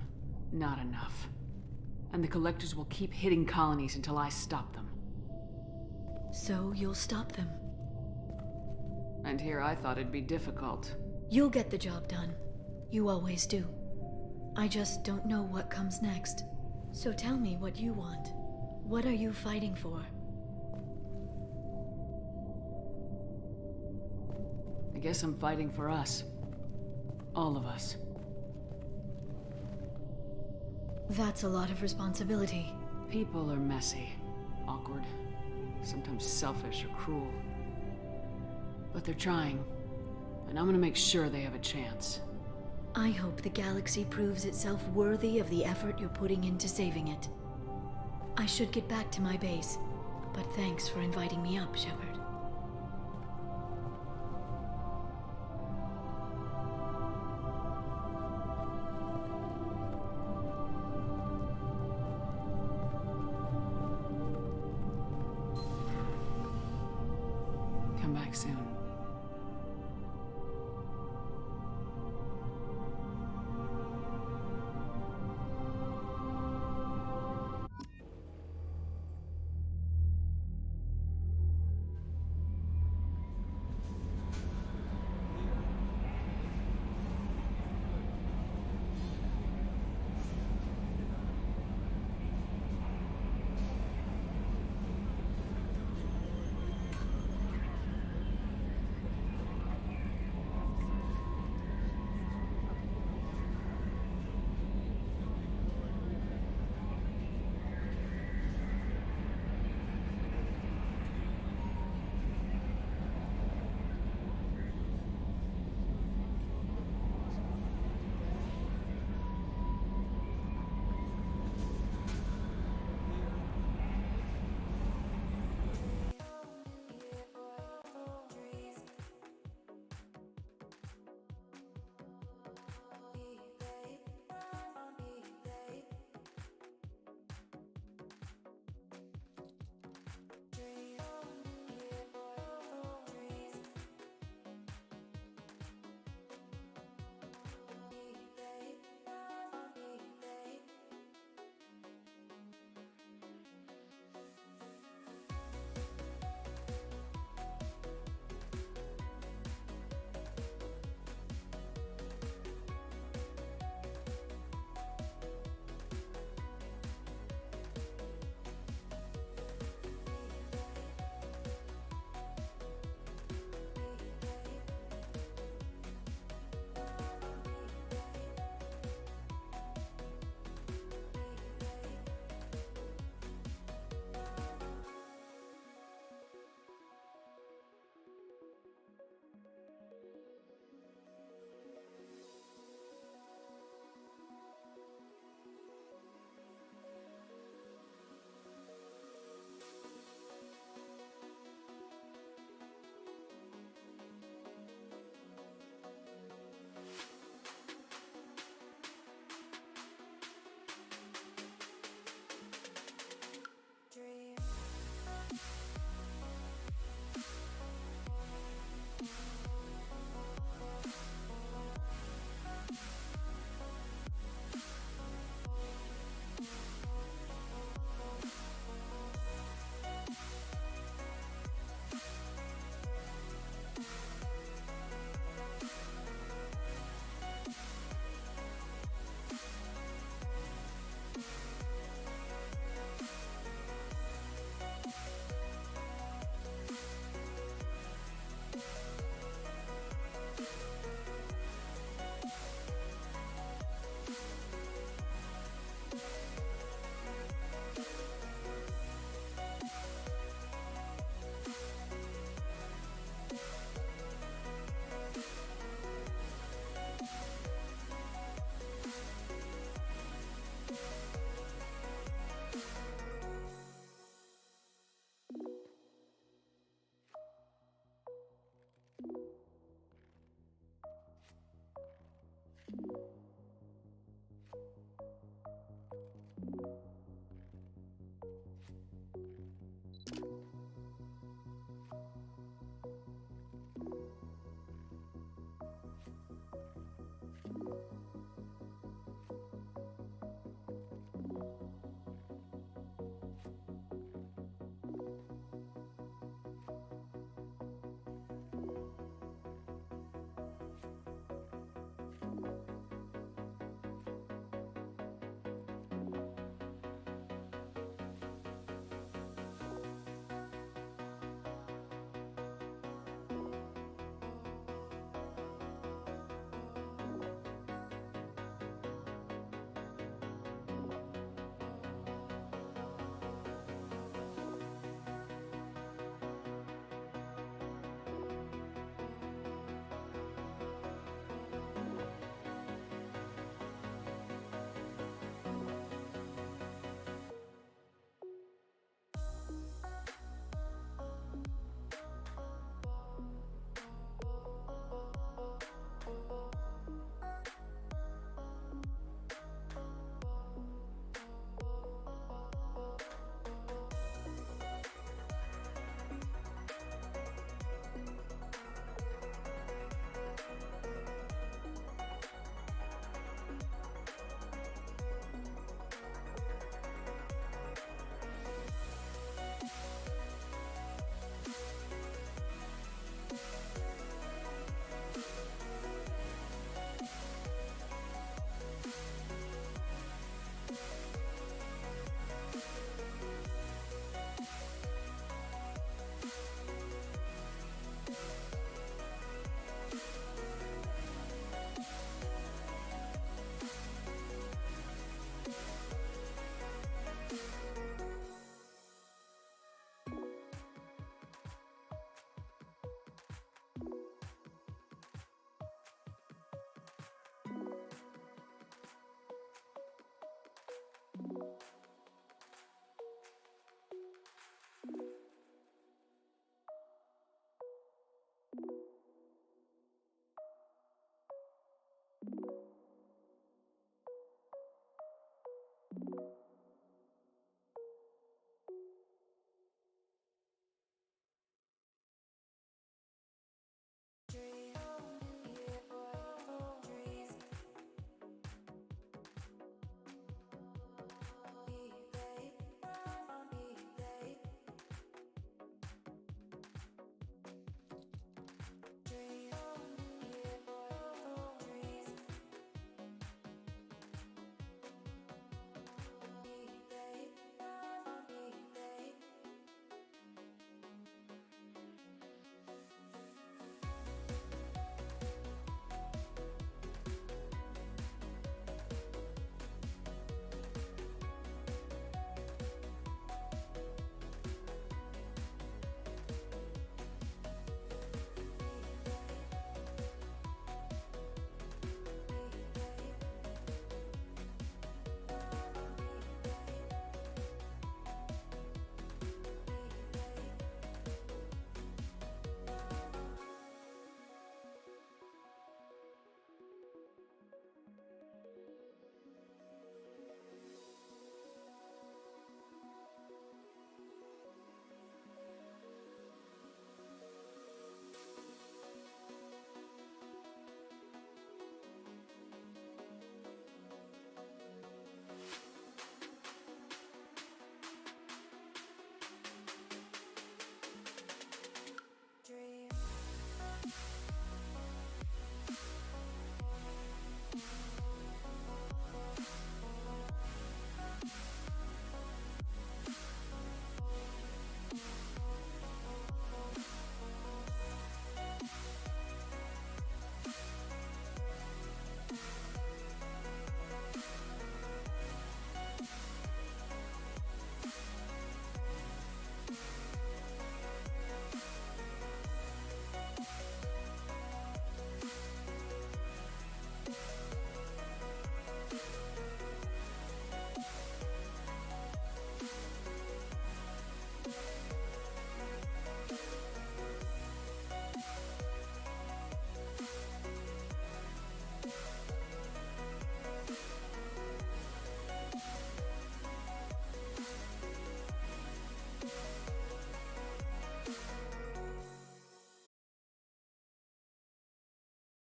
Not enough. And the Collectors will keep hitting colonies until I stop them. So you'll stop them? And here I thought it'd be difficult. You'll get the job done. You always do. I just don't know what comes next. So tell me what you want. What are you fighting for? I guess I'm fighting for us. All of us. That's a lot of responsibility. People are messy, awkward, sometimes selfish or cruel. But they're trying, and I'm gonna make sure they have a chance. I hope the galaxy proves itself worthy of the effort you're putting into saving it. I should get back to my base, but thanks for inviting me up, Shepard. Come back soon.